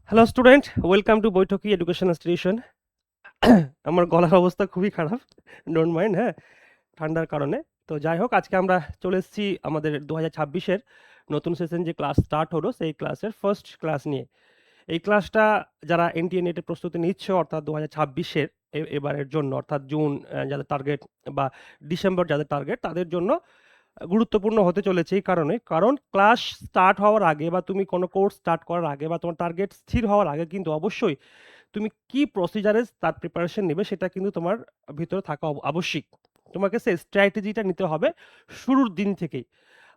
Hello student, welcome to বৈঠকি education institution. আমার গলার অবস্থা খুবই খারাপ, ডোন্ট মাইন্ড। হ্যাঁ, ঠান্ডার কারণে। তো যাই হোক, আজকে আমরা চলে এসেছি আমাদের 2026-এর নতুন সেশন যে ক্লাস স্টার্ট হলো সেই ক্লাসের ফার্স্ট ক্লাস নিয়ে। এই ক্লাসটা যারা এনটিএ নেটের প্রস্তুতি নিচ্ছে অর্থাৎ 2026-এর এবারের জন্য, অর্থাৎ জুন যাদের টার্গেট বা ডিসেম্বর যাদের টার্গেট, তাদের জন্য গুরুত্বপূর্ণ হতে চলেছে এই কারণে, কারণ ক্লাস স্টার্ট হওয়ার আগে বা তুমি কোনো কোর্স স্টার্ট করার আগে বা তোমার টার্গেট স্থির হওয়ার আগে কিন্তু অবশ্যই তুমি কি প্রসিজারে তার প্রিপারেশন নেবে সেটা কিন্তু তোমার ভিতরে থাকা আবশ্যিক। তোমাকে সেই স্ট্র্যাটেজিটা নিতে হবে শুরুর দিন থেকেই।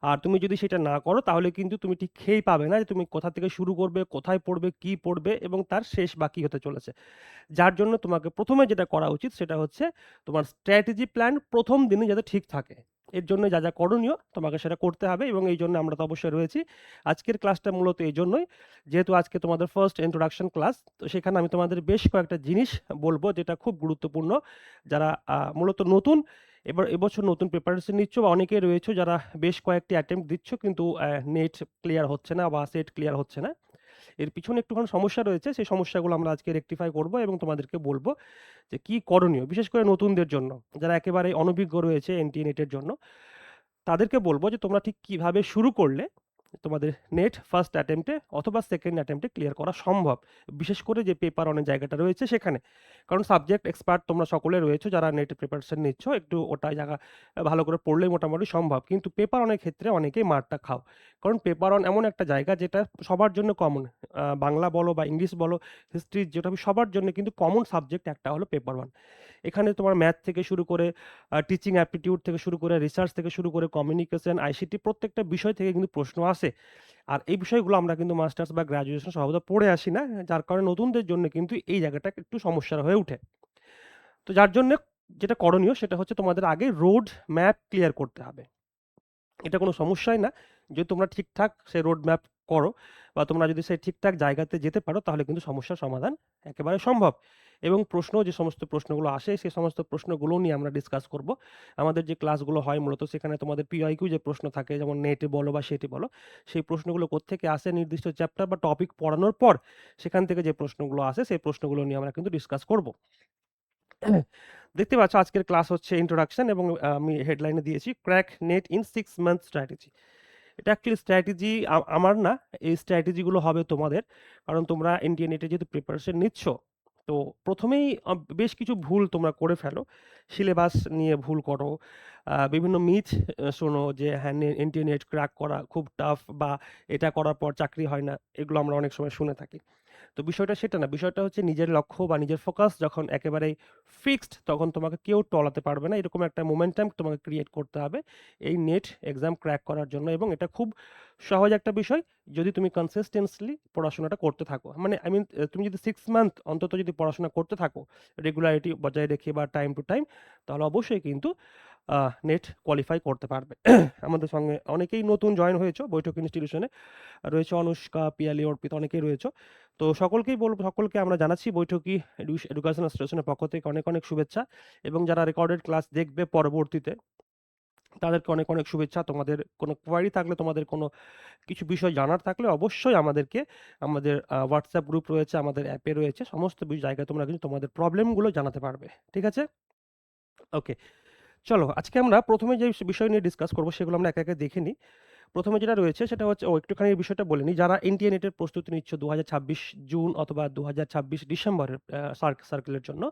আর তুমি যদি সেটা না করো তাহলে কিন্তু তুমি ঠিক খেয়েই পাবে না যে তুমি কোথা থেকে শুরু করবে, কোথায় পড়বে, কি পড়বে এবং তার শেষ বা কি হতে চলেছে। যার জন্য তোমাকে প্রথমে যেটা করা উচিত সেটা হচ্ছে তোমার স্ট্র্যাটেজি প্ল্যান প্রথম দিনে যাতে ঠিক থাকে। এর জন্য যা যা করণীয় তোমাকে সেটা করতে হবে এবং এই জন্য আমরা তো অবশ্যই রয়েছি। আজকের ক্লাসটা মূলত এই জন্যই, যেহেতু আজকে তোমাদের ফার্স্ট ইন্ট্রোডাকশন ক্লাস, তো সেখানে আমি তোমাদের বেশ কয়েকটা জিনিস বলবো যেটা খুব গুরুত্বপূর্ণ। যারা মূলত নতুন, এবছর নতুন প্রিপারেশন নিচ্ছ বা অনেকেই রয়েছে যারা বেশ কয়েকটি অ্যাটেম্প্ট দিচ্ছ কিন্তু নেট ক্লিয়ার হচ্ছে না বা সেট ক্লিয়ার হচ্ছে না। এর পিছনে একটুখানি সমস্যা রয়েছে, সেই সমস্যাগুলো আমরা আজকে রেকটিফাই করব এবং তোমাদেরকে বলবো যে কি করণীয়, বিশেষ করে নতুনদের জন্য যারা একেবারে অনভিজ্ঞ রয়েছে এনটিএ নেটের জন্য। তাদেরকে বলবো যে তোমরা ঠিক কিভাবে শুরু করলে তোমাদের নেট ফার্স্ট অ্যাটেম্পটে অথবা সেকেন্ড অ্যাটেম্পটে ক্লিয়ার করা সম্ভব, বিশেষ করে যে পেপার অনেক জায়গাটা রয়েছে সেখানে। কারণ সাবজেক্ট এক্সপার্ট তোমরা সকলে রয়েছো যারা নেটের প্রিপারেশন নিচ্ছ, একটু ওটা জায়গা ভালো করে পড়লেই মোটামুটি সম্ভব, কিন্তু পেপার অনেক ক্ষেত্রে অনেকেই মারটা খাও। কারণ পেপার অন এমন একটা জায়গা যেটা সবার জন্য কমন। বাংলা বলো বা ইংলিশ বলো, হিস্ট্রি, যেটা সবার জন্য কিন্তু কমন সাবজেক্ট একটা হলো পেপার ওয়ান। এখানে তোমার ম্যাথ থেকে শুরু করে টিচিং অ্যাপটিটিউড থেকে শুরু করে রিসার্চ থেকে শুরু করে কমিউনিকেশন, আইসিটি, প্রত্যেকটা বিষয় থেকে কিন্তু প্রশ্ন আসে। আর এই বিষয়গুলো আমরা কিন্তু মাস্টার্স বা গ্র্যাজুয়েশন সর্বদা পড়ে আসি না, যার কারণে নতুনদের জন্য কিন্তু এই জায়গাটা একটু সমস্যার হয়ে ওঠে। তো যার জন্য যেটা করণীয় সেটা হচ্ছে তোমাদের আগে রোড ম্যাপ ক্লিয়ার করতে হবে। এটা কোনো সমস্যাই না, যদি তোমরা ঠিকঠাক সেই রোড ম্যাপ করো বা তোমরা যদি সেই ঠিকঠাক জায়গাতে যেতে পারো তাহলে কিন্তু সমস্যার সমাধান একেবারে সম্ভব। এবং যে সমস্ত প্রশ্নগুলো আসে সেই সমস্ত প্রশ্নগুলো নিয়ে আমরা ডিসকাস করব। আমাদের যে ক্লাসগুলো হয় মূলত সেখানে তোমাদের পিআইকিউ যে প্রশ্ন থাকে, যেমন নেটে বলো বা সেটি বলো, সেই প্রশ্নগুলো কোত্থেকে আসে, নির্দিষ্ট চ্যাপ্টার বা টপিক পড়ানোর পর সেখান থেকে যে প্রশ্নগুলো আসে সেই প্রশ্নগুলো নিয়ে আমরা কিন্তু ডিসকাস করব। দেখতে পাচ্ছ আজকের ক্লাস হচ্ছে ইন্ট্রোডাকশন এবং আমি হেডলাইনে দিয়েছি crack net in 6 month strategy. এটা অ্যাকচুয়ালি স্ট্র্যাটেজি আমার না, এই স্ট্র্যাটেজিগুলো হবে তোমাদের। কারণ তোমরা ইন্ডিয়ান নেটে যেহেতু প্রিপারেশন নিচ্ছ, তো প্রথমেই বেশ কিছু ভুল তোমরা করে ফেলো। সিলেবাস নিয়ে ভুল করো, বিভিন্ন মিথ শোনো যে হ্যাঁ ইন্ডিয়ান নেট ক্র্যাক করা খুব টাফ বা এটা করার পর চাকরি হয় না, এগুলো আমরা অনেক সময় শুনে থাকি। তো বিষয়টা সেটা না, বিষয়টা হচ্ছে নিজের লক্ষ্য বা নিজের ফোকাস যখন একেবারেই ফিক্সড তখন তোমাকে কেউ টলাতে পারবে না, এরকম একটা মোমেন্টাম তোমাকে ক্রিয়েট করতে হবে এই নেট এক্সাম ক্র্যাক করার জন্য। এবং এটা খুব সহজ একটা বিষয় যদি তুমি কনসিস্টেন্সলি পড়াশোনাটা করতে থাকো। মানে আই মিন, তুমি যদি 6 মান্থ অন্তত যদি পড়াশোনা করতে থাকো রেগুলারিটি বজায় রেখে বা টাইম টু টাইম, তাহলে অবশ্যই কিন্তু নেট কোয়ালিফাই করতে পারবে। আমাদের সঙ্গে অনেকেই নতুন জয়েন হয়েছে বৈঠক ইনস্টিটিউশনে, রয়েছে অনুষ্কা, পিয়ালি, অর্পিতা, অনেকেই রয়েছে। তো সকলকেই বলবো, সকলকে আমরা জানাচ্ছি বৈঠকি এডুকেশন অ্যাসোসিয়েশনের পক্ষ থেকে অনেক অনেক শুভেচ্ছা। এবং যারা রেকর্ডেড ক্লাস দেখবে পরবর্তীতে তাদেরকে অনেক অনেক শুভেচ্ছা। তোমাদের কোনো কোয়ারি থাকলে, তোমাদের কোনো কিছু বিষয় জানার থাকলে অবশ্যই আমাদেরকে, আমাদের হোয়াটসঅ্যাপ গ্রুপ রয়েছে, আমাদের অ্যাপে রয়েছে, সমস্ত জায়গায় তোমরা কিন্তু তোমাদের প্রবলেমগুলো জানাতে পারবে। ঠিক আছে? ওকে, চলো আজকে আমরা প্রথমে যে বিষয় নিয়ে ডিসকাস করবো সেগুলো আমরা একে একে দেখে নিই। প্রথমে যেটা রয়েছে সেটা হচ্ছে, একটুখানি এই বিষয়টা বলে নিই, যারা এনটিএ নেটের প্রস্তুতি নিচ্ছ 2026 জুন অথবা 2026 ডিসেম্বরের সার্কেলের জন্য,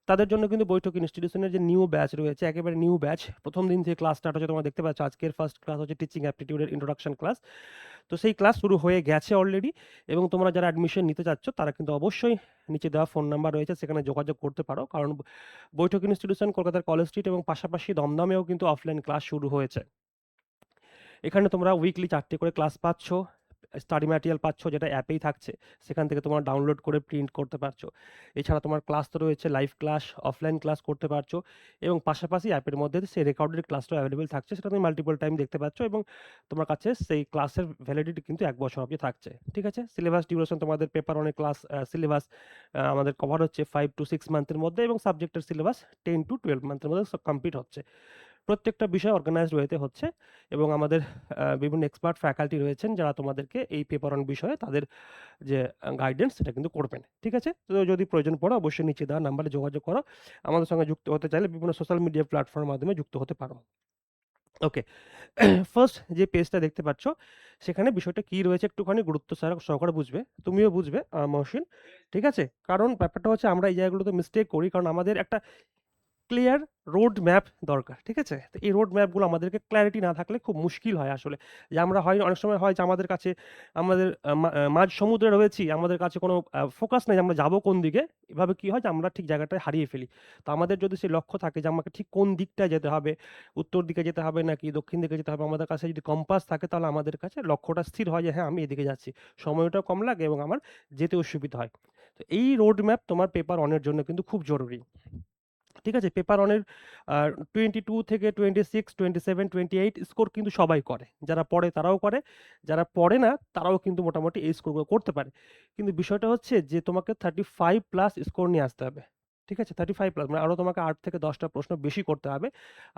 তাদের জন্য কিন্তু বৈঠক ইনস্টিটিউশনের যে নিউ ব্যাচ রয়েছে, একেবারে নিউ ব্যাচ, প্রথম দিন থেকে ক্লাস স্টার্ট হচ্ছে। তোমরা দেখতে পাচ্ছ আজকের ফার্স্ট ক্লাস হচ্ছে টিচিং অ্যাপটিটিউডের ইন্ট্রোডাকশন ক্লাস। তো সেই ক্লাস শুরু হয়ে গেছে অলরেডি। এবং তোমরা যারা অ্যাডমিশন নিতে চাচ্ছ তারা কিন্তু অবশ্যই নিচে দেওয়া ফোন নাম্বার রয়েছে সেখানে যোগাযোগ করতে পারো, কারণ বৈঠক ইনস্টিটিউশন কলকাতার কলেজ স্ট্রিট এবং পাশাপাশি দমদমেও কিন্তু অফলাইন ক্লাস শুরু হয়েছে। এখানে তোমরা উইকলি 4টে করে ক্লাস পাচ্ছ, স্টাডি ম্যাটেরিয়াল পাচ্ছ যেটা অ্যাপেই থাকছে, সেখান থেকে তোমরা ডাউনলোড করে প্রিন্ট করতে পারছো। এছাড়া তোমার ক্লাস তো রয়েছে, লাইভ ক্লাস, অফলাইন ক্লাস করতে পারছো এবং পাশাপাশি অ্যাপের মধ্যে সেই রেকর্ডেড ক্লাসটাও অ্যাভেলেবেল থাকছে, সেটা তুমি মাল্টিপল টাইম দেখতে পাচ্ছ এবং তোমার কাছে সেই ক্লাসের ভ্যালিডিটি কিন্তু 1 বছর অবধি থাকছে। ঠিক আছে? সিলেবাস ডিউরেশন তোমাদের পেপার অনেক ক্লাস সিলেবাস আমাদের কভার হচ্ছে 5 to 6 মান্থের মধ্যে এবং সাবজেক্টের সিলেবাস 10 to 12 মান্থের মধ্যে সব কমপ্লিট হচ্ছে। প্রত্যেকটা বিষয় অর্গানাইজড ওয়েতে হচ্ছে এবং আমাদের বিভিন্ন এক্সপার্ট ফ্যাকাল্টি রয়েছেন যারা তোমাদেরকে এই পেপার অন বিষয়ে তাদের যে গাইডেন্স সেটা কিন্তু করবেন। ঠিক আছে? তো যদি প্রয়োজন পড়ে অবশ্যই নিচে দেওয়া নাম্বারে যোগাযোগ করো। আমাদের সঙ্গে যুক্ত হতে চাইলে বিভিন্ন সোশ্যাল মিডিয়া প্ল্যাটফর্মের মাধ্যমে যুক্ত হতে পারো। ওকে। ফার্স্ট যে পেজটা দেখতে পাচ্ছ, সেখানে বিষয়টা কি রয়েছে একটুখানি গুরুত্ব সহকারে বুঝবে। তুমিও বুঝবে মহসিন। ঠিক আছে? কারণ ব্যাপারটা হচ্ছে আমরা এই জায়গাগুলোতে মিস্টেক করি। কারণ আমাদের একটা ক্লিয়ার রোড ম্যাপ দরকার। ঠিক আছে? তো এই রোড ম্যাপগুলো আমাদেরকে ক্ল্যারিটি না থাকলে খুব মুশকিল হয় আসলে। যে আমরা অনেক সময় হয় যে আমাদের কাছে আমাদের মাঝ সমুদ্রে রয়েছি, আমাদের কাছে কোনো ফোকাস নেই যে আমরা যাবো কোন দিকে। এভাবে কি হয় যে আমরা ঠিক জায়গাটায় হারিয়ে ফেলি। তো আমাদের যদি সেই লক্ষ্য থাকে যে আমাকে ঠিক কোন দিকটায় যেতে হবে, উত্তর দিকে যেতে হবে নাকি দক্ষিণ দিকে যেতে হবে, আমাদের কাছে যদি কম্পাস থাকে তাহলে আমাদের কাছে লক্ষ্যটা স্থির হয় যে হ্যাঁ, আমি এদিকে যাচ্ছি। সময়টাও কম লাগে এবং আমার যেতেও সুবিধা হয়। তো এই রোড ম্যাপ তোমার পেপার অনের জন্য কিন্তু খুব জরুরি। ঠিক আছে? পেপার ওয়ানের 22 থেকে 26, 27, 28 স্কোর কিন্তু সবাই করে। যারা পড়ে তারাও করে। যারা পড়ে না তারাও কিন্তু মোটামুটি এই স্কোরগুলো করতে পারে। কিন্তু বিষয়টা হচ্ছে যে তোমাকে 35 প্লাস স্কোর নিয়ে আসতে হবে। ঠিক আছে? 35 প্লাস মানে আরো তোমাকে ৮ থেকে ১০ টা প্রশ্ন বেশি করতে হবে।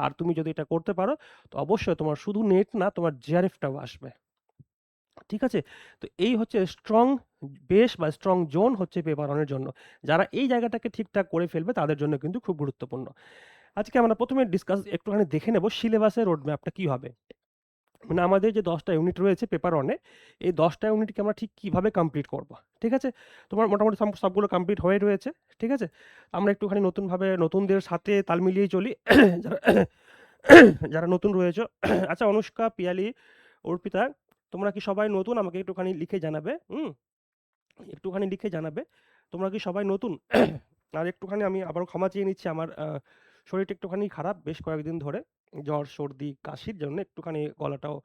আর তুমি যদি এটা করতে পারো তো অবশ্যই তোমার শুধু নেট না তোমার জিআরএফ টাও আসবে। ঠিক আছে? তো এই হচ্ছে স্ট্রং বেস বা স্ট্রং জোন হচ্ছে পেপার ওয়ানের জন্য। যারা এই জায়গাটাকে ঠিকঠাক করে ফেলবে তাদের জন্য কিন্তু খুব গুরুত্বপূর্ণ। আজকে আমরা ১ম এ একটুখানি দেখে নেব সিলেবাসের রোড ম্যাপটা কি হবে। মানে আমাদের যে ১০ টা ইউনিট রয়েছে পেপার 1 এ, এই ১০ টা ইউনিটকে আমরা ঠিক কিভাবে কমপ্লিট করব। ঠিক আছে? তোমার মোটামুটি সবগুলো কমপ্লিট হয়ে রয়েছে। ঠিক আছে? আমরা একটুখানি নতুনভাবে নতুনদের সাথে তাল মিলিয়েই চলি। যারা যারা নতুন রয়েছো আচ্ছা অনুষ্কা, পিয়ালি, অর্পিতা তোমরা কি সবাই নতুন? আমাকে একটুখানি লিখে জানাবে। একটুখানি লিখে জানাবে। তোমরা কি সবাই নতুন? আর একটুখানি আমি আবারও ক্ষমা চেয়ে নিচ্ছি আমার শরীরটা একটুখানি খারাপ বেশ কয়েকদিন ধরে। জ্বর, সর্দি, কাশির জন্য একটুখানি গলাটাও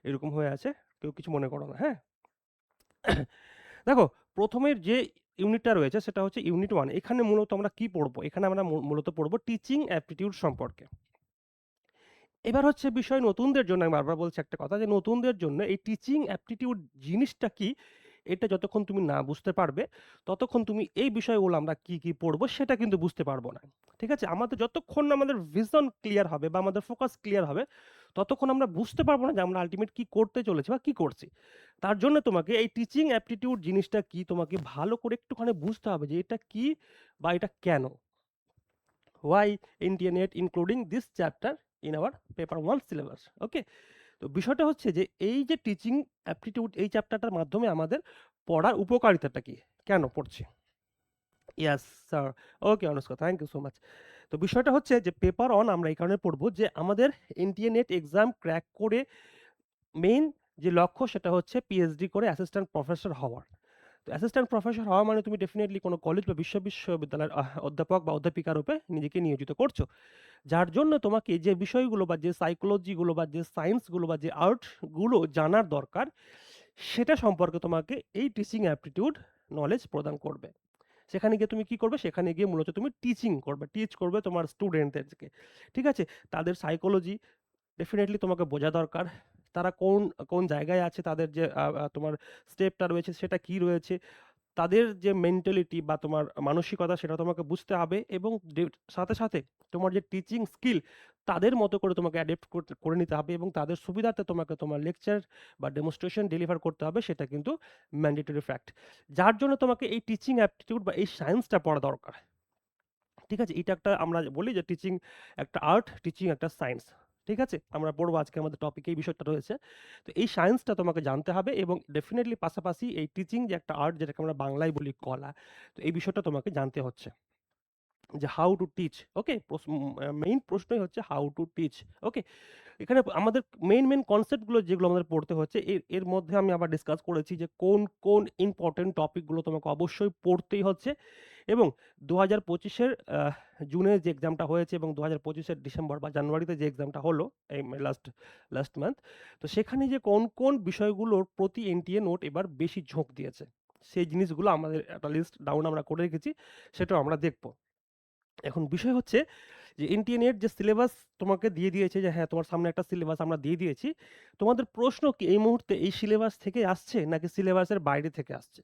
এরকম হয়ে আছে। কেউ কিছু মনে করো না, হ্যাঁ? দেখো ১ম এর যে ইউনিটটা রয়েছে সেটা হচ্ছে ইউনিট 1 এখানে মূলত আমরা কি পড়বো? এখানে আমরা মূলত পড়বো টিচিং অ্যাপটিটিউড সম্পর্কে। এবার হচ্ছে বিষয় নতুনদের জন্য আমি বারবার বলছি একটা কথা যে নতুনদের জন্য এই টিচিং অ্যাপটিটিউড জিনিসটা কি এটা যতক্ষণ তুমি না বুঝতে পারবে ততক্ষণ তুমি এই বিষয়গুলো আমরা কি কি পড়বো সেটা কিন্তু বুঝতে পারবো না। ঠিক আছে? আমাদের যতক্ষণ না আমাদের ভিশন ক্লিয়ার হবে বা আমাদের ফোকাস ক্লিয়ার হবে ততক্ষণ আমরা বুঝতে পারবো না যে আমরা আলটিমেট কি করতে চলেছি বা কি করছি। তার জন্য তোমাকে এই টিচিং অ্যাপটিটিউড জিনিসটা কি তোমাকে ভালো করে একটুখানি বুঝতে হবে যে এটা কি বা এটা কেন। why Indian including this chapter in our paper 1 syllabus ওকে। তো বিষয়টা হচ্ছে যে এই যে টিচিং অ্যাপটিটিউড এই চ্যাপ্টারটার মাধ্যমে আমাদের পড়ার উপকারিতাটা কি কেন পড়ছি। Yes sir. Okay Anushka thank you so much. তো বিষয়টা হচ্ছে যে পেপার অন আমরা এই কারণে পড়বো যে আমাদের ইন্ডিয়ানেট এক্সাম ক্র্যাক করে মেইন যে লক্ষ্য সেটা হচ্ছে পিএইচডি করে অ্যাসিস্ট্যান্ট প্রফেসর হওয়ার। তো অ্যাসিস্ট্যান্ট প্রফেসর হওয়া মানে তুমি ডেফিনেটলি কোনো কলেজ বা বিশ্ববিদ্যালয়ের অধ্যাপক বা অধ্যাপিকা রূপে নিজেকে নিয়োজিত করছো। যার জন্য তোমাকে যে বিষয়গুলো বা যে সাইকোলজিগুলো বা যে সায়েন্সগুলো বা যে আর্টগুলো জানার দরকার, সেটা সম্পর্কে তোমাকে এই টিচিং অ্যাপটিটিউড নলেজ প্রদান করবে। সেখানে গিয়ে তুমি কি করবে? সেখানে গিয়ে মূলত তুমি টিচিং করবে। টিচ করবে তোমার স্টুডেন্টদেরকে। ঠিক আছে? তাদের সাইকোলজি ডেফিনিটলি তোমাকে বোঝা দরকার। তারা কোন জায়গায় আছে, তাদের যে তোমার স্টেপটা রয়েছে সেটা কি রয়েছে। তাদের যে মেন্টালিটি বা তোমার মানসিকতা সেটা তোমাকে বুঝতে হবে এবং সাথে, সাথে তোমার যে টিচিং স্কিল তাদের মতো করে তোমাকে অ্যাডাপ্ট করে নিতে হবে এবং তাদের সুবিধার্থে তোমাকে তোমার লেকচার বা ডেমনস্ট্রেশন ডেলিভার করতে হবে সেটা কিন্তু ম্যান্ডেটরি ফ্যাক্ট। যার জন্য তোমাকে এই টিচিং অ্যাপটিটিউড বা এই সায়েন্সটা পড়া দরকার। ঠিক আছে? এটা একটা আমরা বলি যে টিচিং একটা আর্ট, টিচিং একটা সায়েন্স। ঠিক আছে? আমরা পড়বো আজকে আমাদের টপিকে এই বিষয়টা রয়েছে। তো এই সায়েন্সটা তোমাকে জানতে হবে এবং ডেফিনিটলি পাশাপাশি এই টিচিং যে একটা আর্ট যেটাকে আমরা বাংলায় বলি কলা। তো এই বিষয়টা তোমাকে জানতে হচ্ছে। যে how to teach okay main প্রশ্নই হচ্ছে হাউ টু টিচ ওকে। এখানে আমাদের মেইন কনসেপ্টগুলো যেগুলো আমাদের পড়তে হচ্ছে এর মধ্যে আমি আবার ডিসকাস করেছি যে কোন ইম্পর্টেন্ট টপিকগুলো তোমাকে অবশ্যই পড়তেই হচ্ছে এবং ২০২৫-এর জুনে যে এক্সামটা হয়েছে এবং ২০২৫-এর ডিসেম্বর বা জানুয়ারিতে যে এক্সামটা হলো এই লাস্ট মান্থ, তো সেখানে যে কোন বিষয়গুলোর প্রতি এনটিএ নোট এবার বেশি ঝোঁক দিয়েছে সেই জিনিসগুলো আমাদের একটা লিস্ট ডাউন আমরা করে রেখেছি, সেটাও আমরা দেখবো। এখন বিষয় হচ্ছে যে এনটিএ যে সিলেবাস তোমাকে দিয়ে দিয়েছে যে হ্যাঁ, তোমার সামনে একটা সিলেবাস আমরা দিয়ে দিয়েছি। তোমাদের প্রশ্ন কি এই মুহূর্তে এই সিলেবাস থেকে আসছে নাকি সিলেবাসের বাইরে থেকে আসছে?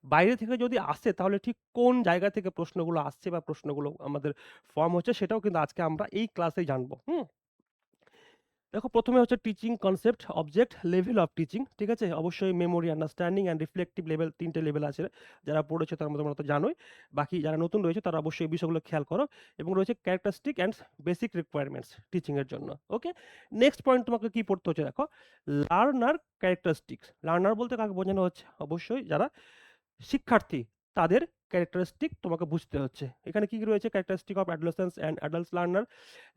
বাইরে থেকে যদি আসে তাহলে ঠিক কোন জায়গা থেকে প্রশ্নগুলো আসছে বা প্রশ্নগুলো আমাদের ফর্ম হচ্ছে সেটাও কিন্তু আজকে আমরা এই ক্লাসেই জানবো। দেখো প্রথমে হচ্ছে teaching concept, object, level of teaching, ঠিক আছে? অবশ্যই memory, understanding and reflective level, ৩টে লেভেল আছে। যারা পড়েছো তারা তোমরা তো জানোই। বাকি যারা নতুন রয়েছে তারা অবশ্যই এই বিষয়গুলো খেয়াল করো। এবং রয়েছে characteristic and basic requirements teaching এর জন্য। ওকে? নেক্সট পয়েন্ট তোমাকে কি পড়তে হচ্ছে দেখো, লার্নার ক্যারেক্টারিস্টিক্স। লার্নার বলতে কাকে বোঝানো হচ্ছে? অবশ্যই যারা শিক্ষার্থী তাদের ক্যারেক্টারিস্টিক তোমাকে বুঝতে হচ্ছে। এখানে কি রয়েছে? Characteristic of adolescence and adults learner,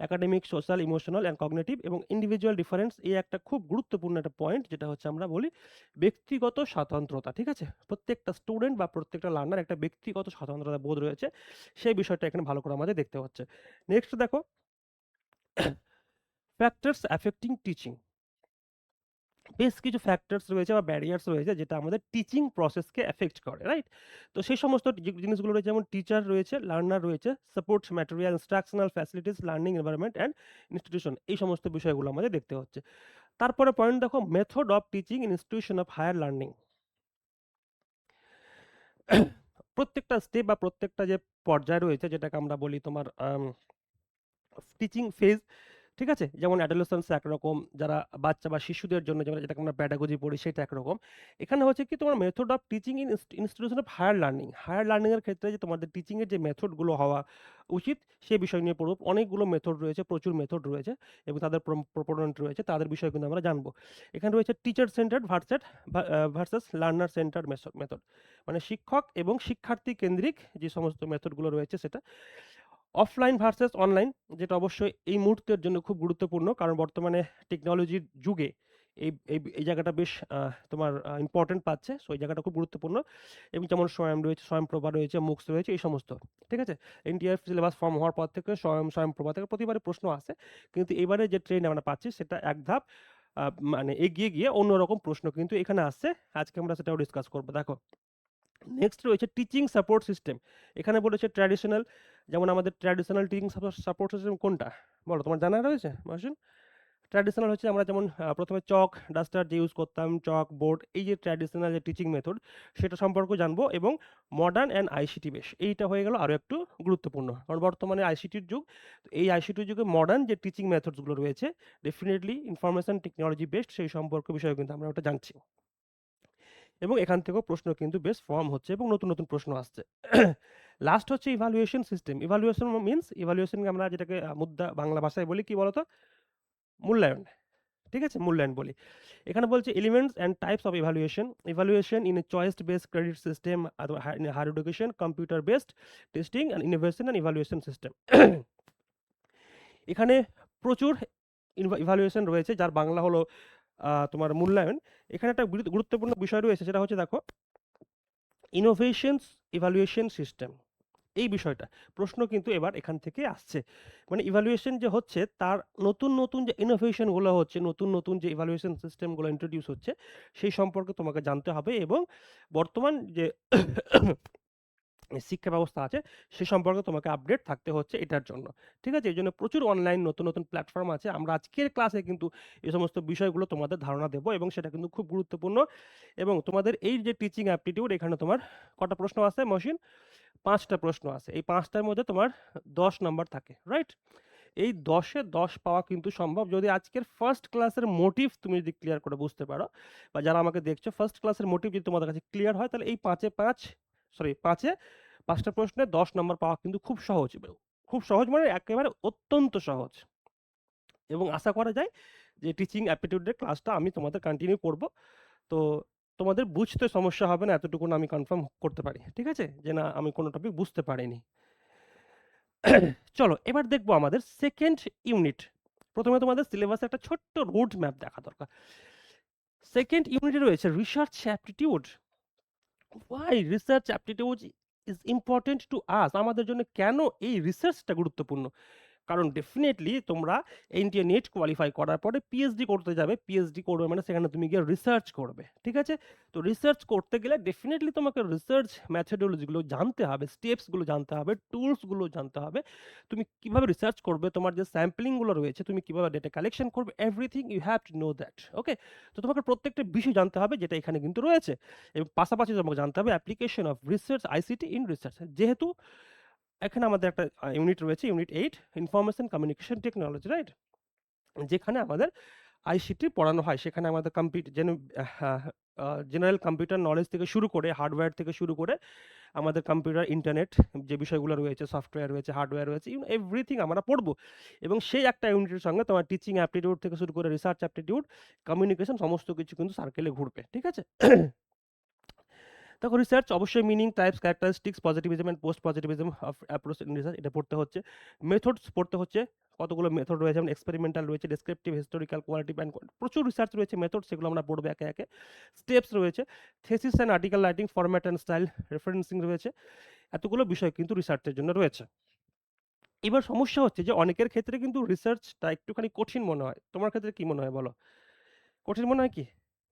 academic, social, emotional and cognitive এবং ইন্ডিভিজুয়াল ডিফারেন্স। এই একটা খুব গুরুত্বপূর্ণ একটা পয়েন্ট, যেটা হচ্ছে আমরা বলি ব্যক্তিগত স্বাতন্ত্রতা, ঠিক আছে? প্রত্যেকটা স্টুডেন্ট বা প্রত্যেকটা লার্নার একটা ব্যক্তিগত স্বাতন্ত্রতা বোধ রয়েছে, সেই বিষয়টা এখানে ভালো করে আমাদের দেখতে হচ্ছে। নেক্সট দেখো, ফ্যাক্টরস অ্যাফেক্টিং টিচিং। বেশ কিছু ফ্যাক্টরস রয়েছে বা ব্যারিয়ার্স রয়েছে যেটা আমাদের টিচিং প্রসেসকে এফেক্ট করে, রাইট? তো সেই সমস্ত জিনিসগুলো রয়েছে, যেমন টিচার রয়েছে, লার্নার রয়েছে, support material, instructional facilities, learning environment and institution. এই সমস্ত বিষয়গুলো আমাদের দেখতে হচ্ছে। তারপরে পয়েন্ট দেখো, method of teaching institution of higher learning. প্রত্যেকটা স্টেপ বা প্রত্যেকটা যে পর্যায় রয়েছে, যেটাকে আমরা বলি তোমার টিচিং ফেজ, ঠিক আছে? যেমন অ্যাডোলেসেন্স একরকম, যারা বাচ্চা বা শিশুদের জন্য যেমন যেটাকে আমরা প্যাডাগজি পড়ি সেটা একরকম। এখানে হচ্ছে কি তোমার method of teaching in institution of higher learning. Higher learning এর ক্ষেত্রে যে তোমাদের টিচিং এর যে মেথডগুলো হওয়া উচিত সে বিষয় নিয়ে পড়ব। অনেকগুলো মেথড রয়েছে, প্রচুর মেথড রয়েছে এবং তাদের প্রপোনেন্ট রয়েছে, তাদের বিষয় কিন্তু আমরা জানবো। এখানে রয়েছে teacher centred versus learner centred method, মানে শিক্ষক এবং শিক্ষার্থী কেন্দ্রিক যে সমস্ত মেথডগুলো রয়েছে সেটা। অফলাইন ভার্সেস অনলাইন, যেটা অবশ্যই এই মুহূর্তের জন্য খুব গুরুত্বপূর্ণ, কারণ বর্তমানে টেকনোলজির যুগে এই জায়গাটা বেশ তোমার ইম্পর্টেন্ট পাচ্ছে। সো এই জায়গাটা খুব গুরুত্বপূর্ণ। এবং যেমন স্বয়ং রয়েছে, স্বয়ংপ্রভা রয়েছে, মুক্স রয়েছে, এই সমস্ত, ঠিক আছে? এনটিআর সিলেবাস ফর্ম হওয়ার পর থেকে স্বয়ংপ্রভা থেকে প্রতিবারে প্রশ্ন আসে, কিন্তু এবারে যে ট্রেন আমরা পাচ্ছি সেটা এক ধাপ মানে এগিয়ে গিয়ে অন্যরকম প্রশ্ন কিন্তু এখানে আসছে। আজকে আমরা সেটাও ডিসকাস করবো। দেখো, নেক্সট রয়েছে টিচিং সাপোর্ট সিস্টেম। এখানে বলেছে ট্র্যাডিশনাল, যেমন আমাদের ট্র্যাডিশনাল টিচিং সাপোর্ট সিস্টেম কোনটা বলো, তোমার জানা রয়েছে মহসিন? ট্র্যাডিশনাল হচ্ছে আমরা যেমন প্রথমে চক ডাস্টার যে ইউজ করতাম, চক বোর্ড, এই যে ট্র্যাডিশনাল যে টিচিং মেথড সেটা সম্পর্কে জানবো। এবং মডার্ন অ্যান্ড আইসিটি বেশ, এইটা হয়ে গেল আরও একটু গুরুত্বপূর্ণ, কারণ বর্তমানে আইসিটির যুগ। তো এই আইসিটির যুগে মডার্ন যে টিচিং মেথডসগুলো রয়েছে ডেফিনেটলি ইনফরমেশন টেকনোলজি বেসড, সেই সম্পর্কে বিষয়ে কিন্তু আমরা ওটা জানছি। এবং এখান থেকেও প্রশ্ন কিন্তু বেশ ফর্ম হচ্ছে এবং নতুন নতুন প্রশ্ন আসছে। লাস্ট হচ্ছে ইভালুয়েশন সিস্টেম। ইভালুয়েশন মিনস, ইভালুয়েশনকে আমরা যেটাকে মুদ্রা বাংলা ভাষায় বলি কি বলতো, মূল্যায়ন, ঠিক আছে? মূল্যায়ন বলি। এখানে বলছে elements and types of evaluation. Evaluation in a choice based credit system, in higher education, computer based testing and innovation and evaluation system. এখানে প্রচুর ইভালুয়েশন রয়েছে, যার বাংলা হলো তোমার মূল্যায়ন। এখানে একটা গুরুত্বপূর্ণ বিষয় রয়েছে, সেটা হচ্ছে দেখো, ইনোভেশনস ইভালুয়েশন সিস্টেম, এই বিষয়টা প্রশ্ন কিন্তু এবার এখান থেকে আসছে। মানে ইভালুয়েশন যে হচ্ছে তার নতুন নতুন যে ইনোভেশনগুলো হচ্ছে, নতুন নতুন যে ইভালুয়েশন সিস্টেমগুলো ইন্ট্রোডিউস হচ্ছে সেই সম্পর্কে তোমাকে জানতে হবে। এবং বর্তমান যে শিক্ষা ব্যবস্থা আছে সে সম্পর্কে তোমাকে আপডেট থাকতে হচ্ছে এটার জন্য, ঠিক আছে? এই জন্য প্রচুর অনলাইন নতুন নতুন প্ল্যাটফর্ম আছে। আমরা আজকের ক্লাসে কিন্তু এই সমস্ত বিষয়গুলো তোমাদের ধারণা দেবো এবং সেটা কিন্তু খুব গুরুত্বপূর্ণ। এবং তোমাদের এই যে টিচিং অ্যাপটিটিউড, এখানে তোমার কটা প্রশ্ন আছে মহসিন? 5টা প্রশ্ন আছে। এই 5টার মধ্যে তোমার 10 নাম্বার থাকে, রাইট? এই 10-এ 10 পাওয়া কিন্তু সম্ভব যদি আজকের ফার্স্ট ক্লাসের মোটিভ তুমি যদি ক্লিয়ার করে বুঝতে পারো, বা যারা আমাকে দেখছো ফার্স্ট ক্লাসের মোটিভ যদি তোমাদের কাছে ক্লিয়ার হয়, তাহলে এই 5-এ 5, সরি 5-এ 5টা প্রশ্নে 10 নাম্বার পাওয়া কিন্তু খুব সহজ। খুব সহজ মানে একেবারে অত্যন্ত সহজ। এবং আশা করা যায় যে টিচিং অ্যাপটিটিউডের ক্লাসটা আমি তোমাদের কন্টিনিউ করব। তো তোমাদের বুঝতে সমস্যা হবে না, এতটুকু আমি কনফার্ম করতে পারি, ঠিক আছে? যে না আমি কোনো টপিক বুঝতে পারিনি। চলো এবার দেখবো আমাদের সেকেন্ড ইউনিট। প্রথমে তোমাদের সিলেবাসে একটা ছোট্ট রোড ম্যাপ দেখা দরকার। সেকেন্ড ইউনিটে রয়েছে research aptitude. Why research aptitude is important to us, আমাদের জন্য কেন এই রিসার্চটা গুরুত্বপূর্ণ? কারণ ডেফিনেটলি তোমরা এনটিএ নেট কোয়ালিফাই করার পরে পিএইচডি করতে যাবে। পিএইচডি করবে মানে সেখানে তুমি গিয়ে রিসার্চ করবে, ঠিক আছে? তো রিসার্চ করতে গেলে ডেফিনেটলি তোমাকে রিসার্চ ম্যাথোডোলজিগুলো জানতে হবে, স্টেপসগুলো জানতে হবে, টুলসগুলো জানতে হবে। তুমি কিভাবে রিসার্চ করবে, তোমার যে স্যাম্পলিংগুলো রয়েছে, তুমি কিভাবে ডেটা কালেকশন করবে, everything you have to know that. Okay? তো তোমাকে প্রত্যেকটা বিষয় জানতে হবে, যেটা এখানে কিন্তু রয়েছে। এবং পাশাপাশি তোমাকে জানতে হবে application of research ICT in research. যেহেতু এখানে আমাদের একটা ইউনিট রয়েছে, unit 8, information communication technology, right? যেখানে আমাদের আইসিটি পড়ানো হয়। সেখানে আমাদের জেনারেল কম্পিউটার নলেজ থেকে শুরু করে, হার্ডওয়্যার থেকে শুরু করে আমাদের কম্পিউটার, ইন্টারনেট যে বিষয়গুলো রয়েছে, সফটওয়্যার রয়েছে, হার্ডওয়্যার রয়েছে, এভরিথিং আমরা পড়বো। এবং সেই একটা ইউনিটের সঙ্গে তোমার টিচিং অ্যাপটিটিউড থেকে শুরু করে রিসার্চ অ্যাপটিটিউড, কমিউনিকেশন সমস্ত কিছু কিন্তু সার্কেলে ঘুরবে। ঠিক আছে? দেখো, রিসার্চ অবশ্যই meaning, types, characteristics, positivism and post positivism of approach in research এটা পড়তে হচ্ছে। মেথডস পড়তে হচ্ছে, কতগুলো মেথড রয়েছে, যেমন এক্সপেরিমেন্টাল রয়েছে, ডেসক্রিপটিভ, হিস্টোরিক্যাল, কোয়ালিটিভ অ্যান্ড প্রচুর রিসার্চ রয়েছে, মেথড, সেগুলো আমরা পড়বো একে একে। স্টেপস রয়েছে, thesis and article writing, format and style, referencing রয়েছে। এতগুলো বিষয় কিন্তু রিসার্চের জন্য রয়েছে। এবার সমস্যা হচ্ছে যে অনেকের ক্ষেত্রে কিন্তু রিসার্চটা একটুখানি কঠিন মনে হয়। তোমার ক্ষেত্রে কি মনে হয় বলো? কঠিন মনে হয় কি?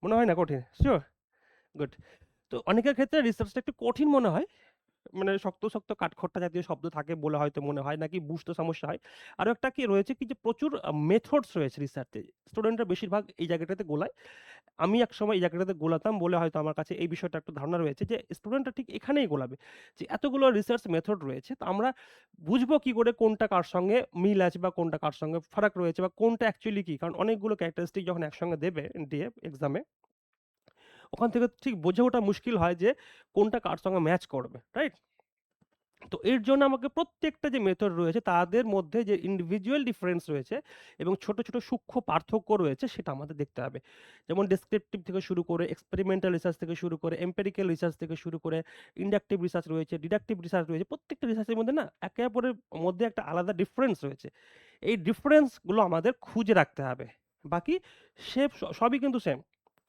মনে হয় না কঠিন? শিওর? গুড। তো অনেকের ক্ষেত্রে রিসার্চটা একটু কঠিন মনে হয়। মানে শক্ত, শক্ত কাঠখোট্টা জাতীয় শব্দ থাকে বলে হয়তো মনে হয়, নাকি বুঝতে সমস্যা হয়। আরো একটা কি রয়েছে কি, যে প্রচুর মেথডস রয়েছে রিসার্চে। স্টুডেন্টরা বেশিরভাগ এই জায়গাটাতে গোলায়। আমি একসময় এই জায়গাটাতে গোলাতাম বলে হয়তো আমার কাছে এই বিষয়টা একটু ধারণা রয়েছে যে স্টুডেন্টরা ঠিক এখানেই গোলাবে। যে এতগুলো রিসার্চ মেথড রয়েছে, তো আমরা বুঝবো কি করে কোনটা কার সঙ্গে মিল আছে বা কোনটা কার সঙ্গে ফারাক রয়েছে বা কোনটা অ্যাকচুয়ালি কি? কারণ অনেকগুলো ক্যারেক্টারিস্টিক যখন একসঙ্গে দেবে দিয়ে এক্সামে, ওখান থেকে ঠিক বুঝে ওঠা মুশকিল হয় যে কোনটা কার সঙ্গে ম্যাচ করবে, রাইট? তো এর জন্য আমাকে প্রত্যেকটা যে মেথড রয়েছে তাদের মধ্যে যে ইন্ডিভিজুয়াল ডিফারেন্স রয়েছে এবং ছোট ছোট সূক্ষ্ম পার্থক্য রয়েছে সেটা আমাদের দেখতে হবে। যেমন ডেসক্রিপটিভ থেকে শুরু করে, এক্সপেরিমেন্টাল রিসার্চ থেকে শুরু করে, এম্পেরিক্যাল রিসার্চ থেকে শুরু করে, ইন্ডাকটিভ রিসার্চ রয়েছে, ডিডাকটিভ রিসার্চ রয়েছে। প্রত্যেকটা রিসার্চের মধ্যে না একে অপরের মধ্যে একটা আলাদা ডিফারেন্স রয়েছে। এই ডিফারেন্সগুলো আমাদের খুঁজে রাখতে হবে। বাকি সবই কিন্তু সেম,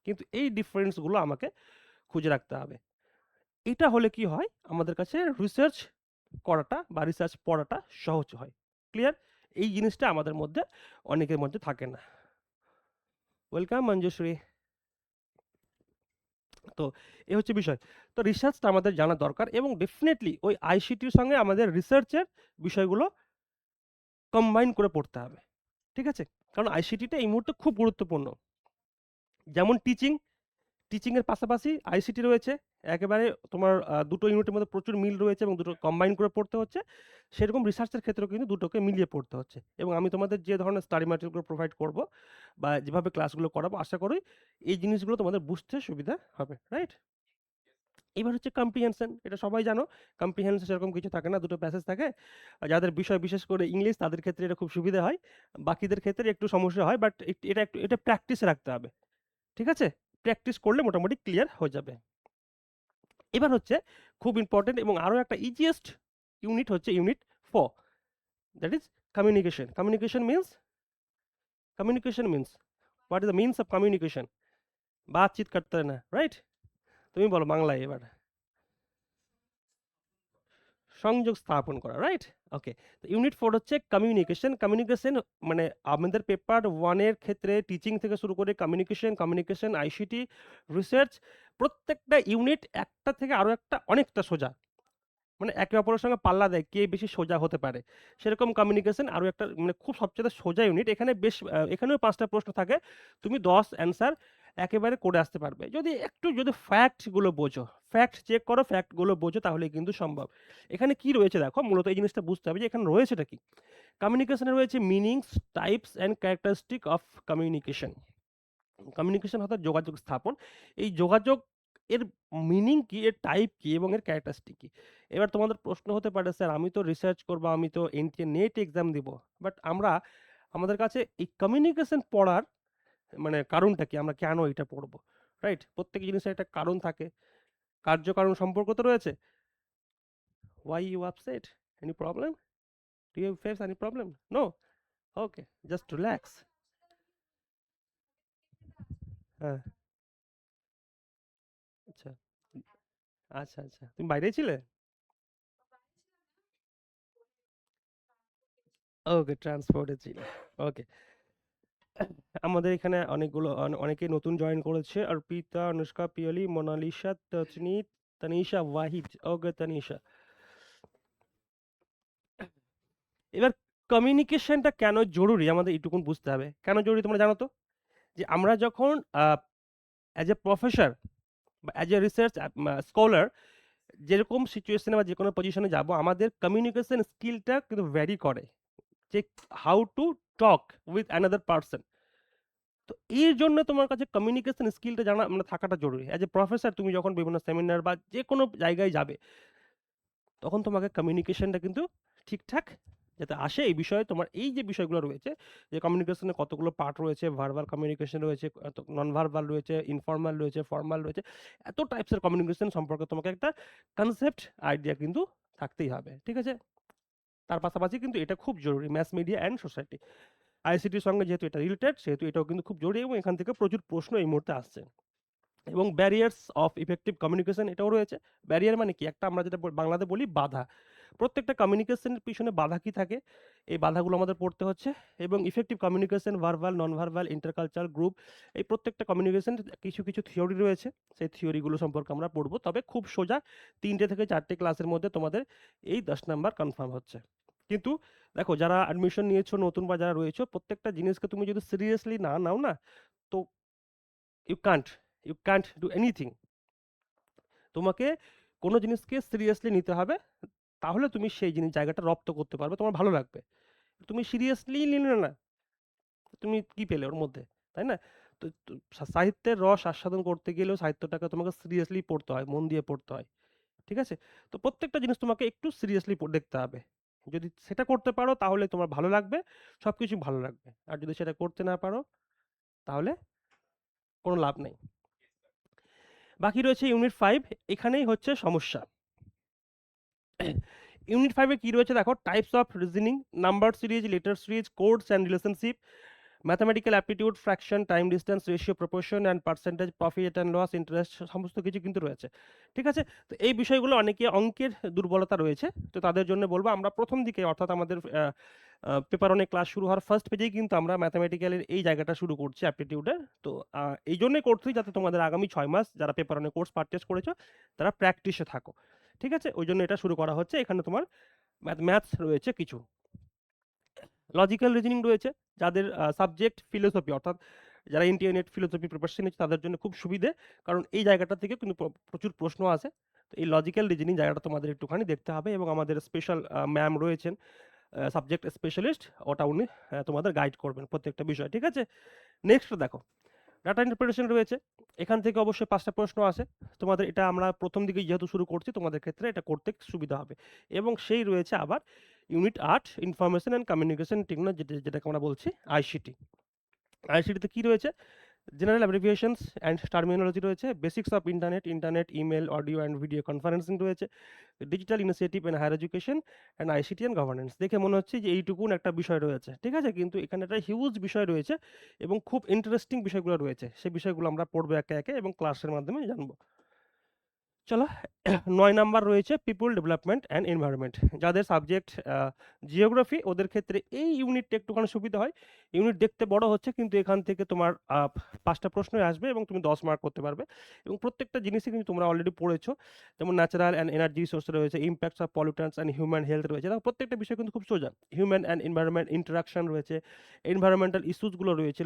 কিন্তু এই ডিফারেন্সগুলো আমাকে খুঁজে রাখতে হবে। এটা হলে কি হয়, আমাদের কাছে রিসার্চ করাটা বা রিসার্চ পড়াটা সহজ হয়। ক্লিয়ার? এই জিনিসটা আমাদের মধ্যে অনেকের মধ্যে থাকে না। ওয়েলকাম মঞ্জুশ্রী। তো এই হচ্ছে বিষয়। তো রিসার্চটা আমাদের জানা দরকার এবং ডেফিনেটলি ওই আইসিটির সঙ্গে আমাদের রিসার্চের বিষয়গুলো কম্বাইন করে পড়তে হবে। ঠিক আছে? কারণ আইসিটিটা এই মুহূর্তে খুব গুরুত্বপূর্ণ। যেমন টিচিং এর পাশাপাশি আইসিটি রয়েছে। একেবারে তোমার দুটো ইউনিটের মধ্যে প্রচুর মিল রয়েছে এবং দুটো কম্বাইন করে পড়তে হচ্ছে। সেরকম রিসার্চের ক্ষেত্রেও কিন্তু দুটোকে মিলিয়ে পড়তে হচ্ছে। এবং আমি তোমাদের যে ধরনের স্টাডি ম্যাটেরিয়ালগুলো প্রোভাইড করব বা যেভাবে ক্লাসগুলো করাবো, আশা করি এই জিনিসগুলো তোমাদের বুঝতে সুবিধা হবে, রাইট? এবার হচ্ছে কম্প্রিহেনশন। এটা সবাই জানো। কম্প্রিহেনশন সেরকম কিছু থাকে না, দুটো প্যাসেজ থাকে। যাদের বিষয় বিশেষ করে ইংলিশ তাদের ক্ষেত্রে এটা খুব সুবিধা হয়। বাকিদের ক্ষেত্রে একটু সমস্যা হয়, বাট এটা প্র্যাকটিসে রাখতে হবে। ঠিক আছে? প্র্যাকটিস করলে মোটামুটি ক্লিয়ার হয়ে যাবে। এবার হচ্ছে খুব ইম্পর্টেন্ট এবং আরো একটা ইজিয়েস্ট ইউনিট হচ্ছে unit 4, that is communication. Communication means what is the means of communication? বাতচিত করতে না, রাইট? তুমি বলো বাংলায় এবার। সংযোগ স্থাপন করা, রাইট? ওকে। তো ইউনিট 4 হচ্ছে কমিউনিকেশন। মানে আমাদের পেপার 1 এর ক্ষেত্রে টিচিং থেকে শুরু করে কমিউনিকেশন, আইসিটি, রিসার্চ, প্রত্যেকটা ইউনিট একটা থেকে আরো একটা অনেকটা সোজা। মানে একে অপরের সঙ্গে পাল্লা দেয় কে বেশি সোজা হতে পারে। সেরকম কমিউনিকেশন আরো একটা মানে খুব সবচেয়ে সোজা ইউনিট। এখানে এখানেও 5টা প্রশ্ন থাকে। তুমি 10 অ্যান্সার একেবারে করে আসতে পারবে। যদি ফ্যাক্ট গুলো বোঝো, ফ্যাক্ট চেক করো, ফ্যাক্ট গুলো বোঝো, তাহলেই কিন্তু সম্ভব। এখানে কি রয়েছে দেখো, মূলত এই জিনিসটা বুঝতে হবে যে এখানে রয়েছেটা কি। কমিউনিকেশনে রয়েছে meanings, types and characteristic of communication. Communication অর্থাৎ যোগাযোগ স্থাপন। এই যোগাযোগ এর মিনিং কি, এর টাইপ কি এবং এর ক্যারেক্টারিস্টিক কি? এবার তোমাদের প্রশ্ন হতে পারে, স্যার আমি তো রিসার্চ করব, আমি তো এনটিএ নেট এক্সাম দিব, বাট আমাদের কাছে এই কমিউনিকেশন পড়ার মানে কারণটা কি, আমরা কেন এটা পড়বো, রাইট? প্রত্যেক জিনিসের একটা কারণ থাকে, কার্য-কারণ সম্পর্ক তো রয়েছে। Why you upset? Any problem? Do you face any problem? No? Okay, just relax. হ্যাঁ, আচ্ছা, আচ্ছা। তুমি বাইরেই ছিলে? ওকে, ট্রান্সপোর্টে ছিলে। ওকে। আমাদের এখানে অনেকেই নতুন জয়েন করেছে। অর্পিতা, অনুষ্কা, পিয়ালি, মোনালিসা, তচনি, তানিশা, ওয়াহিদ। ওকে তানিশা। এবার কমিউনিকেশনটা কেন জরুরি আমাদের এইটুকুন বুঝতে হবে। কেন জরুরি তোমরা জানো তো? যে আমরা যখন অ্যাজ এ প্রফেসর বা অ্যাজ এ রিসার্চ স্কলার যেরকম সিচুয়েশনে বা যেকোনো পজিশনে যাব, আমাদের কমিউনিকেশন স্কিলটা কিন্তু ভ্যারি করে। যে how to talk with another person. তো এর জন্য তোমার কাছে কমিউনিকেশন স্কিলটা জানা মানে থাকাটা জরুরি। অ্যাজ এ প্রফেসর তুমি যখন বিভিন্ন সেমিনার বা যেকোনো জায়গায় যাবে, তখন তোমাকে কমিউনিকেশনটা কিন্তু ঠিকঠাক যাতে আসে এই বিষয়ে তোমার এই যে বিষয়গুলো রয়েছে, যে কমিউনিকেশনে কতগুলো পার্ট রয়েছে, ভার্বাল কমিউনিকেশন রয়েছে, নন ভার্বাল রয়েছে, ইনফর্মাল রয়েছে, ফর্মাল রয়েছে। এত টাইপসের কমিউনিকেশন সম্পর্কে তোমাকে একটা কনসেপ্ট আইডিয়া কিন্তু থাকতেই হবে। ঠিক আছে? তার পাশাপাশি কিন্তু এটা খুব জরুরি ম্যাস মিডিয়া অ্যান্ড সোসাইটি। আইসিটির সঙ্গে যেহেতু এটা রিলেটেড, সেহেতু এটাও কিন্তু খুব জরুরি এবং এখান থেকে প্রচুর প্রশ্ন এই মুহূর্তে আসছে। এবং ব্যারিয়ার্স অফ ইফেক্টিভ কমিউনিকেশন এটাও রয়েছে। ব্যারিয়ার মানে কি? একটা আমরা যেটা বাংলাতে বলি বাধা। প্রত্যেকটা কমিউনিকেশনের পিছনে বাধা কি থাকে, এই বাধাগুলো আমাদের পড়তে হচ্ছে। এবং effective communication, verbal, non verbal, intercultural, group, এই প্রত্যেকটা কমিউনিকেশন কিছু কিছু থিওরি রয়েছে, সেই থিওরিগুলো সম্পর্কে আমরা পড়বো। তবে খুব সোজা 3টে থেকে 4টে ক্লাসের মধ্যে তোমাদের এই 10 নাম্বার কনফার্ম হচ্ছে। কিন্তু দেখো, যারা অ্যাডমিশন নিয়েছো নতুন বা যারা রয়েছো, প্রত্যেকটা জিনিসকে তুমি যদি সিরিয়াসলি না নাও না, তো you can't you can't do anything. তোমাকে কোনো জিনিসকে সিরিয়াসলি নিতে হবে, তাহলে তুমি সেই জিনিস জায়গাটা রপ্ত করতে পারবে, তোমার ভালো লাগবে। তুমি সিরিয়াসলি নিলে না, তুমি কি পেলে ওর মধ্যে, তাই না? তো সাহিত্যের রস আস্বাদন করতে গেলেও সাহিত্যটাকে তোমাকে সিরিয়াসলি পড়তে হয়, মন দিয়ে পড়তে হয়। ঠিক আছে? তো প্রত্যেকটা জিনিস তোমাকে একটু সিরিয়াসলি দেখতে হবে। যদি সেটা করতে পারো তাহলে তোমার ভালো লাগবে, সবকিছু ভালো লাগবে। আর যদি সেটা করতে না পারো, তাহলে কোনো লাভ নেই। বাকি রয়েছে ইউনিট 5, এখানেই হচ্ছে সমস্যা। ইউনিট 5 এ কি রয়েছে দেখো, types of reasoning, number series, letter series, codes and relationship, mathematical aptitude, fraction, time distance, ratio, proportion and percentage, profit and loss, interest, সমস্ত কিছু কিন্তু রয়েছে। ঠিক আছে? তো এই বিষয়গুলো অনেকে অঙ্কের দুর্বলতা রয়েছে, তো তাদের জন্য বলবো আমরা প্রথম দিকে অর্থাৎ আমাদের পেপার অনেক ক্লাস শুরু হওয়ার ফার্স্ট পেজেই কিন্তু আমরা ম্যাথামেটিক্যালের এই জায়গাটা শুরু করছি অ্যাপটিটিউডের। তো এই জন্যই করছি যাতে তোমাদের আগামী 6 মাস যারা পেপার অনেক কোর্স পারচেস করেছো তারা প্র্যাকটিসে থাকো। ঠিক আছে? ওই জন্য এটা শুরু করা হচ্ছে। এখানে তোমার ম্যাথস রয়েছে কিছু, লজিক্যাল রিজনিং রয়েছে, যাদের সাবজেক্ট ফিলোসফি অর্থাৎ যারা ইন্টারনেট ফিলোসফি প্রিপারেশন নিচ্ছে তাদের জন্য খুব সুবিধে, কারণ এই জায়গাটা থেকে কিন্তু প্রচুর প্রশ্ন আসে। তো এই লজিক্যাল রিজনিং জায়গাটা তোমাদের একটুখানি দেখতে হবে এবং আমাদের স্পেশাল ম্যাম রয়েছেন, সাবজেক্ট স্পেশালিস্ট, ওটা উনি তোমাদের গাইড করবেন প্রত্যেকটা বিষয়। ঠিক আছে? নেক্সট দেখো, ডাটা ইন্টারপ্রিটেশন রয়েছে। এখান থেকে অবশ্যই 5টা প্রশ্ন আসে। তোমাদের এটা আমরা প্রথম দিকে যেহেতু শুরু করছি, তোমাদের ক্ষেত্রে এটা করতে সুবিধা হবে। এবং সেই রয়েছে আবার unit 8, information and communication technology, যেটাকে আমরা বলছি আইসিটি। আইসিটিতে কি রয়েছে? জেনারেল অ্যাব্রিভিয়েশনস অ্যান্ড টার্মিনোলজি রয়েছে, basics of internet, email, audio and video conferencing রয়েছে, digital initiative in higher education and ICT and governance. দেখে মনে হচ্ছে যে এইটুকুন একটা বিষয় রয়েছে। ঠিক আছে? কিন্তু এখানে একটা হিউজ বিষয় রয়েছে এবং খুব ইন্টারেস্টিং বিষয়গুলো রয়েছে। সেই বিষয়গুলো আমরা পড়বো একে একে এবং ক্লাসের মাধ্যমে জানবো। চলো, 9 নাম্বার রয়েছে পিপল ডেভেলপমেন্ট অ্যান্ড এনভায়রনমেন্ট। যাদের সাবজেক্ট জিওগ্রাফি, ওদের ক্ষেত্রে এই ইউনিটটা একটুখানি সুবিধা হয়। ইউনিট দেখতে বড় হচ্ছে, কিন্তু এখান থেকে তোমার 5টা প্রশ্নই আসবে এবং তুমি 10 মার্ক করতে পারবে। এবং প্রত্যেকটা জিনিসই কিন্তু তোমরা অলরেডি পড়েছো। যেমন ন্যাচারাল অ্যান্ড এনার্জি রিসোর্স রয়েছে, impacts of pollutants and human health রয়েছে। দেখো প্রত্যেকটা বিষয় কিন্তু খুব সোজা। হিউম্যান অ্যান্ড এনভায়রনমেন্ট ইন্টারাকশন রয়েছে, এনভায়রনমেন্টাল ইস্যুসগুলো রয়েছে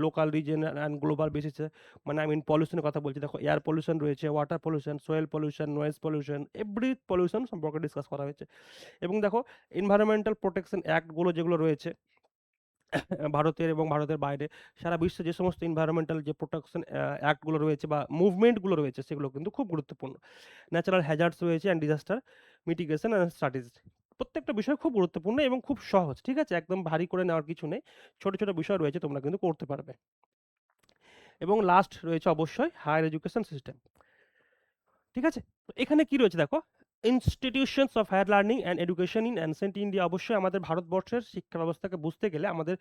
লোকাল রিজন অ্যান্ড গ্লোবাল বেসিসে, মানে আমি পলিউশনের কথা বলছি। দেখো এয়ার পলিউশন রয়েছে, water pollution, soil pollution, noise pollution, every pollution সম্পর্কে ডিসকাস করা হয়েছে। এবং দেখো এনভায়রনমেন্টাল প্রোটেকশন অ্যাক্টগুলো যেগুলো রয়েছে ভারতের এবং ভারতের বাইরে সারা বিশ্বে যে সমস্ত এনভায়রনমেন্টাল যে প্রোটেকশন অ্যাক্টগুলো রয়েছে বা মুভমেন্টগুলো রয়েছে, সেগুলো কিন্তু খুব গুরুত্বপূর্ণ। ন্যাচারাল হ্যাজার্ডস রয়েছে and disaster mitigation and strategy. প্রত্যেকটা বিষয় খুব গুরুত্বপূর্ণ এবং খুব সহজ। ঠিক আছে? একদম ভারী করে নেওয়ার কিছু নেই, ছোট ছোট বিষয় রয়েছে, তোমরা কিন্তু করতে পারবে। এবং লাস্ট রয়েছে অবশ্যই হায়ার এডুকেশন সিস্টেম। ঠিক আছে? তো এখানে কি রয়েছে দেখো, institutions of higher learning and education in ancient India. অবশ্যই আমাদের ভারতবর্ষের শিক্ষা ব্যবস্থাকে বুঝতে গেলে আমাদের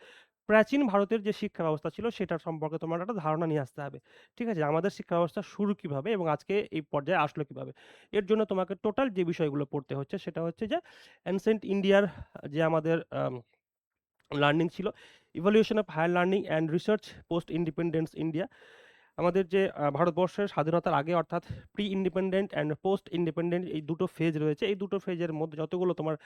প্রাচীন ভারতের যে শিক্ষা ব্যবস্থা ছিল সেটার সম্পর্কে তোমার একটা ধারণা নিয়ে আসতে হবে। ঠিক আছে? আমাদের শিক্ষা ব্যবস্থা শুরু কিভাবে এবং আজকে এই পর্যায়ে আসলো কিভাবে। এর জন্য তোমাকে টোটাল যে বিষয়গুলো পড়তে হচ্ছে সেটা হচ্ছে যে অ্যানসেন্ট ইন্ডিয়ার যে আমাদের লার্নিং ছিল, evolution of higher learning and research post independence India. আমাদের যে ভারতবর্ষের স্বাধীনতার আগে অর্থাৎ pre independent and post independent, এই দুটো ফেজ রয়েছে। এই দুটো ফেজের মধ্যে যতগুলো তোমার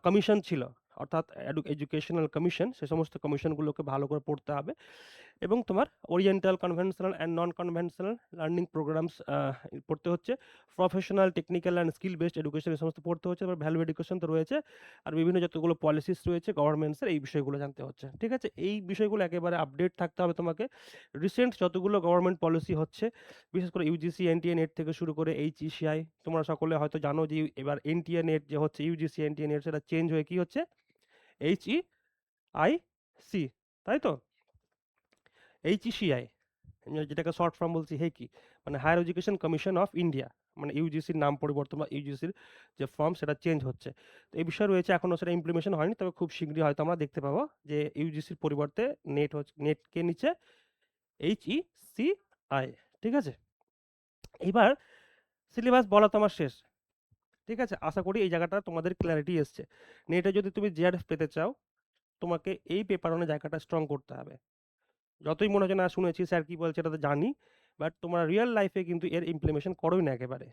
কমিশন ছিল অর্থাৎ এডুকেশনাল কমিশন, সে সমস্ত কমিশনগুলোকে ভালো করে পড়তে হবে এবং তোমার oriental, conventional and non conventional learning programs পড়তে হচ্ছে, professional, technical and skill based education এই সমস্ত পড়তে হচ্ছে, তারপর ভ্যালু এডুকেশন তো রয়েছে, আর বিভিন্ন যতগুলো পলিসিস রয়েছে গভর্নমেন্টসের, এই বিষয়গুলো জানতে হচ্ছে। ঠিক আছে, এই বিষয়গুলো একেবারে আপডেট থাকতে হবে তোমাকে। রিসেন্ট যতগুলো গভর্নমেন্ট পলিসি হচ্ছে, বিশেষ করে ইউজিসি এনটিএ নেট থেকে শুরু করে এইচইসিআই, তোমরা সকলে হয়তো জানো যে এবার এনটিএ নেট যে হচ্ছে ইউজিসি এনটিএ নেট, সেটা চেঞ্জ হয়ে কি হচ্ছে এইচইআইসি, তাই তো? এইচইসিআই, যেটাকে শর্ট ফর্ম বলছি হেকি, মানে higher education commission of India, মানে ইউজিসির নাম পরিবর্তন বা ইউজিসির যে ফর্ম সেটা চেঞ্জ হচ্ছে। তো এই বিষয় রয়েছে, এখনও সেটা ইমপ্লিমেশন হয়নি, তবে খুব শীঘ্রই হয়তো আমরা দেখতে পাবো যে ইউজিসির পরিবর্তে নেট হচ্ছে, নেটকে নিচে এইচইসিআই। ঠিক আছে, এবার সিলেবাস বলা তোমার শেষ। ঠিক আছে, আশা করি এই জায়গাটা তোমাদের ক্ল্যারিটি এসছে। নেটে যদি তুমি জিআরএফ পেতে চাও, তোমাকে এই পেপার অনে জায়গাটা স্ট্রং করতে হবে। যতই মনে হচ্ছে না শুনেছি স্যার কি বলছে এটা তো জানি, বাট তোমরা রিয়েল লাইফে কিন্তু এর ইমপ্লিমেশন করোই না একেবারে।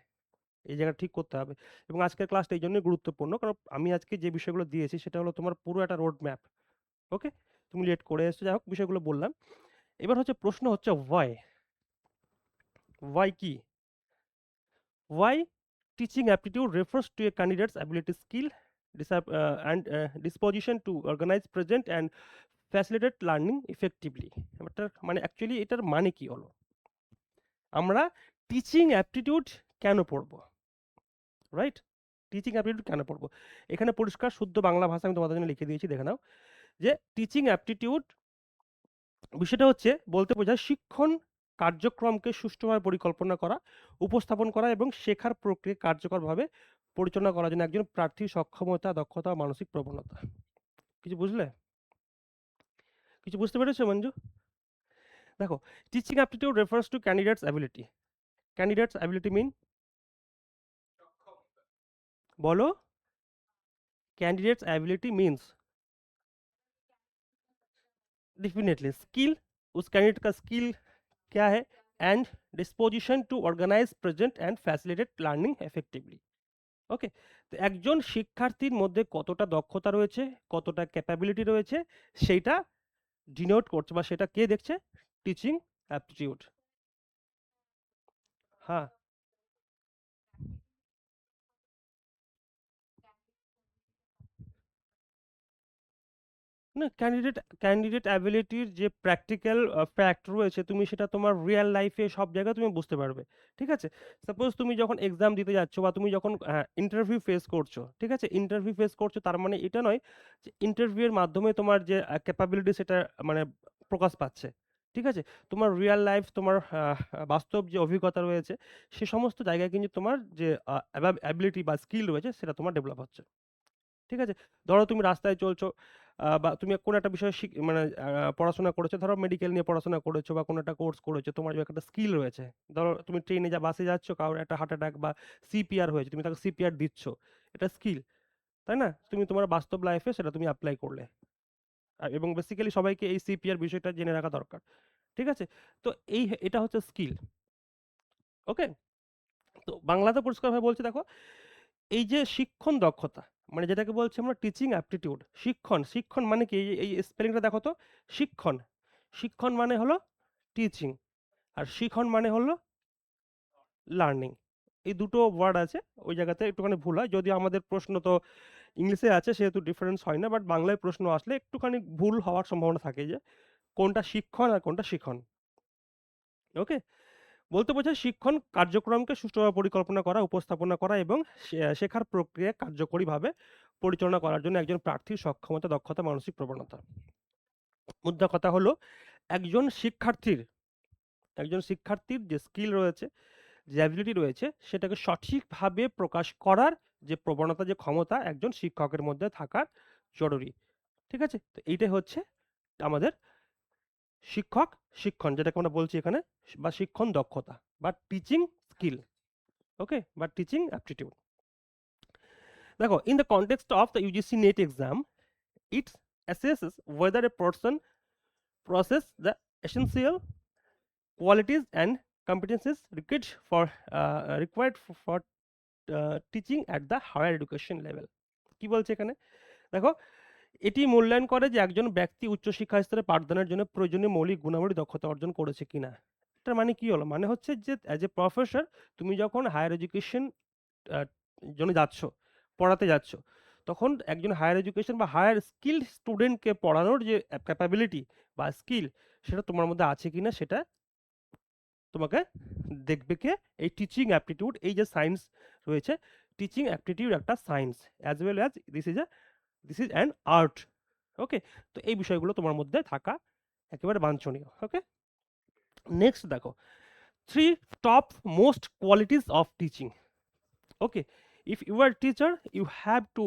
এই জায়গাটা ঠিক করতে হবে। এবং আজকের ক্লাসটা এই জন্যই গুরুত্বপূর্ণ, কারণ আমি আজকে যে বিষয়গুলো দিয়েছি সেটা হলো তোমার পুরো একটা রোড ম্যাপ। ওকে, তুমি লেট করে এসছো, যাই হোক বিষয়গুলো বললাম। এবার হচ্ছে প্রশ্ন হচ্ছে ওয়াই। ওয়াই কি? Why teaching aptitude refers to a candidate's ability, skill and disposition to organise, present and facilitate learning effectively. এটার মানে অ্যাকচুয়ালি এটার মানে কি হলো? আমরা টিচিং অ্যাপটিটিউড কেন পড়বো, রাইট? টিচিং অ্যাপটিটিউড কেন পড়বো? এখানে পরিষ্কার শুদ্ধ বাংলা ভাষা আমি তোমাদের জন্য লিখে দিয়েছি, দেখে নাও। যে টিচিং অ্যাপটিটিউড বিষয়টা হচ্ছে, বলতে বোঝায় শিক্ষণ কার্যক্রমকে সুষ্ঠুভাবে পরিকল্পনা করা, উপস্থাপন করা এবং শেখার প্রক্রিয়া কার্যকরভাবে পরিচালনা করার জন্য একজন প্রার্থীর সক্ষমতা, দক্ষতা, মানসিক প্রবণতা। কিছু বুঝলে? কিছু বুঝতে পেরেছো মঞ্জু? দেখো, teaching aptitude refers to candidate's ability. Candidate's ability mean, বলো। Candidate's ability means definitely skill, उस कैंडिडेट का स्किल क्या है, and disposition to organise, present and facilitate learning effectively. Okay, তো একজন শিক্ষার্থীর মধ্যে কতটা দক্ষতা রয়েছে, কতটা ক্যাপাবিলিটি রয়েছে, সেইটা ডিনোট করছে বা সেটা কে দেখছে? Teaching aptitude. হ্যাঁ, না, ক্যান্ডিডেট অ্যাবিলিটির যে প্র্যাকটিক্যাল ফ্যাক্ট রয়েছে, তুমি সেটা তোমার রিয়েল লাইফে সব জায়গায় তুমি বুঝতে পারবে। ঠিক আছে, সাপোজ তুমি যখন এক্সাম দিতে যাচ্ছ বা তুমি যখন ইন্টারভিউ ফেস করছো, ঠিক আছে, ইন্টারভিউ ফেস করছো তার মানে এটা নয় যে ইন্টারভিউয়ের মাধ্যমে তোমার যে ক্যাপাবিলিটি সেটা মানে প্রকাশ পাচ্ছে। ঠিক আছে, তোমার রিয়েল লাইফ, তোমার বাস্তব যে অভিজ্ঞতা রয়েছে, সে সমস্ত জায়গায় কিন্তু তোমার যে অ্যাবিলিটি বা স্কিল রয়েছে সেটা তোমার ডেভেলপ হচ্ছে। ঠিক আছে, ধরো তুমি রাস্তায় চলছো, বা তুমি কোনো একটা বিষয় মানে পড়াশোনা করেছো, ধরো মেডিকেল নিয়ে পড়াশোনা করেছো বা কোনো একটা কোর্স করেছো, তোমার যে একটা স্কিল রয়েছে, ধরো তুমি ট্রেনে বাসে যাচ্ছ, কারোর একটা হার্ট অ্যাটাক বা সিপিআর হয়েছে, তুমি তাকে সিপিআর দিচ্ছ, এটা স্কিল, তাই না? তুমি তোমার বাস্তব লাইফে সেটা তুমি অ্যাপ্লাই করলে, এবং বেসিক্যালি সবাইকে এই সিপিআর বিষয়টা জেনে রাখা দরকার। ঠিক আছে, তো এটা হচ্ছে স্কিল। ওকে, তো বাংলাতে পরিষ্কারভাবে বলছি, দেখো, এই যে শিক্ষণ দক্ষতা, মানে যেটাকে বলছি আমরা টিচিং অ্যাপটিটিউড, শিক্ষণ, শিক্ষণ মানে কি? এই স্পেলিংটা দেখো তো। শিক্ষণ, শিক্ষণ মানে হলো টিচিং, আর শিখন মানে হলো লার্নিং। এই দুটো ওয়ার্ড আছে, ওই জায়গাতে একটুখানি ভুল হয়, যদিও আমাদের প্রশ্ন তো ইংলিশে আছে সেহেতু ডিফারেন্স হয় না, বাট বাংলায় প্রশ্ন আসলে একটুখানি ভুল হওয়ার সম্ভাবনা থাকে, যে কোনটা শিক্ষণ আর কোনটা শিখন। ওকে, বলতে বোঝায় শিক্ষণ কার্যক্রমকে সুষ্ঠুভাবে পরিকল্পনা করা, উপস্থাপনা করা এবং শেখার প্রক্রিয়া কার্যকরীভাবে পরিচালনা করার জন্য একজন প্রার্থীর সক্ষমতা, দক্ষতা, মানসিক প্রবণতা। মুদ্রা কথা হলো, একজন শিক্ষার্থীর যে স্কিল রয়েছে, যে অ্যাবিলিটি রয়েছে, সেটাকে সঠিকভাবে প্রকাশ করার যে প্রবণতা, যে ক্ষমতা একজন শিক্ষকের মধ্যে থাকার জরুরি। ঠিক আছে, তো এইটাই হচ্ছে আমাদের শিক্ষক শিক্ষণ, যেটাকে আমরা বলছি এখানে, বা শিক্ষণ দক্ষতা বা টিচিং স্কিল। ওকে, বা টিচিং অ্যাপটিটিউড। দেখো, in the context of the UGC NET exam, it assesses whether a person possesses the essential qualities and competencies required for teaching at the higher education level. কি বলছে এখানে? দেখো, এটি মূল্যায়ন করে যে একজন ব্যক্তি উচ্চশিক্ষা স্তরে পাঠদানের জন্য প্রয়োজনীয় মৌলিক গুণাবলী দক্ষতা অর্জন করেছে কিনা। এটার মানে কি হলো? মানে হচ্ছে যে অ্যাজ এ প্রফেসর তুমি যখন হায়ার এডুকেশন আ জন্য যাচ্ছ, পড়াতে যাচ্ছ, তখন একজন হায়ার এডুকেশন বা হায়ার স্কিলড স্টুডেন্টকে পড়ানোর যে ক্যাপাবিলিটি বা স্কিল সেটা তোমার মধ্যে আছে কিনা সেটা তোমাকে দেখবে কে? এই টিচিং অ্যাপটিটিউড, এই যে সায়েন্স রয়েছে, টিচিং অ্যাপটিটিউড একটা science as well as this is an art. Okay? তো এই বিষয়গুলো তোমার মধ্যে থাকা একেবারে বাঞ্ছনীয়। ওকে? নেক্সট দেখো 3 top most qualities of teaching. Okay? If you are teacher you have to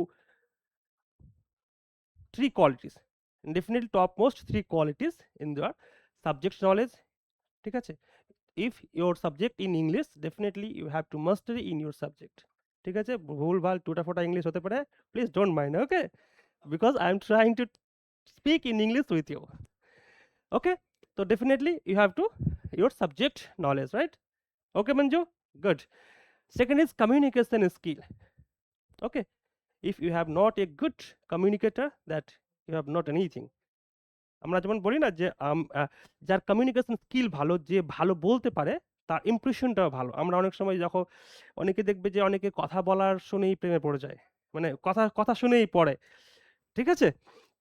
3 qualities, definitely top most 3 qualities in your subject knowledge, ঠিক আছে? If your subject in English, definitely you have to mastery in your subject, ঠিক আছে? ভুলভাল টুটা-ফোটা English হতে পারে, please don't mind, okay? Because I am trying to speak in English with you, okay? So definitely you have to your subject knowledge, right? Okay, Manju? Good. Second is communication skill, okay? If you have not a good communicator, that you have not anything. আমরা যেমন বলি না যে যার communication skill ভালো, যে ভালো বলতে পারে, তার ইমপ্রেশনটাও ভালো। আমরা অনেক সময় যখন অনেকে দেখবে যে অনেকে কথা বলার শুনেই প্রেমে পড়ে যায়। মানে কথা কথা শুনেই পড়ে। ঠিক আছে?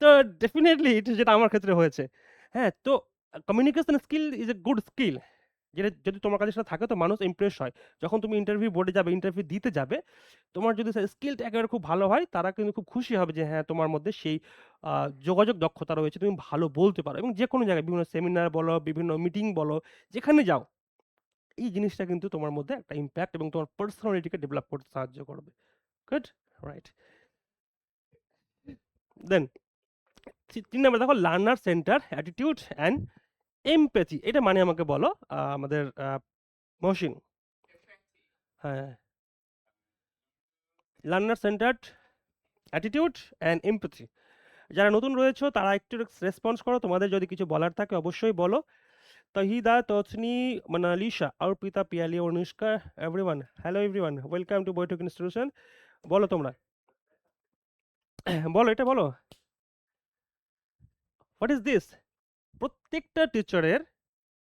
তো ডেফিনিটলি এটা যেটা আমার ক্ষেত্রে হয়েছে। হ্যাঁ? তো communication skill is a good skill. যেটা যদি তোমার কাছে সেটা থাকে তো মানুষ ইমপ্রেস হয়। যখন তুমি ইন্টারভিউ বোর্ডে যাবে, ইন্টারভিউ দিতে যাবে, তোমার যদি স্কিলটা একেবারে খুব ভালো হয়, তারা কিন্তু খুব খুশি হবে যে হ্যাঁ, তোমার মধ্যে সেই যোগাযোগ দক্ষতা রয়েছে, তুমি ভালো বলতে পারো এবং যেকোনো জায়গায় বিভিন্ন সেমিনার বলো, বিভিন্ন মিটিং বলো, যেখানে যাও, এই জিনিসটা কিন্তু তোমার মধ্যে একটা ইমপ্যাক্ট এবং তোমার পার্সোনালিটিকে ডেভেলপ করতে সাহায্য করবে। গুড? রাইট। দেন ৩ নাম্বার দেখো learner centre attitude and empathy. এটা মানে আমাকে বলো আমাদের মহসিন। হ্যাঁ, learner centred attitude and empathy. যারা নতুন রয়েছো তারা একটু রেসপন্স করো। তোমাদের যদি কিছু বলার থাকে অবশ্যই বলো। Tahida, Tasni, Monalisa, Arpita, Piyali, Anushka, everyone. Hello everyone, welcome to Baithak institution. বলো তোমরা। বলো, এটা বলো। What is this? প্রত্যেকটা টিচারের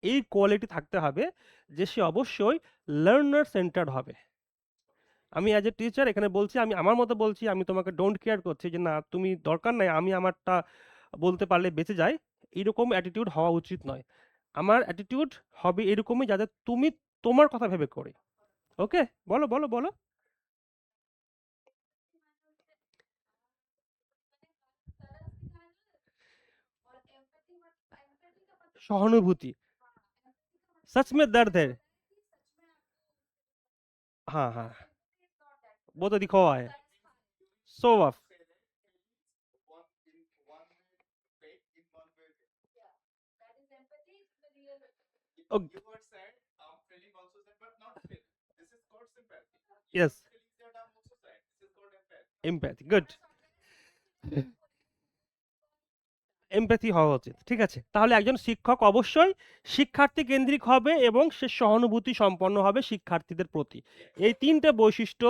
এই কোয়ালিটি থাকতে হবে যে সে অবশ্যই লার্নার সেন্টার্ড হবে। আমি অ্যাজ এ টিচার এখানে বলছি, আমি আমার মতো বলছি, আমি তোমাকে ডোন্ট কেয়ার করছি যে না তুমি দরকার নাই, আমি আমারটা বলতে পারলে বেঁচে যাই, এরকম অ্যাটিটিউড হওয়া উচিত নয়। আমার অ্যাটিটিউড হবে এরকমই যাতে তুমি তোমার কথা ভেবে করি। ওকে? বলো, বলো, বলো। सहानुभूति, सच में दर्द है। हाँ, हाँ, वो तो दिखावा है। Show off. Yes, empathy, good. Empathy হওয়া উচিত। ঠিক আছে? তাহলে একজন শিক্ষক অবশ্যই শিক্ষার্থী কেন্দ্রিক হবে এবং সে সহানুভূতি সম্পন্ন হবে শিক্ষার্থীদের প্রতি। এই ৩ টে বৈশিষ্ট্য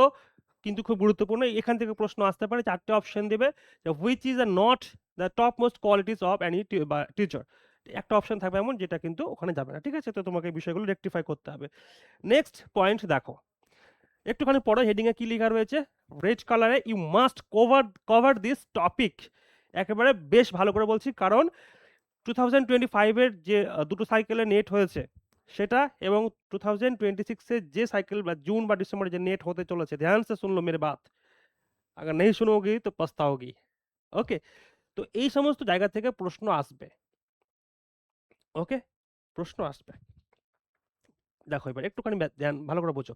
কিন্তু খুব গুরুত্বপূর্ণ। এখান থেকে প্রশ্ন আসতে পারে, ৪ টে অপশন দেবে যে which is a not the top most qualities of Annie teacher. একটা অপশন থাকবে এমন যেটা কিন্তু ওখানে যাবে না। ঠিক আছে? তো তোমাকে এই বিষয়গুলো রেকটিফাই করতে হবে। নেক্সট পয়েন্ট দেখো। একটুখানি পড়ো হেডিং এ কি লেখা রয়েছে? রেড কালারে you must cover this topic. একেবারে বেশ ভালো করে বলছি কারণ 2025 এর যে দুটো সাইকেলের নেট হয়েছে সেটা এবং 2026 এর যে সাইকেল বা জুন বা ডিসেম্বরে যে নেট হতে চলেছে, ধ্যান সে শুন লো মেরে বাত, अगर नहीं सुनोगी तो पछताओगी। ওকে? তো এই সমস্ত জায়গা থেকে প্রশ্ন আসবে। ওকে? প্রশ্ন আসবে। দেখো এবার একটুখানি ধ্যান ভালো করে বোঝো।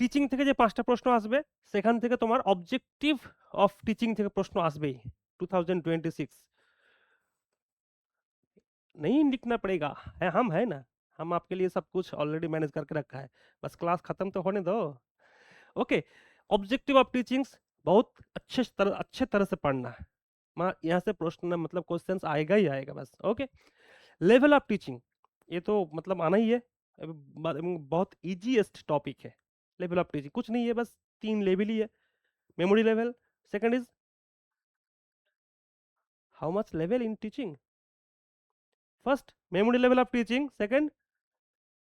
টিচিং থেকে যে 5টা প্রশ্ন আসবে সেখান থেকে তোমার অবজেক্টিভ অফ টিচিং থেকে প্রশ্ন আসবেই। 2026 नहीं लिखना पड़ेगा, है हम है ना, हम आपके लिए सब कुछ ऑलरेडी मैनेज करके रखा है, बस क्लास खत्म तो होने दो। ओके? ऑब्जेक्टिव ऑफ टीचिंग्स बहुत अच्छे तरह से पढ़ना है। यहाँ से प्रश्न मतलब क्वेश्चंस आएगा ही आएगा बस। ओके? लेवल ऑफ टीचिंग, ये तो मतलब आना ही है। बहुत इजीएस्ट टॉपिक है। लेवल ऑफ टीचिंग कुछ नहीं है, बस 3 लेवल ही है। Memory level, second is How much level in teaching? First, memory level of teaching. Second,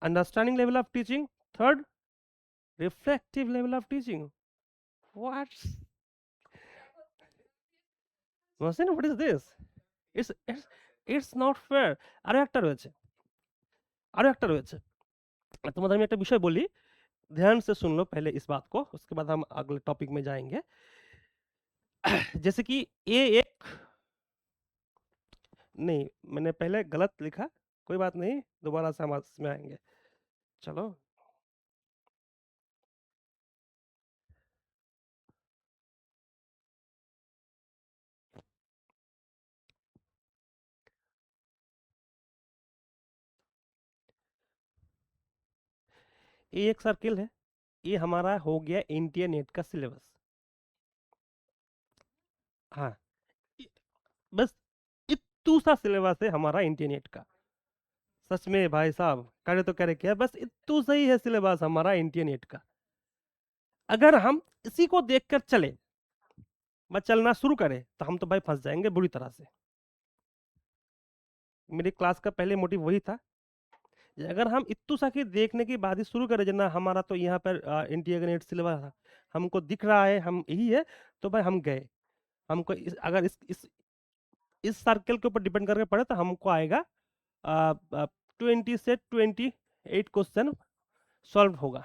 understanding level of teaching. Third, reflective level of teaching. What? Mohsin, what is this? It's not fair. আরো একটা রয়েছে, আরো একটা রয়েছে। তোমাদের আমি একটা বিষয় বলি, ध्यान से सुन लो पहले इस बात को, उसके बाद हम अगले टॉपिक में जाएंगे। जैसे कि ये एक, नहीं मैंने पहले गलत लिखा, कोई बात नहीं, दोबारा से हम इसमें आएंगे। चलो, ये एक सर्किल है, ये हमारा हो गया इंडिया नेट का सिलेबस। हाँ, इ- बस इतू सा सिलेबस है हमारा इंडिया नेट का। सच में भाई साहब, करे तो करे क्या, बस इतू सही है सिलेबस हमारा इंडिया नेट का। अगर हम इसी को देखकर चले, बस चलना शुरू करें, तो हम तो भाई फंस जाएंगे बुरी तरह से। मेरी क्लास का पहले मोटिव वही था, अगर हम इत्तू सा के देखने की बात ही शुरू करें, जना हमारा तो यहाँ पर इंडिया का नेट सिलेबस हमको दिख रहा है, हम यही है, तो भाई हम गए। हमको अगर इस सर्कल के ऊपर डिपेंड करके पढ़े तो हमको आएगा 20 से 28 क्वेश्चन सॉल्व होगा।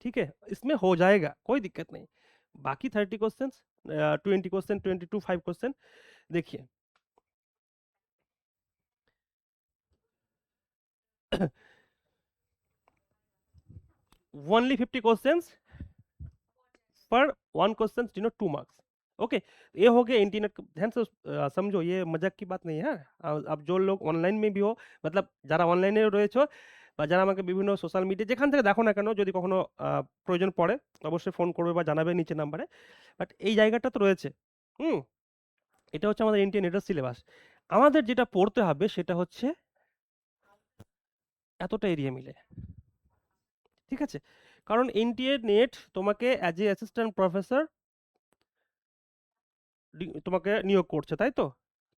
ठीक है, इसमें हो जाएगा, कोई दिक्कत नहीं। बाकी 30 क्वेश्चन, 20 क्वेश्चन, 5 क्वेश्चन देखिए। ओनली 50 क्वेश्चंस पर 1 क्वेश्चन डिनोट 2 मार्क्स। ओके, ये हो गया इंटरनेट। ध्यान से समझो, ये मजाक की बात नहीं है। अब जो लोग অনলাইন में भी हो, मतलब যারা অনলাইনে রয়েছে বা যারা আমাকে বিভিন্ন সোশ্যাল মিডিয়া যেখান থেকে দেখো না কেন, যদি কখনো প্রয়োজন পড়ে অবশ্যই ফোন করবে বা জানাবে নিচে নাম্বারে। বাট এই জায়গাটা তো রয়েছে, হুম, এটা হচ্ছে আমাদের ইন্টারনেটের সিলেবাস। আমাদের যেটা পড়তে হবে সেটা হচ্ছে এতটা এরিয়া মিলে, ঠিক আছে? কারণ ইন্টারনেট তোমাকে অ্যাজ এ অ্যাসিস্ট্যান্ট প্রফেসর তোমাকে নিয়োগ করছে, তাই তো?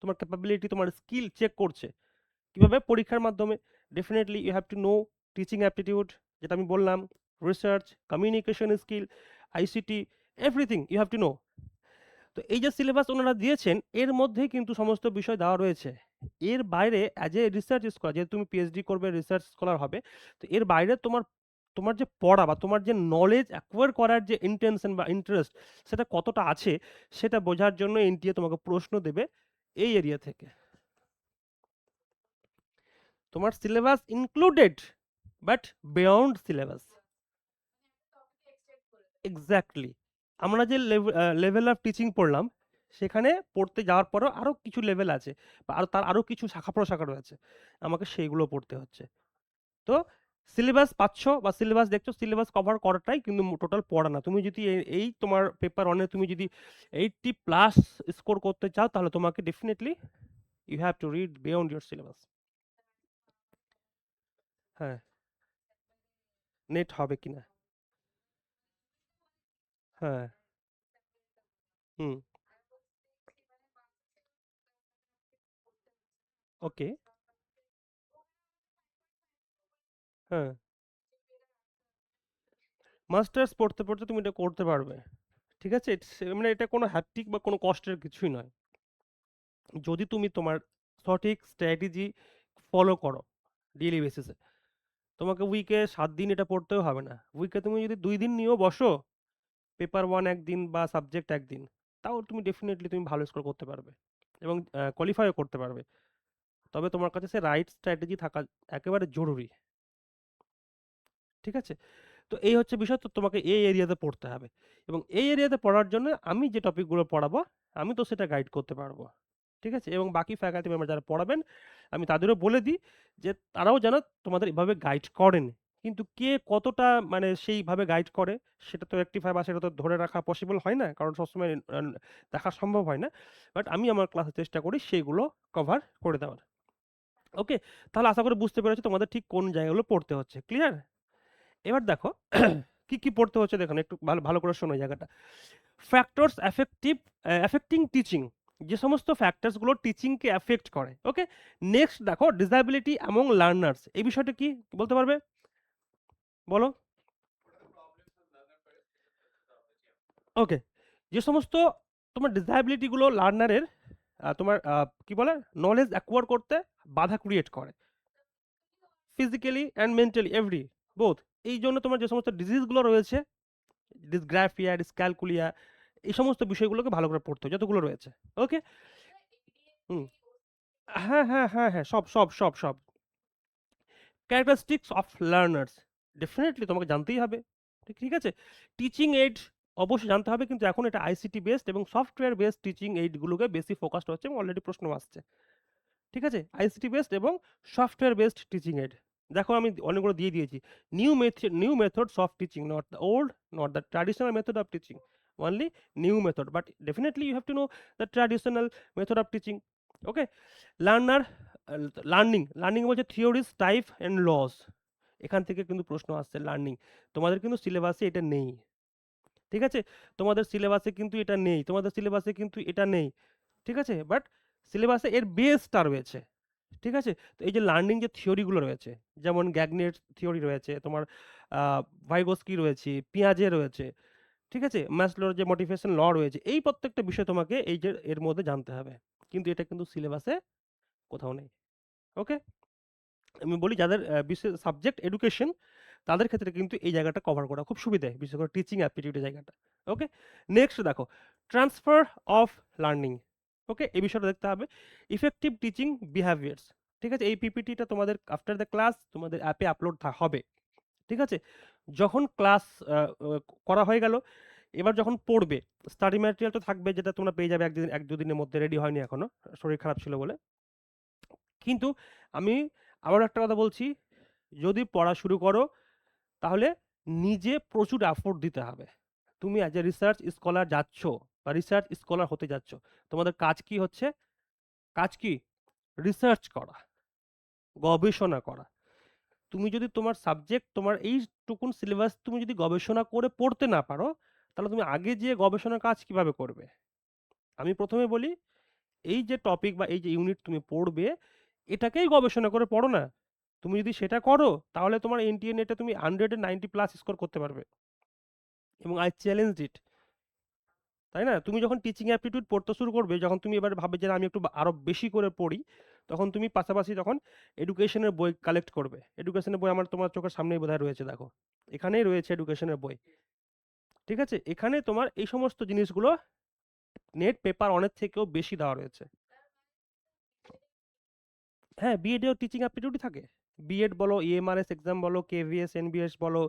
তোমার ক্যাপাবিলিটি, তোমার স্কিল চেক করছে। কিভাবে? পরীক্ষার মাধ্যমে। Definitely you have to know teaching aptitude, যেটা আমি বললাম, research, communication skill, ICT, everything you have to know. তো এই যে সিলেবাস ওনারা দিয়েছেন, এর মধ্যেই কিন্তু সমস্ত বিষয় দেওয়া রয়েছে। এর বাইরে অ্যাজ এ রিসার্চ স্কলার, যেহেতু তুমি পিএইচডি করবে, রিসার্চ স্কলার হবে, তো এর বাইরে তোমার তোমার যে পড়া বা তোমার যে নলেজ অ্যাকোয়ার করার যে ইন্টেনশন বা ইন্টারেস্ট, সেটা কতটা আছে সেটা বোঝার জন্য এনটিএ তোমাকে প্রশ্ন দেবে এই এরিয়া থেকে। তোমার syllabus included, but beyond syllabus. Exactly. আমরা যে লেভেল অফ টিচিং পড়লাম, সেখানে পড়তে যাওয়ার পরেও আরো কিছু লেভেল আছে, বা আরো তার আরো কিছু শাখা প্রশাখা রয়েছে, আমাকে সেইগুলো পড়তে হচ্ছে। তো সিলেবাস পাচ্ছ বা সিলেবাস দেখছো, সিলেবাস কভার করাটাই কিন্তু টোটাল পড়া না। তুমি যদি এই তোমার পেপার ওয়ানে তুমি যদি 80+ স্কোর করতে চাও, তাহলে তোমাকে definitely you have to read beyond your syllabus. হ্যাঁ, নেট হবে কিনা। হ্যাঁ, হুম, ওকে, হ্যাঁ। মাস্টার্স পড়তে পড়তে তুমি এটা করতে পারবে, ঠিক আছে? মানে এটা কোনো হ্যাপটিক বা কোনো কষ্টের কিছুই নয়, যদি তুমি তোমার সঠিক স্ট্র্যাটেজি ফলো করো ডেইলি বেসিসে। তোমাকে উইকে 7 দিন এটা পড়তেও হবে না, উইকে তুমি যদি 2 দিন নিয়েও বসো, পেপার ওয়ান একদিন বা সাবজেক্ট একদিন, তাও তুমি ডেফিনেটলি তুমি ভালো স্কোর করতে পারবে এবং কোয়ালিফাইও করতে পারবে। তবে তোমার কাছে সে রাইট স্ট্র্যাটেজি থাকা একেবারে জরুরি, ঠিক আছে? তো এই হচ্ছে বিষয়, তো তোমাকে এই এরিয়াতে পড়তে হবে, এবং এই এরিয়াতে পড়ার জন্য আমি যে টপিকগুলো পড়াবো, আমি তো সেটা গাইড করতে পারবো, ঠিক আছে? এবং বাকি ফ্যাকাল্টি মেম্বার যারা পড়াবেন, আমি তাদেরও বলে দিই যে তারাও যেন তোমাদের এভাবে গাইড করেন। কিন্তু কে কতটা মানে সেইভাবে গাইড করে, সেটা তো রেকটিফাই বা সেটা তো ধরে রাখা পসিবল হয় না, কারণ সবসময় দেখা সম্ভব হয় না। বাট আমি আমার ক্লাসে চেষ্টা করি সেইগুলো কভার করে দেওয়ার। ওকে, তাহলে আশা করি বুঝতে পেরেছো তোমাদের ঠিক কোন জায়গাগুলো পড়তে হচ্ছে। ক্লিয়ার? এবার দেখো কি কি পড়তে হচ্ছে, দেখুন একটু ভালো ভালো করে শোনো এই জায়গাটা। ফ্যাক্টরস এফেক্টিং টিচিং, যে সমস্ত ফ্যাক্টরসগুলো টিচিংকে অ্যাফেক্ট করে। ওকে, নেক্সট দেখো ডিসএবিলিটি অ্যামং লার্নার্স, এই বিষয়টা কি বলতে পারবে, বলো। ওকে, যে সমস্ত তোমার ডিসএবিলিটিগুলো লার্নারের তোমার কি বলে নলেজ অ্যাকোয়ার করতে বাধা ক্রিয়েট করে, physically and mentally every both. এই জন্য তোমার যে সমস্ত ডিজিজগুলো রয়েছে, ডিসগ্রাফিয়া, ডিসক্যালকুলিয়া, এই সমস্ত বিষয়গুলোকে ভালো করে পড়তে হয় যতগুলো রয়েছে। ওকে। হুম। হ্যাঁ, হ্যাঁ, হ্যাঁ, হ্যাঁ, সব, সব, সব, সব। ক্যারেক্টারিস্টিক্স অফ লার্নার্স ডেফিনেটলি তোমাকে জানতেই হবে। ঠিক আছে? টিচিং এইড অবশ্যই জানতে হবে, কিন্তু এখন এটা আইসিটি বেসড এবং সফটওয়্যার বেসড টিচিং এইডগুলোকে বেশি ফোকাসড হচ্ছে এবং অলরেডি প্রশ্ন আসছে। ঠিক আছে? আইসিটি বেসড এবং সফটওয়্যার বেসড টিচিং এইড। দেখো আমি অনেকগুলো দিয়ে দিয়েছি। New methods of teaching, not the old, not the traditional method of teaching, only new method, but definitely you have to know the traditional method of teaching. Okay, learner learning বলছে theories type and laws. এখান থেকে কিন্তু প্রশ্ন আসছে learning, তোমাদের কিন্তু সিলেবাসে এটা নেই। ঠিক আছে, তোমাদের সিলেবাসে কিন্তু এটা নেই, তোমাদের সিলেবাসে কিন্তু এটা নেই। ঠিক আছে, বাট সিলেবাসে এর বেসটা রয়েছে। ঠিক আছে, তো এই যে লার্নিং যে থিওরিগুলো রয়েছে, যেমন গ্যাগনের থিওরি রয়েছে, তোমার ভাইগোস্কি রয়েছে, পিয়াজে রয়েছে, ঠিক আছে, ম্যাসলোর যে মোটিভেশন ল রয়েছে, এই প্রত্যেকটা বিষয় তোমাকে এই যে এর মধ্যে জানতে হবে, কিন্তু এটা কিন্তু সিলেবাসে কোথাও নেই। ওকে, আমি বলি যাদের বিশেষ সাবজেক্ট এডুকেশন, তাদের ক্ষেত্রে কিন্তু এই জায়গাটা কভার করা খুব সুবিধা, বিশেষ করে টিচিং অ্যাপটিটিউডের জায়গাটা। ওকে, নেক্সট দেখো ট্রান্সফার অফ লার্নিং। ওকে, এই বিষয়টা দেখতে হবে, ইফেক্টিভ টিচিং বিহেভিয়ার্স। ঠিক আছে, এই পিপিটিটা তোমাদের আফটার দ্য ক্লাস তোমাদের অ্যাপে আপলোড হবে। ঠিক আছে, যখন ক্লাস করা হয়ে গেল, এবার যখন পড়বে, স্টাডি ম্যাটেরিয়াল তো থাকবে, যেটা তোমরা পেয়ে যাবে একদিন এক দুদিনের মধ্যে, রেডি হয়নি এখনো, শরীর খারাপ ছিল বলে। কিন্তু আমি আবার একটা কথা বলছি, যদি পড়া শুরু করো তাহলে নিজে প্রচুর এফোর্ট দিতে হবে। তুমি অ্যাজ এ রিসার্চ স্কলার যাচ্ছ বা রিসার্চ স্কলার হতে যাচ্ছ, তোমাদের কাজ কি হচ্ছে, কাজ কি, রিসার্চ করা, গবেষণা করা। তুমি যদি তোমার সাবজেক্ট, তোমার এইটুকুন সিলেবাস তুমি যদি গবেষণা করে পড়তে না পারো, তাহলে তুমি আগে যে গবেষণার কাজ কিভাবে করবে। আমি প্রথমে বলি, এই যে টপিক বা এই যে ইউনিট তুমি পড়বে, এটাকেই গবেষণা করে পড়ো না। তুমি যদি সেটা করো, তাহলে তোমার এনটিএ নেটে তুমি 190+ স্কোর করতে পারবে, এবং আই চ্যালেঞ্জ ইট। তাই না? তুমি যখন টিচিং অ্যাপটিটিউড পড়তে শুরু করবে, যখন তুমি এবার ভাববে যে না, আমি একটু আরো বেশি করে পড়ি, তখন তুমি পাশাপাশি তখন এডুকেশনের বই কালেক্ট করবে। এডুকেশনের বই আমার তোমার চোখের সামনেই বোধহয় রয়েছে, দেখো এখানেই রয়েছে এডুকেশনের বই। ঠিক আছে, এখানে তোমার এই সমস্ত জিনিসগুলো নেট পেপার অনেক থেকেও বেশি দেওয়া রয়েছে। হ্যাঁ, বিএডেও টিচিং অ্যাপটিটিউডই থাকে। বিএড বলো, ইএমআরএস এক্সাম বলো, কেভিএস, এনবিএস বলো,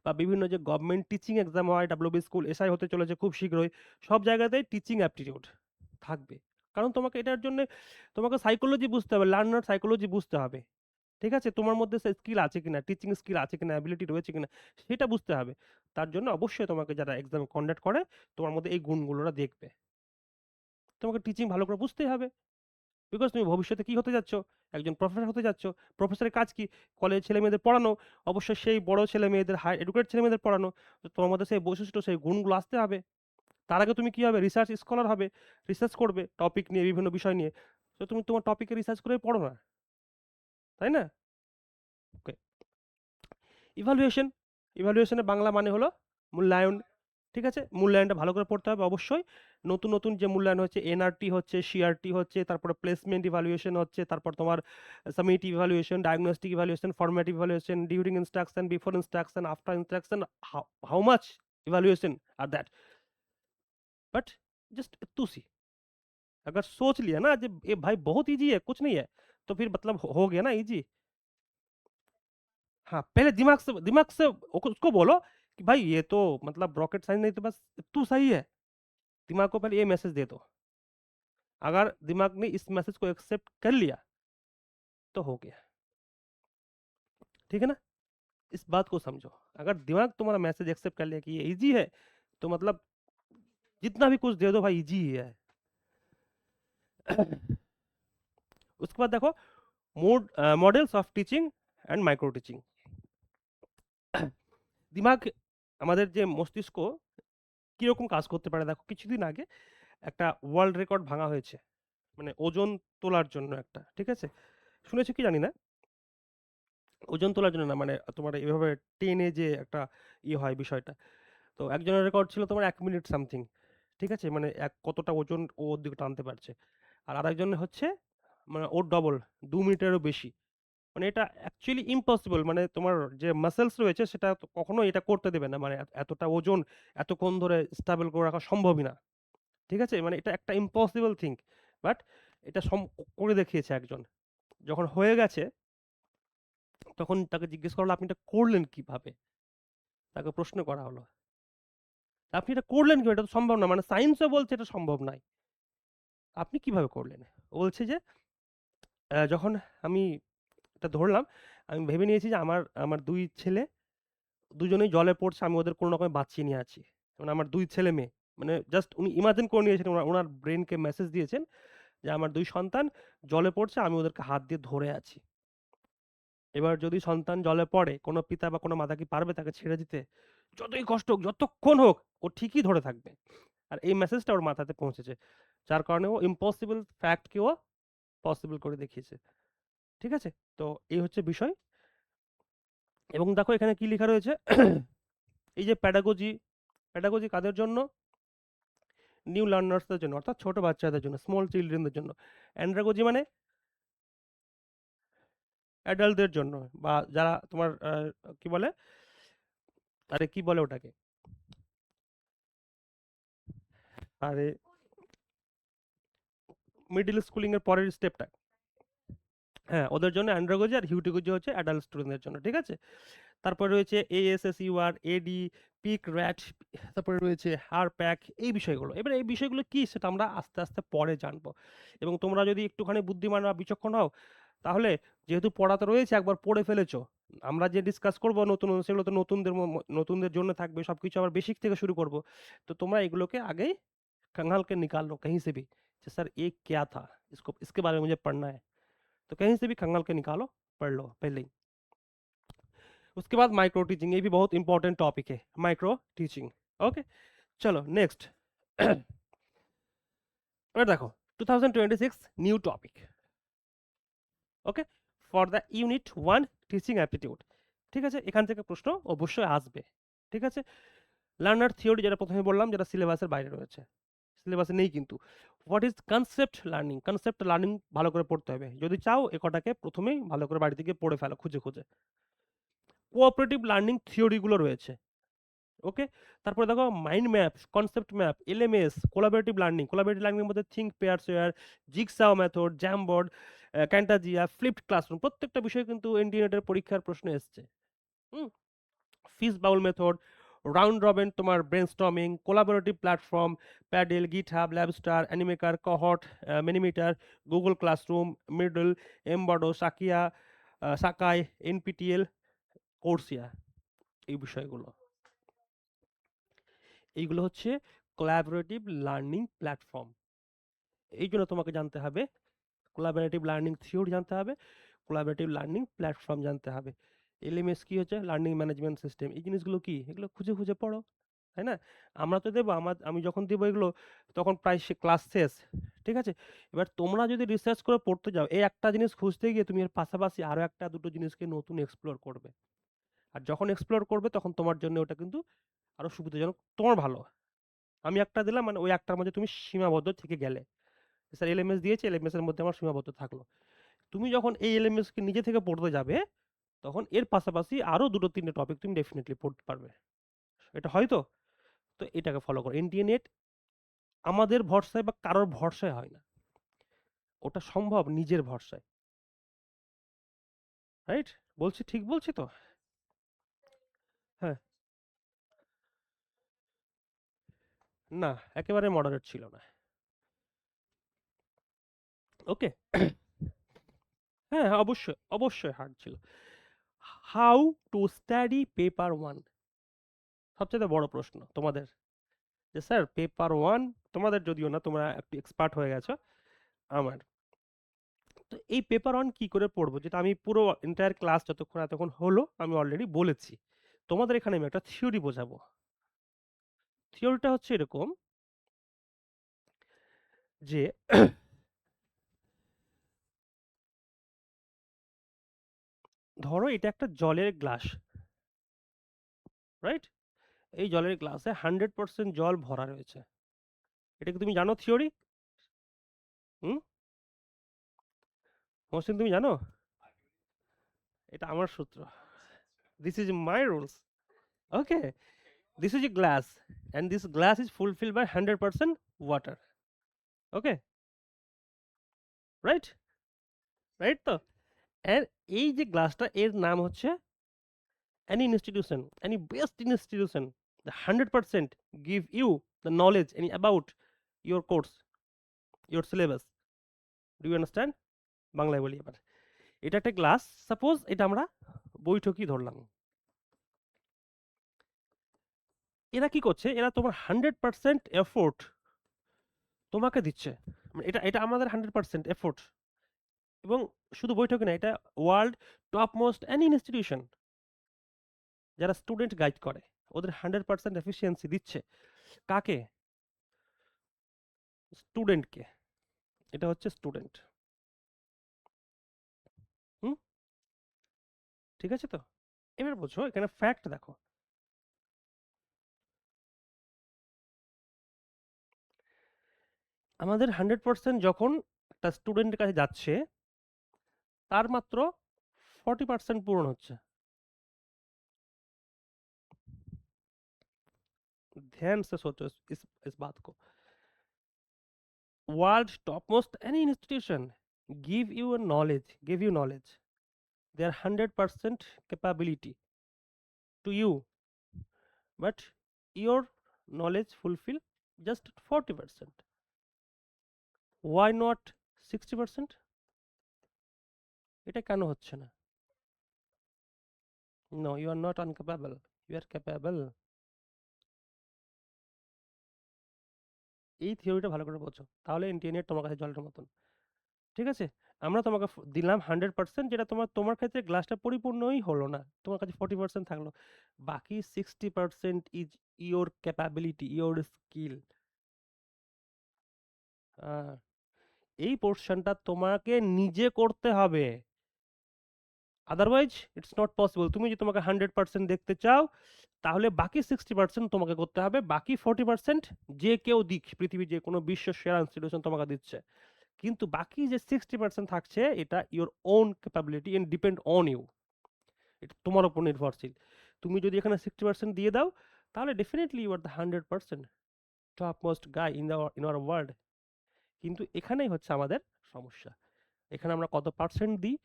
বা বিভিন্ন যে গভর্নমেন্ট টিচিং এক্সাম হয়, ডাব্লিউবি স্কুল, এসআই হতে চলেছে খুব শীঘ্রই, সব জায়গাতেই টিচিং অ্যাপটিটিউড থাকবে। কারণ তোমাকে এটার জন্য তোমাকে সাইকোলজি বুঝতে হবে, লার্নার সাইকোলজি বুঝতে হবে। ঠিক আছে, তোমার মধ্যে সে স্কিল আছে কিনা, টিচিং স্কিল আছে কিনা, অ্যাবিলিটি রয়েছে কিনা, সেটা বুঝতে হবে। তার জন্য অবশ্যই তোমাকে যারা এক্সাম কন্ডাক্ট করে, তোমার মধ্যে এই গুণগুলোরা দেখবে। তোমাকে টিচিং ভালো করে বুঝতেই হবে, বিকজ তুমি ভবিষ্যতে কি হতে যাচ্ছ, একজন প্রফেসর হতে যাচ্ছ। প্রফেসরের কাজ কি, কলেজ ছেলে মেয়েদের পড়ানো, অবশ্যই সেই বড় ছেলে মেয়েদের, হাই এডুকেটেড ছেলে মেয়েদের পড়ানো। তো তোমার মধ্যে সেই বৈশিষ্ট্য, সেই গুণগুলো আসতে হবে। তার আগে তুমি কি হবে, রিসার্চ স্কলার হবে, রিসার্চ করবে টপিক নিয়ে, বিভিন্ন বিষয় নিয়ে। তো তুমি তোমার টপিকে রিসার্চ করে পড়ো না, তাই না? ওকে, ইভালুয়েশন, ইভালুয়েশনের বাংলা মানে হলো মূল্যায়ন। ঠিক আছে, মূল্যায়নটা ভালো করে পড়তে হবে অবশ্যই। নতুন নতুন যে মূল্যায়ন হচ্ছে, এনআরটি হচ্ছে, সিআরটি হচ্ছে, তারপরে প্লেসমেন্ট ইভালুয়েশন হচ্ছে, তারপর তোমার summative evaluation, diagnostic evaluation, formative evaluation, during instruction, before instruction, after instruction, how much evaluation are that, but just to see, अगर सोच लिया ना कि ये भाई बहुत इजी है, कुछ नहीं है, तो फिर मतलब हो गया ना इजी। हाँ, पहले दिमाग से उसको बोलो कि भाई ये तो मतलब रॉकेट साइंस नहीं, तो बस तू सही है। दिमाग को पहले ये मैसेज दे दो, अगर दिमाग ने इस मैसेज को एक्सेप्ट कर लिया तो हो गया। ठीक है ना, इस बात को समझो। अगर दिमाग तुम्हारा मैसेज एक्सेप्ट कर लिया कि ये इजी है, तो मतलब जितना भी कुछ दे दो भाई, इजी ही है। उसके बाद देखो models of teaching and micro teaching. দিমাগ, আমাদের যে মস্তিষ্ক কিরকম কাজ করতে পারে, দেখো কিছুদিন আগে একটা ওয়ার্ল্ড রেকর্ড ভাঙা হয়েছে। মানে ওজন তোলার জন্য একটা, ঠিক আছে? শুনেছো কি জানি না। ওজন তোলার জন্য না, মানে তোমার এভাবে টেনে যে একটা হয় বিষয়টা। তো একজনের রেকর্ড ছিল তোমার ১ মিনিট সামথিং। ঠিক আছে? মানে কতটা ওজন ও ওর দিকে টানতে পারছে। আর আরেকজনের হচ্ছে মানে ওর ডবল ২ মিনিটেরও বেশি। মানে এটা অ্যাকচুয়ালি ইম্পসিবল, মানে তোমার যে মাসলস রয়েছে সেটা তো কখনোই এটা করতে দেবে না। মানে এতটা ওজন এতক্ষণ ধরে স্টেবল করে রাখা সম্ভবই না। ঠিক আছে? মানে এটা একটা ইম্পসিবল থিং। বাট এটা করে দেখিয়েছে একজন। যখন হয়ে গেছে তখন তাকে জিজ্ঞেস করা হলো, "আপনি এটা করলেন কিভাবে?" তাকে প্রশ্ন করা হলো। "আপনি এটা করলেন কিভাবে? এটা তো সম্ভব না। মানে সায়েন্সও বলছে এটা সম্ভব নয়। আপনি কিভাবে করলেন?" ও বলছে যে, "যখন আমি এটা ধরলাম, আমি ভেবে নিয়েছি যে আমার আমার ২ ছেলে দুজনেই জলে পড়ছে, আমি ওদের কোনো রকমে বাঁচিয়ে নিয়ে আছি। মানে আমার ২ ছেলে-মেয়ে। মানে জাস্ট উনি ইমাজিন করে নিয়েছেন, উনার ব্রেইনকে মেসেজ দিয়েছেন যে আমার ২ সন্তান জলে পড়ছে, আমি ওদেরকে হাত দিয়ে ধরে আছি। এবার যদি সন্তান জলে পড়ে, কোনো পিতা বা কোনো মাতা কি পারবে তাকে ছেড়ে দিতে? যতই কষ্ট হোক, যতক্ষণ হোক, ও ঠিকই ধরে থাকবে।" আর এই মেসেজটা ওর মাথাতে পৌঁছেছে। যার কারণে ও ইম্পসিবল ফ্যাক্ট কেও পসিবল করে দেখিয়েছে। ঠিক আছে? তো এই হচ্ছে বিষয়। এবং দেখো এখানে কি লেখা রয়েছে? এই যে প্যাডাগজি, প্যাডাগজি কাদের জন্য? নিউ লার্নার্সদের জন্য, অর্থাৎ ছোট বাচ্চাদের জন্য, স্মল চিলড্রেনদের জন্য। অ্যান্ড্রাগজি মানে অ্যাডাল্টদের জন্য, বা যারা তোমার কি বলে, আরে কি বলে ওটাকে, আরে মিডল স্কুলিং এর পরের স্টেপটা। হ্যাঁ, ওদের জন্য অ্যান্ড্রাগজি, আর হিউটিগজি হচ্ছে অ্যাডাল্ট স্টুডেন্টদের জন্য। ঠিক আছে? তারপরে রয়েছে এএসএসইউআর, এডি, পিক র্যাট, তারপরে রয়েছে হার প্যাক, এই বিষয়গুলো। এবার এই বিষয়গুলো কি সেটা আমরা আস্তে আস্তে পরে জানবো। এবং তোমরা যদি একটুখানি বুদ্ধিমান বা বিচক্ষণ হও, তাহলে যেহেতু পড়াতে রয়েছে একবার পড়ে ফেলেছো, আমরা যে ডিসকাস করবো নতুন নতুন, সেগুলো তো নতুনদের জন্য থাকবে, সবকিছু আবার বেসিক থেকে শুরু করব। তো তোমরা এগুলোকে আগেই कंगाल के निकाल लो कहीं से भी, कि सर ये क्या था, इसको इसके बारे में मुझे पढ़ना है। तो कहीं से भी कंगाल के निकालो, पढ़ लो पहले ही। उसके बाद माइक्रो टीचिंग, ये भी बहुत इंपॉर्टेंट टॉपिक है, माइक्रो टीचिंग। ओके, चलो नेक्स्ट। এবার দেখো 2026 new topic. Okay, for the unit 1 teaching aptitude. ঠিক আছে? এখান থেকে প্রশ্ন অবশ্যই আসবে। ঠিক আছে? লার্নার থিওরি যেটা প্রথমে বললাম, যেটা সিলেবাসের বাইরে রয়েছে, সিলেবাসে নেই কিন্তু। What is concept learning? Concept learning ভালো করে পড়তে হবে। যদি চাও এ কটাকে প্রথমেই ভালো করে বাড়িতে গিয়ে পড়ে ফেলো খুঁজে খুঁজে। কোঅপারেটিভ লার্নিং থিওরিগুলো রয়েছে। ওকে, তারপরে দেখো mind map, concept map, LMS, collaborative learning এর মধ্যে think pair share, jigsaw method, Jamboard, Camtasia, flipped classroom, প্রত্যেকটা বিষয় কিন্তু এনডিএর পরীক্ষার প্রশ্ন এসছে। হুম, fish bowl method, round robin তোমার brainstorming, collaborative platform, Padlet, GitHub, Labster, Animaker, Kahoot, Mentimeter, Google Classroom, Moodle, এমবডো, সাকাই, এনপিটিএল, কোর্সিয়া, এই বিষয়গুলো। এইগুলো হচ্ছে কোলাবোরেটিভ লার্নিং প্ল্যাটফর্ম। এই জন্য তোমাকে জানতে হবে কোলাবোরেটিভ লার্নিং থিওরি জানতে হবে, কোলাবোরেটিভ লার্নিং প্ল্যাটফর্ম জানতে হবে। এলএমএস কি হচ্ছে? Learning management system. এই জিনিসগুলো কি? এগুলো খুঁজে খুঁজে পড়ো। তাই না? আমরা তো দেবো, আমি যখন দেবো এগুলো তখন প্রায় ক্লাস শেষ। ঠিক আছে? এবার তোমরা যদি রিসার্চ করে পড়তে যাও, এই একটা জিনিস খুঁজতে গিয়ে তুমি এর পাশাপাশি আরো একটা দুটো জিনিসকে নতুন এক্সপ্লোর করবে। আর যখন এক্সপ্লোর করবে তখন তোমার জন্য ওটা কিন্তু আরো সুবিধাজনক, তোমার ভালো। আমি একটা দিলাম, মানে ওই একটার মধ্যে তুমি সীমাবদ্ধ থেকে গেলে। স্যার এলএমএস দিয়েছে, এলএমএস এর মধ্যে আমার সীমাবদ্ধ থাকলো। তুমি যখন এই এলএমএস কে নিজে থেকে পড়তে যাবে, তখন এর পাশাপাশি আরো দুটো তিনটে টপিক তুমি ডেফিনেটলি পড়তে পারবে। এটা হয়তো, তো এটাকে ফলো করো। এনডিএ নেট আমাদের ভরসায় বা কারোর ভরসায় হয় না, ওটা সম্ভব নিজের ভরসায়। রাইট? বলছি, ঠিক বলছি তো? হ্যাঁ, না, একেবারে মডারেট ছিল না। ওকে, হ্যাঁ হ্যাঁ, অবশ্যই অবশ্যই হার্ড ছিল। How to study paper one, সবচেয়ে বড় প্রশ্ন তোমাদের, যে স্যার পেপার ওয়ান, তোমাদের যদিও না, তোমরা একটু এক্সপার্ট হয়ে গেছো। আমার তো এই পেপার ওয়ান কি করে পড়বো, যেটা আমি পুরো এন্টায়ার ক্লাস যতক্ষণ এতক্ষণ হলো আমি অলরেডি বলেছি। তোমাদের এখানে আমি একটা থিওরি বোঝাবো। থিওরিটা হচ্ছে এরকম, যে ধরো এটা একটা জলের গ্লাস, রাইট? এই জলের গ্লাসে 100% জল ভরা রয়েছে। এটা কি তুমি জানো থিওরি? হুম? মহসিন তুমি জানো? এটা আমার সূত্র। This is my rules. Okay, this is a glass and this glass is fulfilled by 100% water. Okay, right? Right তো? and এই যে গ্লাসটা এর নাম হচ্ছে any institution, any best institution, the 100% give you the knowledge any about your course, your syllabus. Do you understand? বাংলায় বলি এবার। এটা একটা গ্লাস, সাপোজ এটা আমরা বৈঠকি ধরলাম। এরা কি করছে? এরা তোমার 100% এফোর্ট তোমাকে দিচ্ছে। মানে এটা এটা আমাদের 100% এফোর্ট, এবং শুধু বৈঠকি না, এটা world top most any institution যারা স্টুডেন্ট গাইড করে ওদের 100% এফিসিয়েন্সি দিচ্ছে। কাকে? স্টুডেন্টকে। এটা হচ্ছে স্টুডেন্ট। হুম? ঠিক আছে তো? এবার বোঝো, এখানে ফ্যাক্ট দেখো। আমাদের 100% যখন একটা স্টুডেন্টের কাছে যাচ্ছে, তার মাত্র 40% পূরণ হচ্ছে। ध्यान से सोचो इस बात को। World topmost any institution give you knowledge, their 100% capability to you, but your knowledge fulfill just 40%. Why not 60%? এটা কেন হচ্ছে না? No, you are not incapable, you are capable. এই থিওরিটা ভালো করে বোঝো, তাহলে ইন্টারনেট তোমার কাছে জলের মতন। ঠিক আছে? আমরা তোমাকে দিলাম 100%, যেটা তোমার তোমার ক্ষেত্রে গ্লাসটা পরিপূর্ণই হলো না, তোমার কাছে 40% থাকলো। বাকি 60% is your capability, your skill. এই পোর্শনটা তোমাকে নিজে করতে হবে, আদারওয়াইজ ইটস নট পসিবল। তুমি যদি তোমাকে 100% দেখতে চাও, তাহলে বাকি 60% তোমাকে করতে হবে, বাকি 40% যে কেউ দিক, পৃথিবীর যে কোনো বিশ্ব সেরা ইনস্টিটিউশন তোমাকে দিচ্ছে। কিন্তু বাকি যে 60% থাকছে, এটা your own capability and depend on you. এটা তোমার উপর নির্ভরশীল। তুমি যদি এখানে 60% দিয়ে দাও, তাহলে definitely you are the 100% top most guy in our world. কিন্তু এখানেই হচ্ছে আমাদের সমস্যা। এখানে আমরা কত পার্সেন্ট দিই?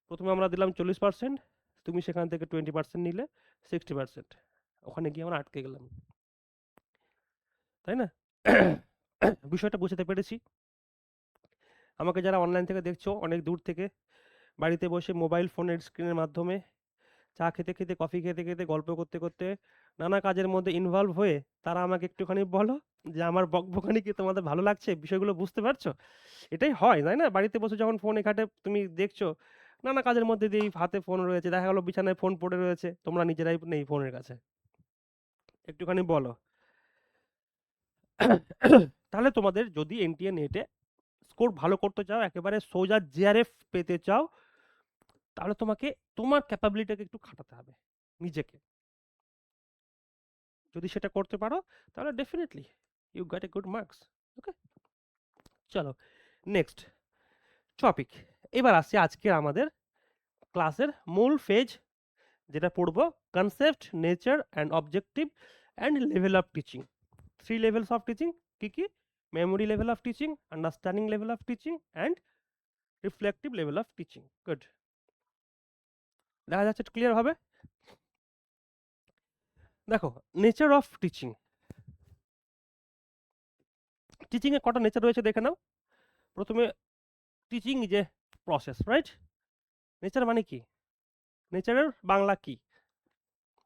প্রথমে আমরা দিলাম 40%, তুমি সেখান থেকে 20% নিলে 60%, ওখানে গিয়ে আমরা আটকে গেলাম, তাই না? বিষয়টা বুঝতে পেরেছি? আমাকে যারা অনলাইন থেকে দেখছো অনেক দূর থেকে, বাড়িতে বসে মোবাইল ফোনের স্ক্রিনের মাধ্যমে চা খেতে খেতে, কফি খেতে খেতে, গল্প করতে করতে, নানা কাজের মধ্যে ইনভলভ হয়ে, তারা আমাকে একটুখানি বলো যে আমার বকবকানি কি তোমাদের ভালো লাগছে? বিষয়গুলো বুঝতে পারছো? এটাই হয়, তাই না? বাড়িতে বসে যখন ফোনে ঘাঁটে তুমি দেখছো নানা কাজের মধ্যে দিয়েই হাতে ফোন রয়েছে, দেখা গেল বিছানায় ফোন পড়ে রয়েছে, তোমরা নিজেরাই নেই ফোনের কাছে। একটুখানি বলো। তাহলে তোমাদের যদি এনটিএ নেটে স্কোর ভালো করতে চাও, একেবারে সোজা জেআরএফ পেতে চাও, তাহলে তোমাকে তোমার ক্যাপাবিলিটিকে একটু খাটাতে হবে, নিজেকে। যদি সেটা করতে পারো, তাহলে definitely you get a good marks. Okay, চলো নেক্সট টপিক। এবার আসছি আজকে আমাদের ক্লাসের মূল ফেজ, যেটা পড়বো concept, nature and objective and level of teaching. 3 levels of teaching. কি কি? Memory level of teaching, understanding level of teaching and reflective level of teaching. Good, দেখা যাচ্ছে ক্লিয়ার হবে। দেখো, নেচার অফ টিচিং। টিচিং এ কটা nature রয়েছে দেখে নাও। প্রথমে, teaching is a process, right? Nature মানে কি? নেচারের বাংলা কি?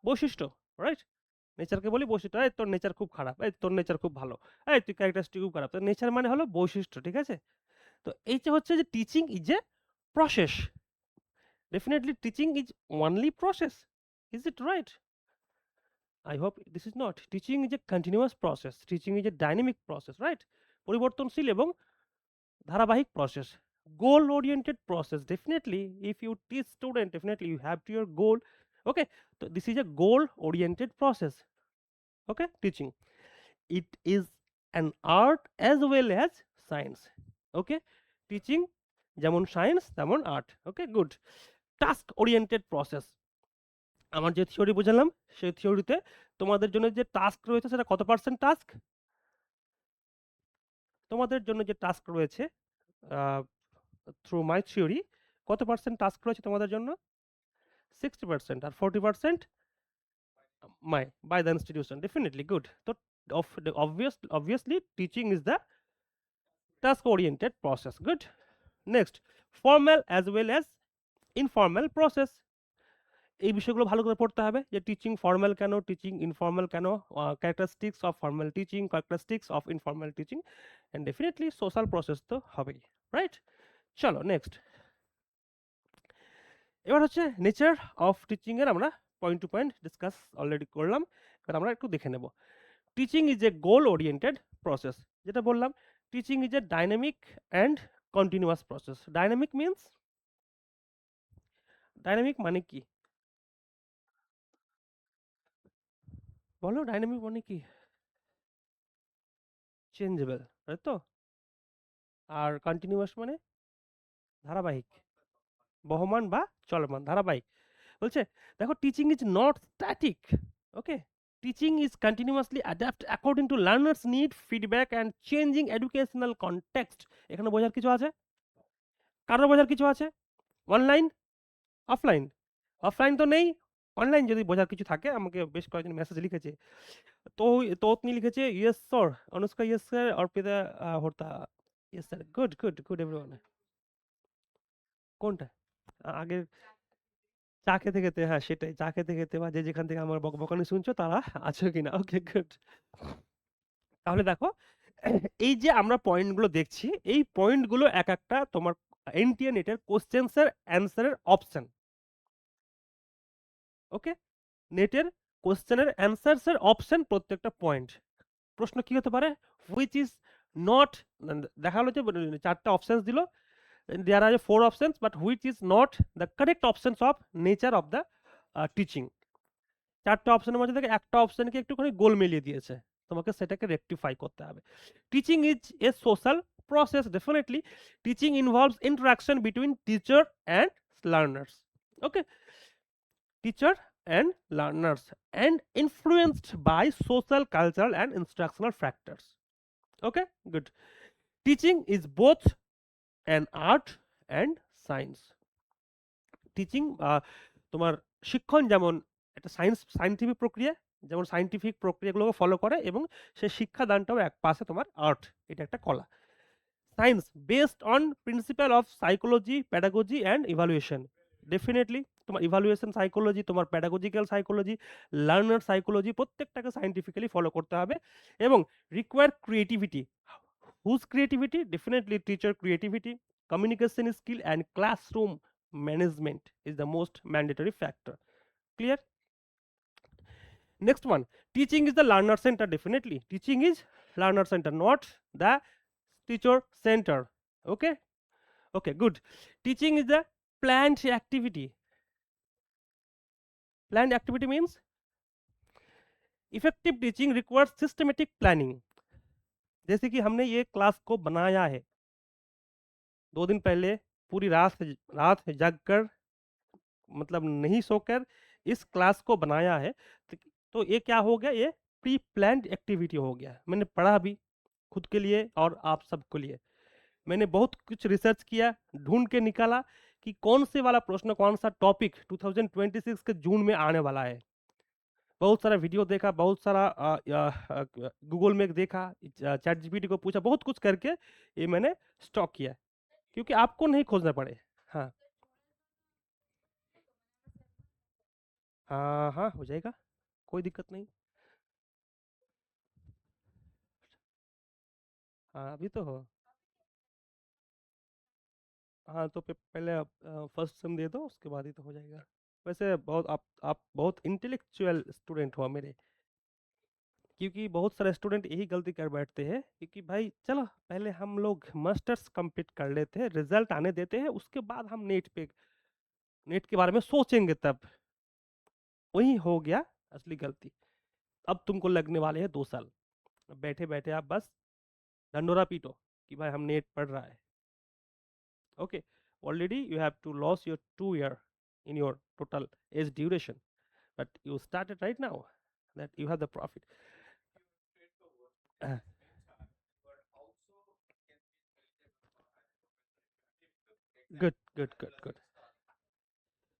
বৈশিষ্ট্য, রাইট? নেচারকে বলি বৈশিষ্ট্য। এই তোর নেচার খুব খারাপ, এই তোর নেচার খুব ভালো, এই তুই ক্যারেক্টারিস্টিক খুব খারাপ। তো নেচার মানে হলো বৈশিষ্ট্য, ঠিক আছে? তো এই যে হচ্ছে যে teaching is a process. Definitely teaching is only process. Is it right? I hope this is not. Teaching is a continuous process. Teaching is a dynamic process, right? পরিবর্তনশীল এবং ধারাবাহিক process. Goal oriented process, definitely if you teach student, definitely you have to your goal. Okay, so this is a goal oriented process. Okay, teaching, it is an art as well as science. Okay, teaching যেমন science তেমন art. ওকে, good. Task oriented process, আমার যে theory বোঝালাম সেই থিওরিতে তোমাদের জন্য যে task রয়েছে সেটা কত পার্সেন্ট টাস্ক? তোমাদের জন্য যে টাস্ক রয়েছে থ্রু মাই থিওরি, কত পার্সেন্ট টাস্ক রয়েছে তোমাদের জন্য? 60%, আর 40% by the institution. Definitely good. So obviously teaching is the task oriented process. Good. Next, formal as well as informal process. এই বিষয়গুলো ভালো করে পড়তে হবে যে টিচিং ফর্মাল কেন, টিচিং ইনফর্মাল কেন, characteristics of formal teaching, characteristics of informal teaching, and definitely social process তো হবেই, রাইট? চলো নেক্সট। এবার হচ্ছে নেচার অফ টিচিং এর আমরা point to point discuss already করলাম, এবার আমরা একটু দেখে নেব। Teaching is a goal oriented process, যেটা বললাম teaching is a dynamic and continuous process. Dynamic means, dynamic মানে কি বলো? ডাইনামিক মানে কি? চেঞ্জেবল, তাই তো? আর কন্টিনিউয়াস মানে ধারাবাহিক, বহমান বা চলমান, ধারাবাহিক। বলছে দেখো teaching is not static. Okay, teaching is continuously adapt according to learners need, feedback and changing educational context. এখানে বোঝার কিছু আছে? কারো বোঝার কিছু আছে? Online, offline? অফলাইন তো নেই, অনলাইন যদি বোঝার কিছু থাকে আমাকে বেশ কয়েকজন মেসেজ লিখেছে। তো তোতনি লিখেছে yes sir, Anushka yes sir, Arpita Hota yes sir. Good good good everyone. কোনটা? আগের চা খেতে খেতে, হ্যাঁ সেটাই, চা খেতে খেতে বা যে যেখান থেকে আমার বকবকানি শুনছো তারা আছো কিনা। Okay good. তাহলে দেখো এই যে আমরা পয়েন্টগুলো দেখছি, এই পয়েন্টগুলো এক একটা তোমার এনটিএ নেটের কোশ্চেন্সের অ্যান্সারের অপশন। ওকে, নেটের কোশ্চেনের অ্যান্সার্সের অপশন প্রত্যেকটা পয়েন্ট। প্রশ্ন কি হতে পারে? হুইচ ইজ নট, দেখা হলো যে চারটা অপশনস দিল, দেয়ার আর 4 options, but which is not the correct options of nature of the teaching. চারটা অপশনের মধ্যে থেকে একটা অপশনকে একটুখানি গোল মিলিয়ে দিয়েছে, তোমাকে সেটাকে রেকটিফাই করতে হবে। Teaching is A social process, definitely teaching involves interaction between teacher and learners. Okay, teacher and learners, and influenced by social, cultural and instructional factors. Okay, good. Teaching is both an art and science. Teaching তোমার শিক্ষণ যেমন একটা scientific প্রক্রিয়া, যেমন scientific প্রক্রিয়াগুলোকে follow করে, এবং সে শিক্ষাদানটাও এক পাশে তোমার আর্ট, এটা একটা কলা। Science based on principle of psychology, pedagogy and evaluation. Definitely তোমার ইভালুয়েশন সাইকোলজি, তোমার প্যাডাগজিক্যাল সাইকোলজি, লার্নার সাইকোলজি, প্রত্যেকটাকে সাইন্টিফিক্যালি ফলো করতে হবে। এবং require creativity. Whose creativity? Definitely teacher creativity, communication skill and classroom management is the most mandatory factor. Clear? Next one, teaching is the learner center. Definitely teaching is learner center, not the teacher center. Okay, okay, good. Teaching is the planned activity. Planned activity means effective teaching requires systematic planning. जैसे कि हमने ये class को बनाया है 2 दिन पहले, पूरी रात जग कर, मतलब नहीं सोकर इस क्लास को बनाया है, तो ये क्या हो गया? ये प्री प्लान्ड एक्टिविटी हो गया। मैंने पढ़ा भी खुद के लिए और आप सबके लिए। मैंने बहुत कुछ रिसर्च किया, ढूंढ के निकाला कि कौन से वाला प्रश्न, कौन सा टॉपिक 2026 के जून में आने वाला है। बहुत सारा वीडियो देखा, बहुत सारा गूगल में देखा, चैट जीपीटी को पूछा, बहुत कुछ करके ये मैंने स्टॉक किया, क्योंकि आपको नहीं खोजना पड़े। हाँ हाँ हाँ, हो जाएगा, कोई दिक्कत नहीं। हाँ अभी तो हो। हाँ तो पहले आप फर्स्ट सेम दे दो, उसके बाद ही तो हो जाएगा। वैसे बहुत आप बहुत इंटेलेक्चुअल स्टूडेंट हो मेरे। क्योंकि बहुत सारे स्टूडेंट यही गलती कर बैठते हैं, क्योंकि भाई चलो पहले हम लोग मास्टर्स कंप्लीट कर लेते हैं, रिजल्ट आने देते हैं, उसके बाद हम नेट के बारे में सोचेंगे तब। वही हो गया असली गलती। अब तुमको लगने वाले हैं 2 साल, बैठे बैठे आप बस ढंडोरा पीटो कि भाई हम नेट पढ़ रहा है। Okay, already you have to loss your 2 year in your total age duration, but you started right now that you have the profit. Uh, good, good, good, good.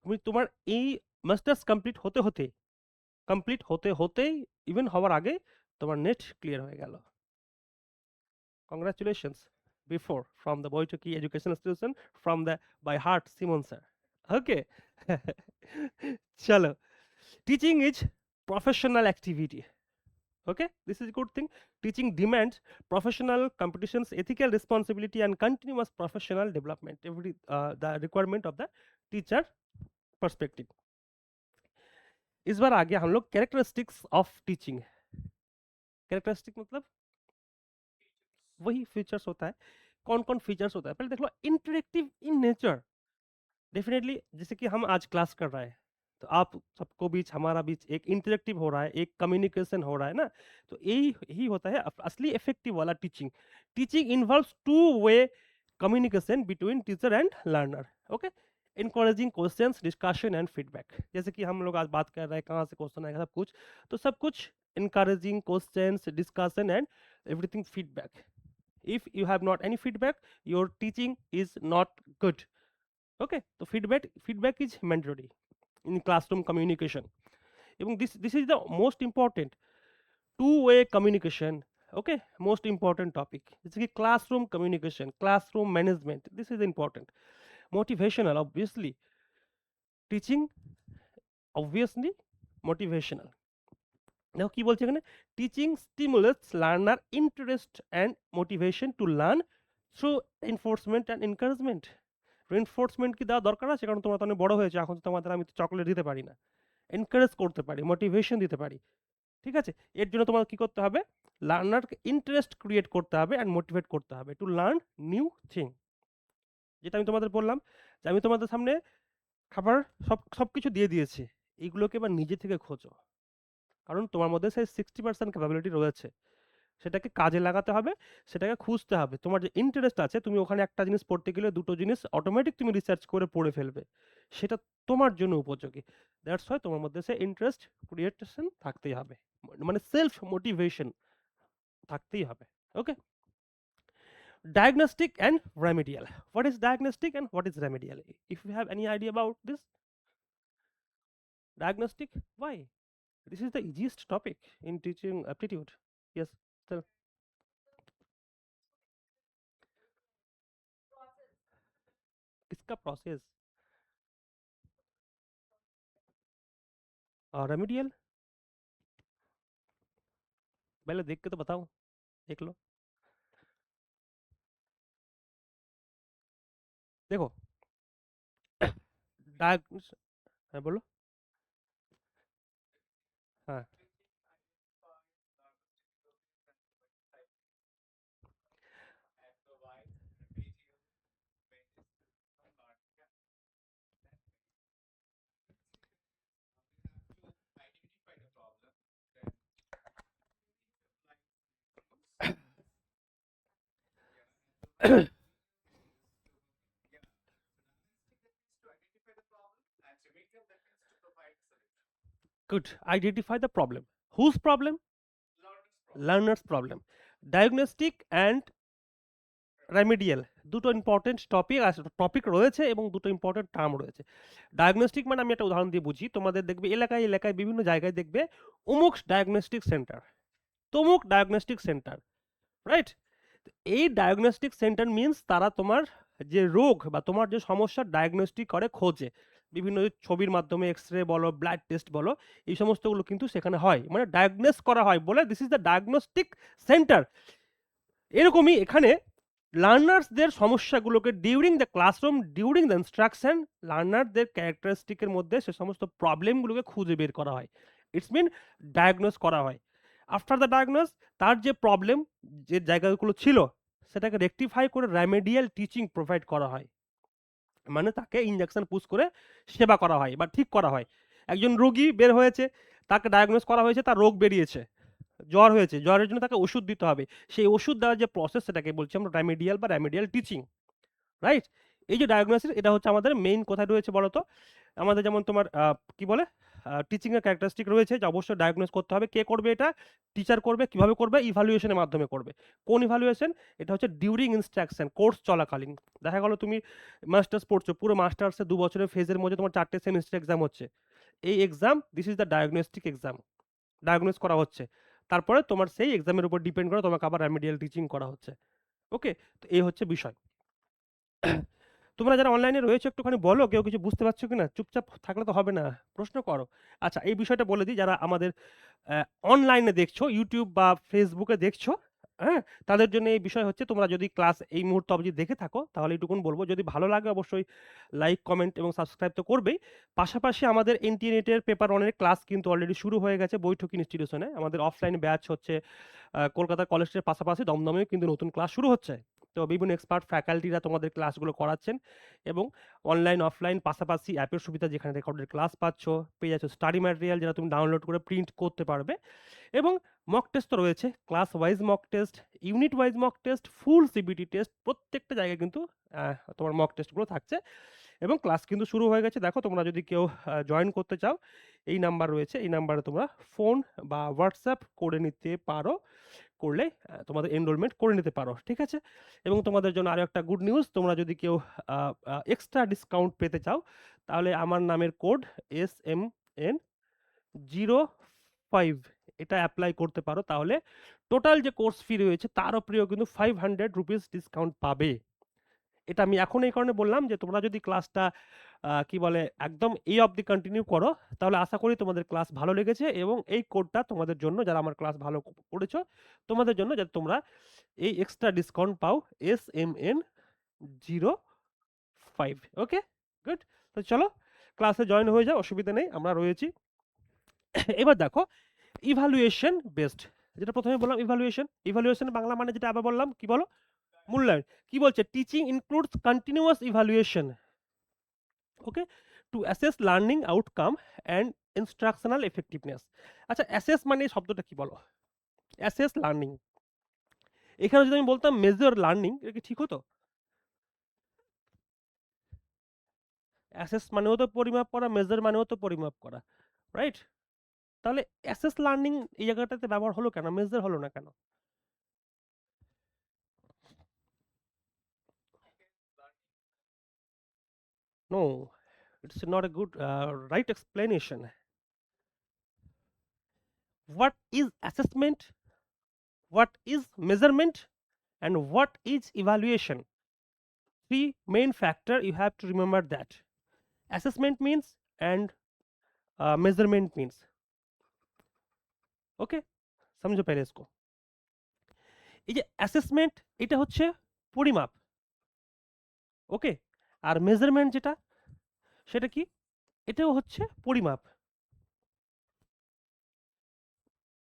তুমি তোমার এই মাস্টার্স কমপ্লিট হতেই even হওয়ার আগে তোমার net clear হয়ে গেল। Congratulations before from the Baithaki education institution from the by heart Simon sir. Okay, চলো। Teaching is professional activity. Okay, this is a good thing. Teaching demands professional competitions, ethical responsibility, and continuous professional development. The requirement of the teacher perspective. इस बार आगे हम लोग characteristics of teaching. Characteristic मतलब वही features होता है। कौन कौन फीचर्स होता है पहले देख लो। इंटरेक्टिव इन नेचर, डेफिनेटली जैसे कि हम आज क्लास कर रहे हैं, तो आप सबको बीच हमारा बीच एक इंटरेक्टिव हो रहा है, एक कम्युनिकेशन हो रहा है ना, तो यही यही होता है असली इफेक्टिव वाला teaching. Teaching involves two way communication between teacher and learner. Okay, encouraging questions, discussion and feedback. जैसे कि हम लोग आज बात कर रहे हैं कहाँ से क्वेश्चन आएगा, सब कुछ, तो सब कुछ encouraging questions, discussion, and everything feedback. If you have not any feedback, your teaching is not good. Okay, so feedback is mandatory in classroom communication. Even this is the most important two-way communication. Okay, most important topic. It's a classroom communication, classroom management. This is important. Motivational, obviously. Teaching, obviously, motivational. Now কি বলছে এখানে? Teaching stimulates learner interest and motivation to learn through enforcement and encouragement. Reinforcement কি দেওয়া দরকার আছে? কারণ তোমরা তো অনেক বড় হয়েছে, এখন তো তোমাদের আমি চকলেট দিতে পারি না। এনকারেজ করতে পারি, মোটিভেশন দিতে পারি। ঠিক আছে, এর জন্য তোমার কি করতে হবে? লার্নারকে ইন্টারেস্ট ক্রিয়েট করতে হবে অ্যান্ড মোটিভেট করতে হবে টু লার্ন নিউ থিং। যেটা আমি তোমাদের বললাম যে আমি তোমাদের সামনে খাবার সব কিছু দিয়ে দিয়েছি, এইগুলোকে এবার নিজে থেকে খোঁজো। কারণ তোমার মধ্যে সেই 60% ক্যাপাবিলিটি রয়েছে, সেটাকে কাজে লাগাতে হবে, সেটাকে খুঁজতে হবে। তোমার যে ইন্টারেস্ট আছে, তুমি ওখানে একটা জিনিস পড়তে গেলে দুটো জিনিস অটোমেটিক তুমি রিসার্চ করে পড়ে ফেলবে, সেটা তোমার জন্য উপযোগী। দ্যাটস হয় তোমার মধ্যে সে ইন্টারেস্ট ক্রিয়েটেশন থাকতেই হবে, মানে সেলফ মোটিভেশন থাকতেই হবে। ওকে, diagnostic and remedial. What is diagnostic and what is remedial? If you have any idea about this? Diagnostic, why? This is the easiest topic in teaching aptitude. Yes, tell. किसका process? Remedial, पहले देख के तो बताओ, देख लो। देखो, diagnose, हाँ बोलो। हाँ, good. Identify the problem. Whose problem? Learner's problem. Diagnostic and remedial দুটো ইম্পর্টেন্ট টপিক রয়েছে এবং দুটো ইম্পর্টেন্ট টার্ম রয়েছে। ডায়াগনস্টিক মানে আমি একটা উদাহরণ দিয়ে বুঝি, তোমাদের দেখবে এলাকায় এলাকায় বিভিন্ন জায়গায় দেখবে অমুক ডায়াগনস্টিক সেন্টার, তমুক ডায়াগনস্টিক সেন্টার, রাইট? এই ডায়াগনস্টিক সেন্টার মিনস তারা তোমার যে রোগ বা তোমার যে সমস্যার ডায়াগনস্টিক করে, খোঁজে বিভিন্ন ছবির মাধ্যমে, এক্স রে বলো, ব্লাড টেস্ট বলো, এই সমস্তগুলো কিন্তু সেখানে হয়, মানে ডায়াগনোস করা হয় বলে this is the diagnostic centre. এরকমই এখানে লার্নার্সদের সমস্যাগুলোকে during the classroom, during the instruction, লার্নারদের ক্যারেক্টারিস্টিকের মধ্যে সে সমস্ত প্রবলেমগুলোকে খুঁজে বের করা হয়, ইটস মিন ডায়াগনোস করা হয়। আফটার দ্য ডায়াগনোস তার যে প্রবলেম, যে জায়গাগুলো ছিল সেটাকে রেকটিফাই করে রেমেডিয়াল টিচিং প্রোভাইড করা হয়। মানে তাকে ইনজেকশন পুশ করে সেবা করা হয় বা ঠিক করা হয়। একজন রোগী বের হয়েছে, তাকে ডায়াগনোস করা হয়েছে, তার রোগ বেরিয়েছে, জ্বর হয়েছে, জ্বরের জন্য তাকে ওষুধ দিতে হবে। সেই ওষুধ দেওয়ার যে প্রসেস সেটাকে বলছি আমরা রেমেডিয়াল বা রেমেডিয়াল টিচিং, রাইট? এই যে ডায়াগনোসিস, এটা হচ্ছে আমাদের মেইন কোথায় রয়েছে বলো তো? আমাদের যেমন তোমার কি বলে টিচিং এর ক্যারেক্টারিস্টিক রয়েছে যে অবশ্যই ডায়াগনোস করতে হবে। কে করবে এটা? টিচার করবে। কিভাবে করবে? ইভালুয়েশনের মাধ্যমে করবে। কোন ইভালুয়েশন? এটা হচ্ছে ডিউরিং ইনস্ট্রাকশন, কোর্স চলাকালীন। দেখা গেল তুমি মাস্টার্স পড়ছো, পুরো মাস্টার্সে 2 বছরের ফেজের মধ্যে তোমার 4টে সেমিস্টার এক্সাম হচ্ছে। এই exam, this is the diagnostic exam. Diagnose করা হচ্ছে। তারপরে তোমার সেই এক্সামের উপর ডিপেন্ড করে তোমাকে আবার রেমেডিয়াল টিচিং করা হচ্ছে। ওকে? তো এই হচ্ছে বিষয়। তোমরা যারা অনলাইনে রয়েছে একটুখানি বলো কেউ কিছু বুঝতে পারছো কিনা? চুপচাপ থাকলে তো হবে না, প্রশ্ন করো। আচ্ছা, এই বিষয়টা বলে দিই, যারা আমাদের অনলাইনে দেখছো, ইউটিউব বা ফেসবুকে দেখছো, হ্যাঁ, তাদের জন্য এই বিষয় হচ্ছে, তোমরা যদি ক্লাস এই মুহূর্তে অবধি দেখে থাকো তাহলে এইটুকুন বলবো, যদি ভালো লাগে অবশ্যই লাইক, কমেন্ট এবং সাবস্ক্রাইব তো করবেই। পাশাপাশি আমাদের এনটিএ-নেটের পেপার 1 এর ক্লাস কিন্তু অলরেডি শুরু হয়ে গেছে বৈঠকি ইনস্টিটিউশনে। আমাদের অফলাইন ব্যাচ হচ্ছে কলকাতা কলেজের পাশাপাশি দমদমেও কিন্তু নতুন ক্লাস শুরু হচ্ছে। তো বিভিন্ন এক্সপার্ট ফ্যাকাল্টিরা তোমাদের ক্লাসগুলো করাচ্ছেন এবং অনলাইন অফলাইন পাশাপাশি অ্যাপের সুবিধা, যেখানে রেকর্ডেড ক্লাস পাচ্ছ, পেয়ে যাচ্ছ স্টাডি ম্যাটেরিয়াল যেটা তুমি ডাউনলোড করে প্রিন্ট করতে পারবে, এবং মক টেস্ট তো রয়েছে, class wise mock test, unit wise mock test, full CBT test, প্রত্যেকটা জায়গায় কিন্তু তোমার মক টেস্টগুলো থাকছে এবং ক্লাস কিন্তু শুরু হয়ে গেছে। দেখো, তোমরা যদি কেউ জয়েন করতে চাও, এই নাম্বার রয়েছে, এই নাম্বারে তোমরা ফোন বা হোয়াটসঅ্যাপ করে নিতে পারো, করলে তোমাদের এনরোলমেন্ট করে নিতে পারো, ঠিক আছে? এবং তোমাদের জন্য আরও একটা গুড নিউজ, তোমরা যদি কেউ এক্সট্রা ডিসকাউন্ট পেতে চাও তাহলে আমার নামের কোড SMN05 এটা অ্যাপ্লাই করতে পারো, তাহলে টোটাল যে কোর্স ফি রয়েছে তার উপরেও কিন্তু 500 রুপিস ডিসকাউন্ট পাবে। এটা আমি এখন এই কারণে বললাম যে তোমরা যদি ক্লাসটা কি বলে একদম এই অবধি কন্টিনিউ করো, তাহলে আশা করি তোমাদের ক্লাস ভালো লেগেছে এবং এই কোডটা তোমাদের জন্য, যারা আমার ক্লাস ভালো করেছো, তোমাদের জন্য, যাতে তোমরা এই এক্সট্রা ডিসকাউন্ট পাও, SMN05। ওকে, গুড। তো চলো ক্লাসে জয়েন হয়ে যাও, অসুবিধা নেই, আমরা রয়েছি। এবার দেখো, ইভালুয়েশন বেসড, যেটা প্রথমে বললাম, ইভালুয়েশন বাংলা মানে যেটা আবার বললাম, কি বলো? মূল্যায়ন। কি বলছে? Teaching includes continuous evaluation, okay, to assess learning outcome and instructional effectiveness. আচ্ছা, অ্যাসেস মানে শব্দটা কি বলো? অ্যাসেস লার্নিং, এখানে যদি আমি বলতাম মেজার লার্নিং, এটা কি ঠিক হতো? অ্যাসেস মানেও তো পরিমাপ করা, মেজার মানেও তো পরিমাপ করা, রাইট? তাহলে অ্যাসেস লার্নিং এই জায়গাটাতে ব্যবহার হলো কেন, মেজার হলো না কেন? No, it's not a good right explanation. What is assessment? What is measurement? And what is evaluation? Three main factor you have to remember that. Assessment means and measurement means. Okay, समझो पहले इसको। এই যে assessment, এটা হচ্ছে পরিমাপ, ওকে, আর measurement যেটা, সেটা কি? এটাও হচ্ছে পরিমাপ।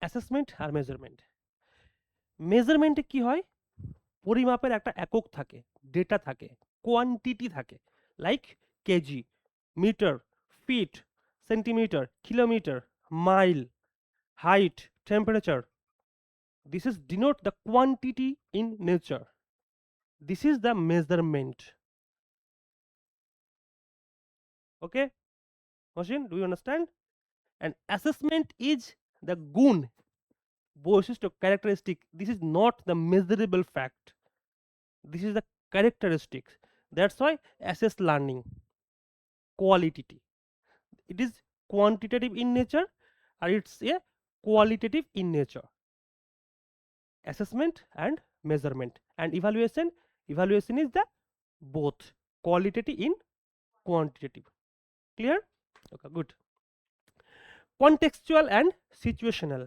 অ্যাসেসমেন্ট আর মেজারমেন্ট, মেজারমেন্টে কি হয়? পরিমাপের একটা একক থাকে, ডেটা থাকে, কোয়ান্টিটি থাকে, like KG, metre, feet, centimetre, kilometre, mile, height, temperature. This is denote the quantity in nature, this is the measurement. Okay Mohsin, do you understand? And assessment is the গুণ, বৈশিষ্ট্য, characteristic. This is not the measurable fact, this is the characteristics. That's why assess learning qualitative, it is quantitative in nature or it's a qualitative in nature. Assessment and measurement, and evaluation is the both qualitative in quantitative. Clear? Okay, good. Contextual and situational,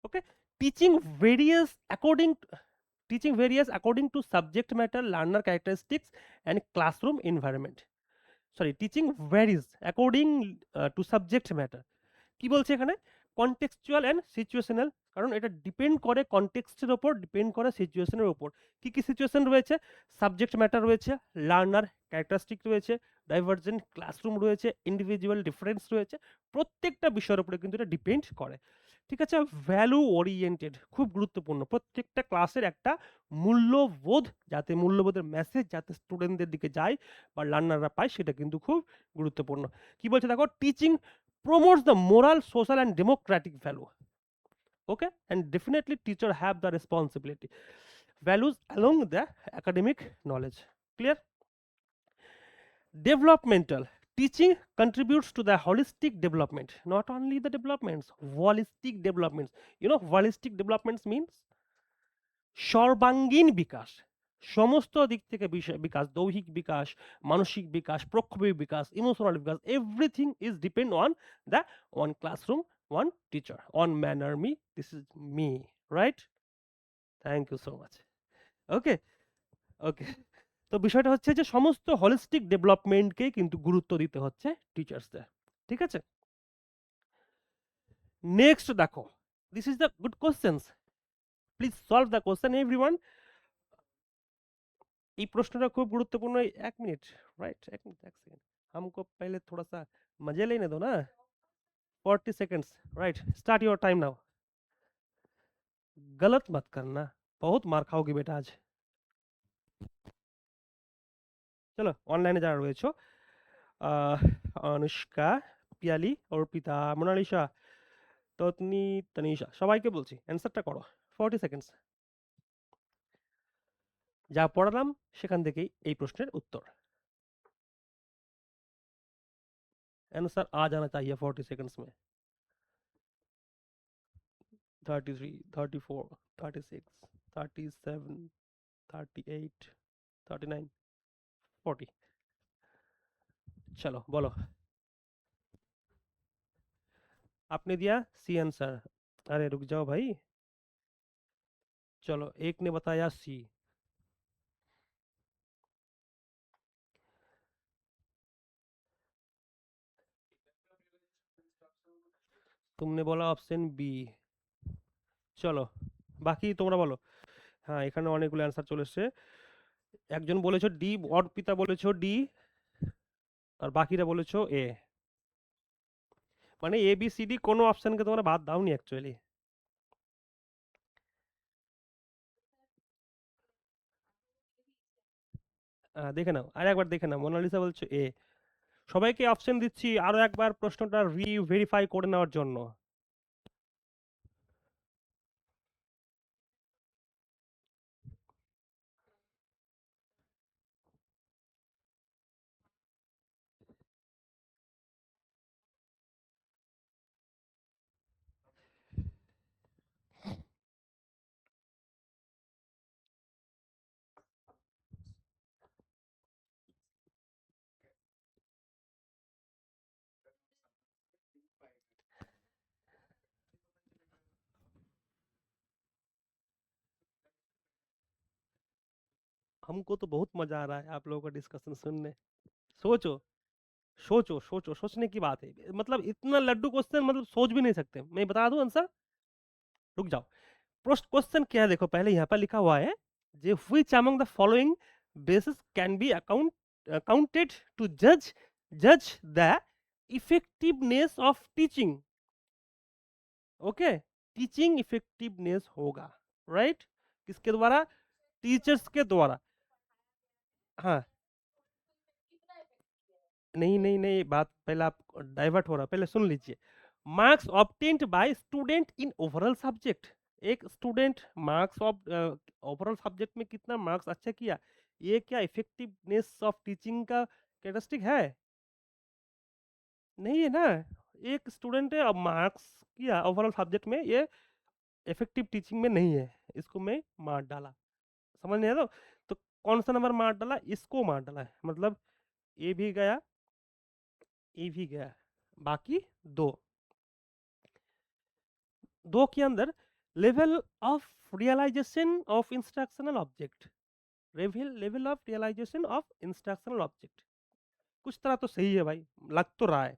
okay, teaching varies according to subject matter, learner characteristics and classroom environment. Sorry, teaching varies according to subject matter, কি বলছে এখানে? Contextual and situational, কারণ এটা depend করে কনটেক্সটের ওপর, depend করে সিচুয়েশনের ওপর। কি কি সিচুয়েশন রয়েছে? সাবজেক্ট ম্যাটার রয়েছে, লার্নার ক্যারেক্টারিস্টিক রয়েছে, ডাইভার্জেন্ট ক্লাসরুম রয়েছে, ইন্ডিভিজুয়াল ডিফারেন্স রয়েছে। প্রত্যেকটা বিষয়ের উপরে কিন্তু এটা ডিপেন্ড করে। ঠিক আছে? ভ্যালু ওরিয়েন্টেড খুব গুরুত্বপূর্ণ। প্রত্যেকটা ক্লাসের একটা মূল্যবোধ, যাতে মূল্যবোধের মেসেজ যাতে স্টুডেন্টদের দিকে যায় বা লার্নাররা পায়, সেটা কিন্তু খুব গুরুত্বপূর্ণ। কি বলছে দেখো? Teaching promotes the moral, social and democratic value. Okay, and definitely teacher have the responsibility values along the academic knowledge. Clear? Developmental teaching contributes to the holistic development, not only the developments, holistic developments. You know holistic developments means সর্বাঙ্গীন বিকাশ, সমস্ত দিক থেকে বিকাশ, দৈহিক বিকাশ, মানসিক বিকাশ, প্রক্ষোভী বিকাশ, ইমোশনাল বিকাশ, everything is depend on the one classroom, one teacher, on manner me, this is me, right? Thank you so much. Okay, okay. তো বিষয়টা হচ্ছে যে সমস্ত হলিস্টিক ডেভেলপমেন্টকেই কিন্তু গুরুত্ব দিতে হচ্ছে টিচার্সদের। ঠিক আছে? নেক্সট দেখো, this is the good questions, please solve the question everyone. ये प्रश्नটা খুব গুরুত্বপূর্ণ। 1 मिनट, राइट? 1 मिनट, 1 सेकंड, हमको पहले थोड़ा सा मजे लेने दो ना। 40 seconds, right? Start your time now. गलत मत करना, बहुत मार खाओगी बेटा आज। চলো অনলাইনে যারা রয়েছো, অনুষ্কা, পিয়ালি, অর্পিতা, মোনালিসা, ততনি, তনিষা, সবাইকে বলছি অ্যান্সারটা করো। 40 সেকেন্ডস। যা পড়ালাম সেখান থেকেই এই প্রশ্নের উত্তর। आंसर आ जाना चाहिए 40 सेकंड्स में। 33, 34, 36, 37, 38, 39, 40। चलो बोलो। आपने दिया सी आंसर। अरे रुक जाओ भाई। चलो, एक ने बताया सी। तुमने बोला ऑप्शन बी। চলো বাকি তোমরা বলো। হ্যাঁ, এখানে অনেকগুলো অ্যান্সার চলে এসেছে। একজন বলেছো ডি, অর্পিতা বলেছো ডি, আর বাকিরা বলেছো এ। মানে এ বি সি ডি কোনো অপশনকে তোমরা বাদ দাওনি অ্যাকচুয়ালি। দেখে নাও, আর একবার দেখে নাও। মোনালিসা বলছো এ। সবাইকে অপশন দিচ্ছি আরো একবার প্রশ্নটা ভেরিফাই করে নেওয়ার জন্য। हमको तो बहुत मजा आ रहा है आप लोगों का डिस्कशन सुनने। सोचो, सोचो, सोचो, सोचने की बात है। मतलब इतना लड्डू क्वेश्चन, मतलब सोच भी नहीं सकते। मैं बता दूं आंसर? रुक जाओ। फर्स्ट क्वेश्चन क्या है देखो, पहले यहाँ पर लिखा हुआ है जे which among the following basis can be accounted to जज the effectiveness of teaching. Okay, teaching effectiveness होगा, राइट? किसके द्वारा? टीचर्स के द्वारा। हाँ, नहीं नहीं नहीं, बात पहले आप डाइवर्ट हो रहा है, पहले सुन लीजिए। Marks obtained by student in overall subject. एक student marks of overall subject में कितना मार्क्स अच्छा किया, ये क्या इफेक्टिवनेस ऑफ टीचिंग का कैरेक्टरिस्टिक है? नहीं है ना। एक स्टूडेंट है, अब मार्क्स किया ओवरऑल सब्जेक्ट में, ये इफेक्टिव टीचिंग में नहीं है, इसको मैं मार डाला। समझ नहीं आया? तो कौन सा नंबर मार डाला? इसको मार डाला है, मतलब ए भी गया, ए भी गया, बाकी दो। दो के अंदर level of realization of instructional object, level level of realization of instructional object, कुछ तरह तो सही है भाई, लग तो रहा है।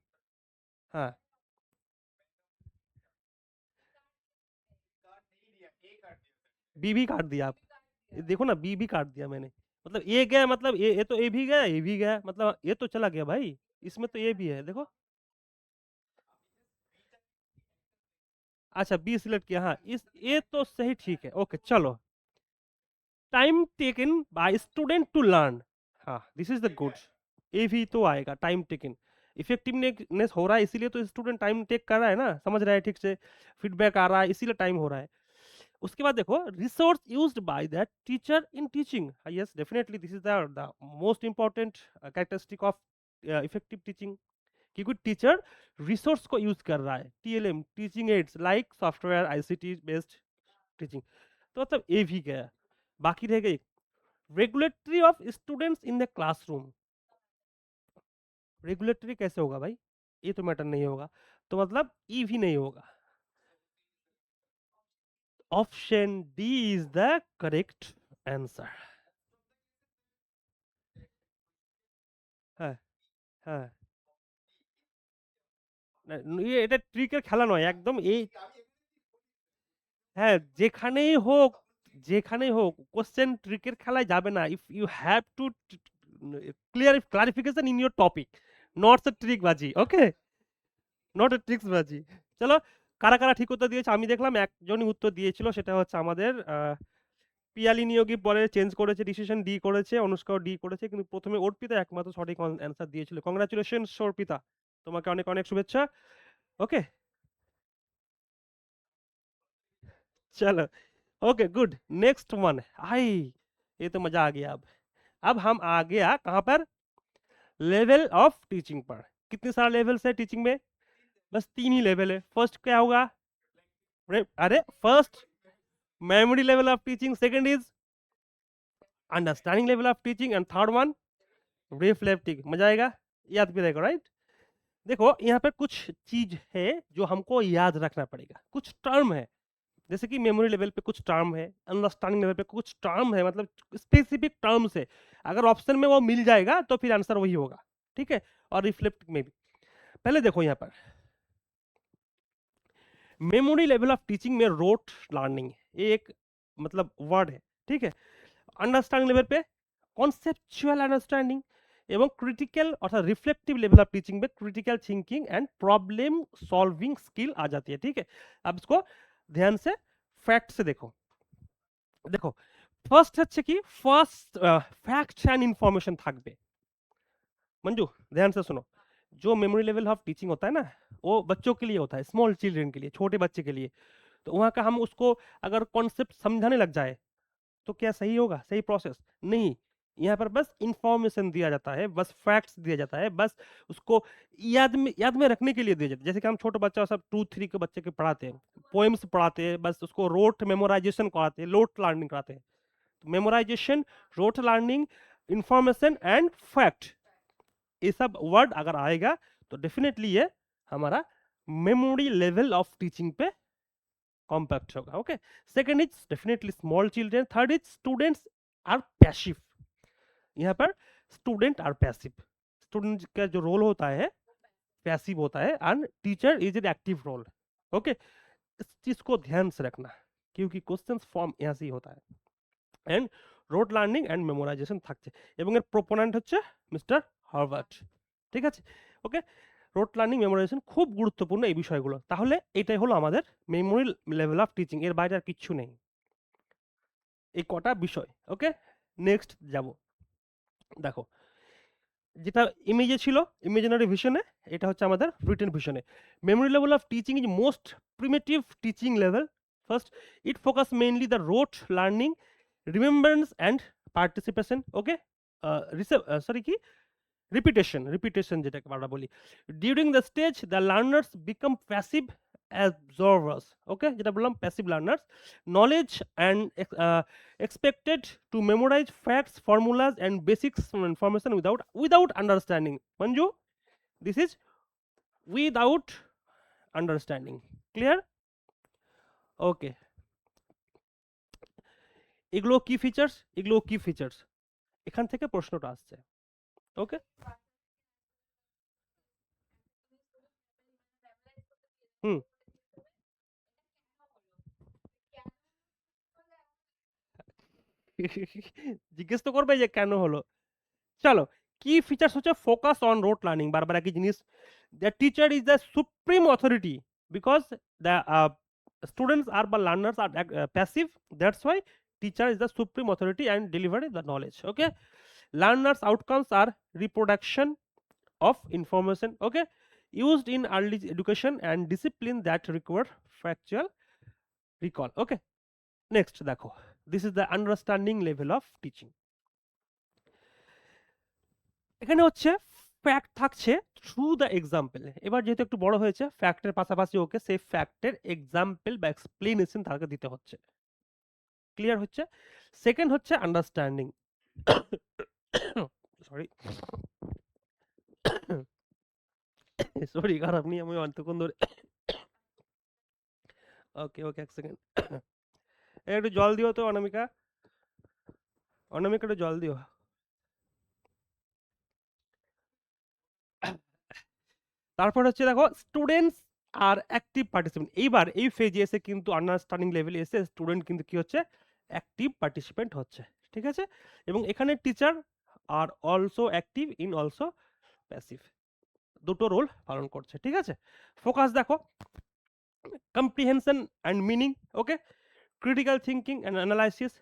हाँ, बी भी काट दिया आप। ये देखो ना, बी भी काट दिया मैंने। मतलब ए गया, मतलब ये तो ए भी गया, ए भी गया, मतलब ये तो चला गया भाई। इसमें तो ये भी है, देखो। अच्छा, बी सिलेक्ट किया, हाँ, इस ये तो सही, ठीक है, ओके चलो। Time taken by student to learn, हाँ दिस इज द गुड। ये भी तो आएगा, टाइम टेकन। इफेक्टिवनेस हो रहा है, इसीलिए तो स्टूडेंट टाइम टेक कर रहा है ना, समझ रहा है ठीक से, फीडबैक आ रहा है, इसीलिए टाइम हो रहा है। उसके बाद देखो, resource used by that teacher in teaching, yes definitely this is the most important characteristic of effective teaching. कि कोई टीचर रिसोर्स को यूज कर रहा है, TLM, teaching ads like software, ICT based teaching. तो मतलब ये भी गया। बाकी रह गई regulatory of students in the classroom. Regulatory कैसे होगा भाई, ये तो मैटर नहीं होगा, तो मतलब ई भी नहीं होगा। Option D is the correct answer. হ্যাঁ, হ্যাঁ। না, এটা ট্রিকের খেলা নয় একদম, এই হ্যাঁ, যেখানেই হোক, যেখানেই হোক কোশ্চেন ট্রিকের খেলায় যাবে না। If you have to clarification in your topic, not a trick বাজি, ওকে, নট এ ট্রিক্স বাজি। চলো, কারা কারা ঠিক উত্তর দিয়েছে, আমি দেখলাম একজনই উত্তর দিয়েছিল, সেটা হচ্ছে আমাদের পিয়ালি নিয়োগী, পরে চেঞ্জ করেছে, ডিসিশন ডি করেছে, অনুষ্কাও ডি করেছে, কিন্তু প্রথমে অর্পিতা একমাত্র সঠিক অ্যান্সার দিয়েছিল। কংগ্রাচুলেশন অর্পিতা, তোমাকে অনেক অনেক শুভেচ্ছা। ओके, चलो, ओके गुड। नेक्स्ट वन, आई, ये तो मजा आ गया। अब हम आ गया कहाँ पर, लेवल ऑफ टीचिंग पर। कितने सारे लेवल्स है टीचिंग में, बस तीन ही लेवल है। फर्स्ट क्या होगा, अरे first memory level of teaching, second is understanding level of teaching, and third one reflecting. मजा आएगा, याद भी रहेगा, राइट। देखो यहाँ पर कुछ चीज है जो हमको याद रखना पड़ेगा, कुछ टर्म है। जैसे कि मेमोरी लेवल पे कुछ टर्म है, अंडरस्टैंडिंग लेवल पे कुछ टर्म है, मतलब स्पेसिफिक टर्म्स है। अगर ऑप्शन में वो मिल जाएगा तो फिर आंसर वही होगा, ठीक है। और रिफ्लेक्ट में भी, पहले देखो यहाँ पर मेमोरी लेवल ऑफ टीचिंग में रोट लर्निंग, ये एक मतलब वर्ड है, ठीक है। अंडरस्टैंडिंग लेवल पे कॉन्सेप्चुअल अंडरस्टैंडिंग, एवं क्रिटिकल अर्थात रिफ्लेक्टिव लेवल ऑफ टीचिंग में critical thinking and problem solving skill आ जाती है, ठीक है। अब इसको ध्यान से फैक्ट से देखो। देखो ফার্স্ট হচ্ছে কি, ফার্স্ট फैक्ट्स एंड इंफॉर्मेशन থাকবে। मंजू ध्यान से सुनो, जो मेमोरी लेवल ऑफ टीचिंग होता है ना, वो बच्चों के लिए होता है, स्मॉल चिल्ड्रन के लिए, छोटे बच्चे के लिए। तो वहाँ का हम उसको अगर कॉन्सेप्ट समझाने लग जाए तो क्या सही होगा, सही प्रोसेस नहीं। यहाँ पर बस इंफॉर्मेशन दिया जाता है, बस फैक्ट्स दिया जाता है, बस उसको याद में रखने के लिए दिया जाता है। जैसे कि हम छोटे बच्चा सब 2 3 के बच्चे के पढ़ाते हैं, पोएम्स पढ़ाते हैं, बस उसको रोट मेमोराइजेशन कराते हैं, लोट लर्निंग कराते हैं। Memorization, rote learning, information and fact, ये सब वर्ड अगर आएगा तो डेफिनेटली ये हमारा मेमोरी लेवल ऑफ टीचिंग पे कॉम्पैक्ट होगा, okay. Second is definitely small children, third is students are passive. यहाँ पर स्टूडेंट आर पैसिव, स्टूडेंट का जो रोल होता है पैसिव होता है, and teacher is an active role, okay. इस चीज को ध्यान से रखना, क्योंकि क्वेश्चंस फॉर्म यहाँ से ही होता है। And rote learning and memorization থাকছে, এবং এর প্রোপোনেন্ট হচ্ছে মিস্টার হার্ভার্ট, ঠিক আছে, ওকে। রোড লার্নিং মেমোরাইজেশন খুব গুরুত্বপূর্ণ এই বিষয়গুলো। তাহলে এটাই হলো আমাদের মেমোরি লেভেল অফ টিচিং, এর বাইরে আর কিচ্ছু নেই, এই কটা বিষয়, ওকে। নেক্সট যাব, দেখো যেটা ইমেজে ছিল, ইমেজিনারি ভিশনে, এটা হচ্ছে আমাদের রিটেন ভিশনে। Memory level of teaching is most primitive teaching level. First, it focus mainly the rote learning, remembrance and participation, okay. Sorry কি, রিপিটেশন যেটাকে আমরা বলি। During the stage the learners become passive absorbers, okay, যেটা বললাম passive learners. Knowledge and expected to memorize facts, formulas, and basics information without understanding. Manju, this is without understanding. Clear? Okay. এগুলো কি features, এগুলো কি features, এখান থেকে প্রশ্নটা আসছে, ওকে। হুম, জিজ্ঞেস তো করবে যে কেন হলো। চলো, কি ফিচার্স হচ্ছে ফোকাস অন রোট লার্নিং, বারবার একই জিনিস। The teacher is the supreme authority because the students are বা learners are passive, that's why teacher is the supreme authority and delivery the knowledge. Okay, learners outcomes are reproduction of information, okay, used in early education and discipline that require factual recall. Okay, next দেখো, this is the understanding level of teaching. এখানে হচ্ছে fact থাকছে through the example. এবার যেহেতু একটু বড় হয়েছে, ফ্যাক্টের পাশাপাশি ওকে সেই ফ্যাক্টের এক্সাম্পল বা এক্সপ্লেনেশন তাকে দিতে হচ্ছে। ক্লিয়ার হচ্ছে? সেকেন্ড হচ্ছে আন্ডারস্ট্যান্ডিং। সরি সরি, খারাপ নিয়ে আমি অনেকক্ষণ ধরে। ওকে ওকে, এক সেকেন্ড। একটু জল দিও তো অনামিকা, অনামিকা একটু জল দিও। তারপর হচ্ছে দেখো, স্টুডেন্টস আর অ্যাক্টিভ পার্টিসিপেন্ট। এইবার এই ফেজে এসে কিন্তু আন্ডারস্ট্যান্ডিং লেভেলে এসে স্টুডেন্ট কিন্তু কি হচ্ছে, অ্যাক্টিভ পার্টিসিপেন্ট হচ্ছে। ঠিক আছে, এবং এখানে teacher are also active in also passive, দুটো রোল পালন করছে। ঠিক আছে, ফোকাস দেখো, comprehension and meaning, okay, critical thinking and analysis,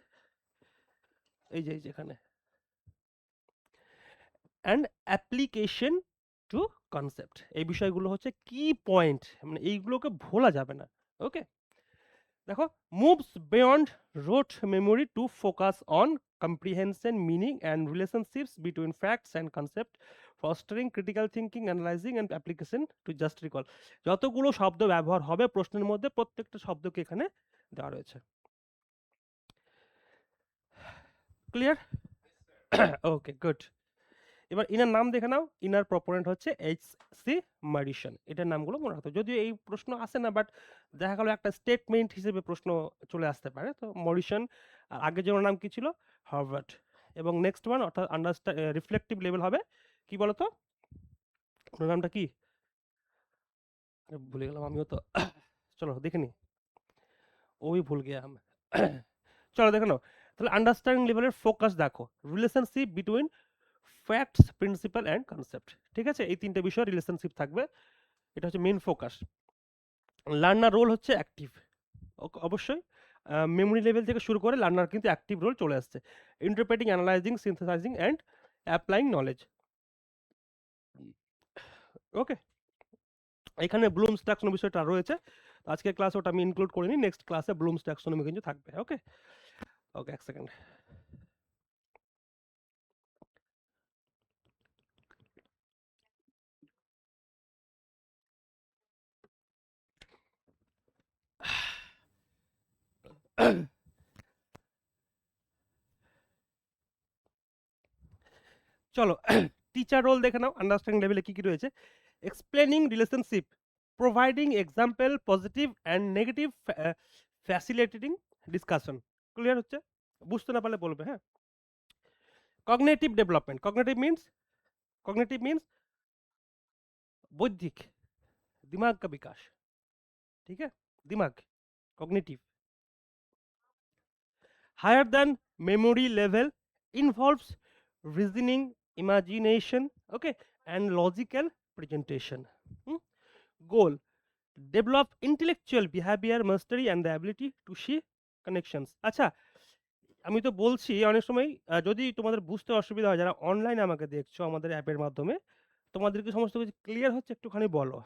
এই যে এখানে, অ্যান্ড অ্যাপ্লিকেশন টু কনসেপ্ট, এই বিষয়গুলো হচ্ছে কি পয়েন্ট, মানে এইগুলোকে ভোলা যাবে না। ওকে, দেখো, moves beyond rote memory to focus on comprehension, meaning and relationships between facts and concept, fostering critical thinking, analyzing and application to just recall. যতগুলো শব্দ ব্যবহার হবে প্রশ্নের মধ্যে, প্রত্যেকটা শব্দকে এখানে দেওয়া রয়েছে। ক্লিয়ার? ওকে, গুড। এবার ইনার নাম দেখে নাও। ইনার প্রপোনেন্ট হচ্ছে এইচ.সি. মারিসন। এটার নামগুলো মনে রাখতে, যদিও এই প্রশ্ন আসে না, বাট দেখা গেল একটা স্টেটমেন্ট হিসেবে প্রশ্ন চলে আসতে পারে। তো মরিসন, আর আগের জনের নাম কি ছিল, হার্ভার্ড। এবং নেক্সট ওয়ান অর্থাৎ রিফ্লেক্টিভ লেভেল হবে কি বলতো, ওনার নামটা কি ভুলে গেলাম আমিও তো। চলো দেখে নি, ওই ভুল গিয়া আমি। চলো দেখে নাও, তাহলে আন্ডারস্ট্যান্ডিং লেভেলের ফোকাস দেখো, relationship between facts, principle and concept. ঠিক আছে, এই তিনটে বিষয় রিলেশনশিপ থাকবে, এটা হচ্ছে মেন ফোকাস। লার্নার রোল হচ্ছে অ্যাক্টিভ, অবশ্যই মেমোরি লেভেল থেকে শুরু করে লার্নার কিন্তু অ্যাক্টিভ রোল চলে আসছে। Interpreting, analysing, synthesising and applying knowledge. Okay, এখানে ব্লুমস ট্যাক্সোনমি বিষয়টা রয়েছে, আজকের ক্লাসে ওটা আমি ইনক্লুড করিনি, নেক্সট ক্লাসে ব্লুমস ট্যাক্সোনমি কিন্তু থাকবে। ওকে ওকে, এক সেকেন্ড। চলো, টিচার রোল দেখে নাও, আন্ডারস্ট্যান্ডিং লেভেলে কি কি রয়েছে। Explaining relationship, providing example, positive and negative, facilitating discussion. Clear হচ্ছে? বুঝতে না পারলে বলবে, হ্যাঁ। কগনিটিভ ডেভেলপমেন্ট, कॉग्निटिव मीन्स बौद्धिक, दिमाग का विकास। ठीक है, दिमाग, cognitive. Higher than memory level, involves reasoning, imagination, okay, and logical presentation. Goal, develop intellectual behaviour mastery and the ability to see connections. আচ্ছা, আমি তো বলছি অনেক সময় যদি তোমাদের বুঝতে অসুবিধা হয়, যারা অনলাইনে আমাকে দেখছো আমাদের অ্যাপের মাধ্যমে, তোমাদের কি সমস্ত কিছু ক্লিয়ার হচ্ছে একটুখানি বলো।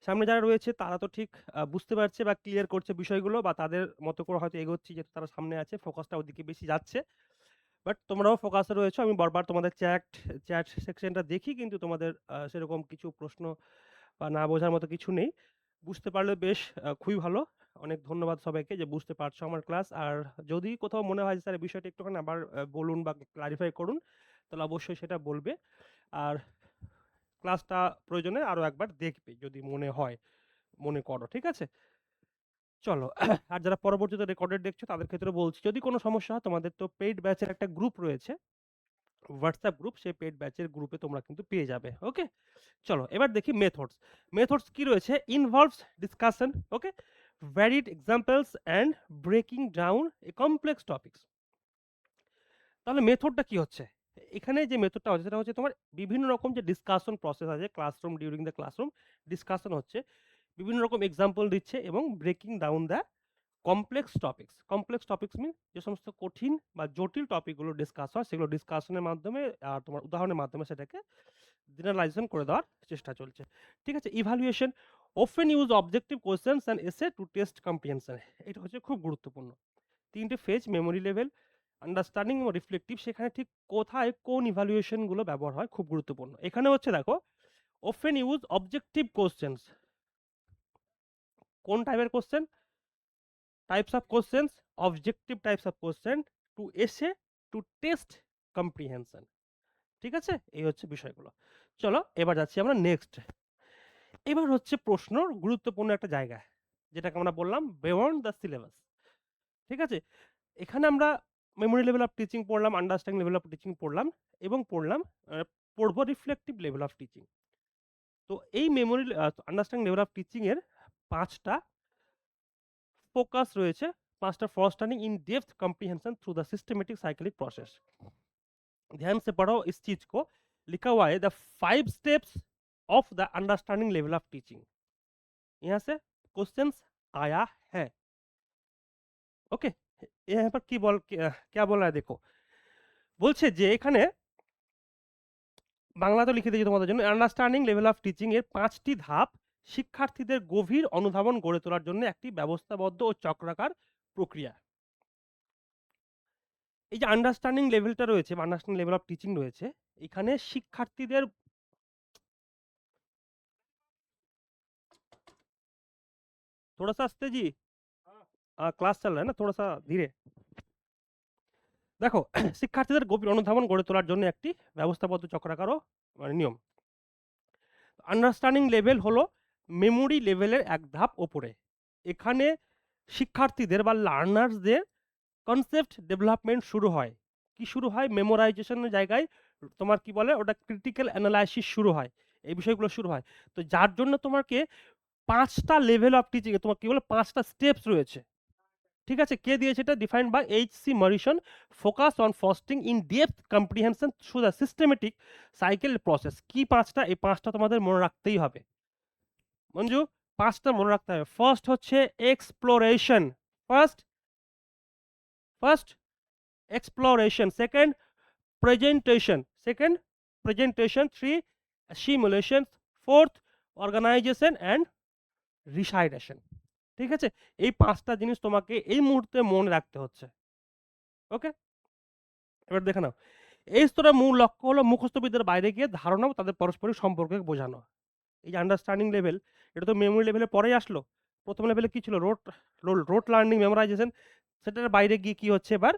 সামনে যারা রয়েছে তারা তো ঠিক বুঝতে পারছে বা ক্লিয়ার করছে বিষয়গুলো, বা তাদের মতো করে হয়তো এগোচ্ছি, যেহেতু তারা সামনে আছে, ফোকাসটা ওদিকে বেশি যাচ্ছে। বাট তোমরাও ফোকাসে রয়েছো, আমি বারবার তোমাদের চ্যাট সেকশনটা দেখি, কিন্তু তোমাদের সেরকম কিছু প্রশ্ন বা না বোঝার মতো কিছু নেই। বুঝতে পারলে বেশ খুবই ভালো। অনেক ধন্যবাদ সবাইকে যে বুঝতে পারছো আমার ক্লাস। আর যদি কোথাও মনে হয় যে স্যার এই বিষয়টা একটুখানি আবার বলুন বা ক্লারিফাই করুন, তাহলে অবশ্যই সেটা বলবে। আর ক্লাসটা প্রয়োজনে আরও একবার দেখবে যদি মনে করো। ঠিক আছে, চলো। আর যারা পরবর্তীতে রেকর্ডেড দেখছো তাদের ক্ষেত্রে বলছি, যদি কোনো সমস্যা হয়, তোমাদের তো পেইড ব্যাচের একটা গ্রুপ রয়েছে, হোয়াটসঅ্যাপ গ্রুপ, সেই পেইড ব্যাচের গ্রুপে তোমরা কিন্তু পেয়ে যাবে। ওকে, চলো এবার দেখি মেথডস। মেথডস কি রয়েছে, involves discussion, okay, varied examples and breaking down a complex topics. তাহলে মেথডটা কি হচ্ছে? এখানে যে মেথডটা হচ্ছে সেটা হচ্ছে তোমার বিভিন্ন রকম যে ডিসকাশন প্রসেস আছে classroom, during the classroom discussion হচ্ছে, বিভিন্ন রকম এক্সাম্পল দিচ্ছে এবং breaking down the complex topics. Complex topics mean যে সমস্ত কঠিন বা জটিল টপিকগুলো ডিসকাস হয় সেগুলো ডিসকাশনের মাধ্যমে আর তোমার উদাহরণের মাধ্যমে সেটাকে জেনারেলাইজেশন করে দেওয়ার চেষ্টা চলছে। ঠিক আছে? Evaluation often use objective questions and essay to test comprehension. এটা হচ্ছে খুব গুরুত্বপূর্ণ। ৩ টে ফেজ মেমোরি লেভেল, আন্ডারস্ট্যান্ডিং এবং রিফ্লেক্টিভ সেখানে ঠিক কোথায় কোন ইভালুয়েশন গুলো ব্যবহার হয় খুব গুরুত্বপূর্ণ। এখানে হচ্ছে দেখো often use objective questions। কোন টাইপের question? Types of questions, objective types of question to assess to test comprehension. ঠিক আছে? এই হচ্ছে বিষয়গুলো। চলো এবার যাচ্ছি আমরা নেক্সট। এবার হচ্ছে প্রশ্ন গুরুত্বপূর্ণ একটা জায়গা, যেটাকে আমরা বললাম বিয়ন্ড দ্য সিলেবাস। ঠিক আছে? এখানে আমরা মেমোরি লেভেল অফ টিচিং পড়লাম, আন্ডারস্ট্যান্ডিং লেভেল অফ টিচিং পড়লাম এবং পড়বো রিফ্লেক্টিভ লেভেল অফ টিচিং। তো এই memory understanding level of teaching এর 5টা ফোকাস রয়েছে, 5টা for study in depth comprehension through the systematic cyclic process. ध्यान से पढ़ो इस चीज को, लिखा हुआ है the 5 steps of the understanding level of teaching. यहाँ से क्वेश्चंस आया है। ওকে, यहाँ पर কি বল क्या बोल रहा है देखो, বলছে যে এখানে বাংলাতে লিখে দিয়েছি তোমাদের জন্য, আন্ডারস্ট্যান্ডিং লেভেল অফ টিচিং এর 5টি ধাপ শিক্ষার্থীদের গভীর অনুধাবন গড়ে তোলার জন্য একটি ব্যবস্থাবদ্ধ ও চক্রাকার প্রক্রিয়া। এই যে আন্ডারস্ট্যান্ডিং লেভেলটা রয়েছে বা আন্ডারস্ট্যান্ডিং লেভেল অফ টিচিং রয়েছে, এখানে শিক্ষার্থীদের थोड़ा सा आस्ते जी, क्लास चल रहा है ना, थोड़ा सा धीरे। দেখো শিক্ষার্থীদের গভীর অনুধাবন গড়ে তোলার জন্য একটি ব্যবস্থাবদ্ধ চক্রাকার ও মানে নিয়ম। আন্ডারস্ট্যান্ডিং লেভেল হলো মেমোরি লেভেলের এক ধাপ ওপরে। এখানে শিক্ষার্থীদের বা লার্নার্সদের কনসেপ্ট ডেভেলপমেন্ট শুরু হয়। কি শুরু হয়? মেমোরাইজেশনের জায়গায় তোমার কি বলে ওটা ক্রিটিক্যাল অ্যানালাইসিস শুরু হয়। এই বিষয়গুলো শুরু হয়। তো যার জন্য তোমাকে 5টা লেভেল অফ টিচিং এ তোমার কি বলে 5টা স্টেপস রয়েছে। ঠিক আছে? কে দিয়েছে এটা? Defined by H C. Morrison. Focus on fostering in depth comprehension through the systematic cycle process. কি 5টা? এই 5টা তোমাদের মনে রাখতেই হবে। মঞ্জু 5টা মনে রাখতে হবে। ফার্স্ট হচ্ছে exploration. First first exploration, second presentation, second presentation, 3 simulations, fourth organization and recitation। ঠিক আছে? এই 5টা জিনিস তোমাকে এই মুহূর্তে মনে রাখতে হচ্ছে। ওকে? এবার দেখে নাও। এই স্তরের মূল লক্ষ্য হলো মুখস্থ বিদ্যার বাইরে গিয়ে ধারণা ও তাদের পারস্পরিক সম্পর্ককে বোঝানো। এই যে আন্ডারস্ট্যান্ডিং লেভেল, এটা তো মেমোরি লেভেলের পরেই আসলো। প্রথম লেভেলে কি ছিল? রোট লার্নিং, মেমোরাইজেশন। সেটার বাইরে গিয়ে কি হচ্ছে এবার?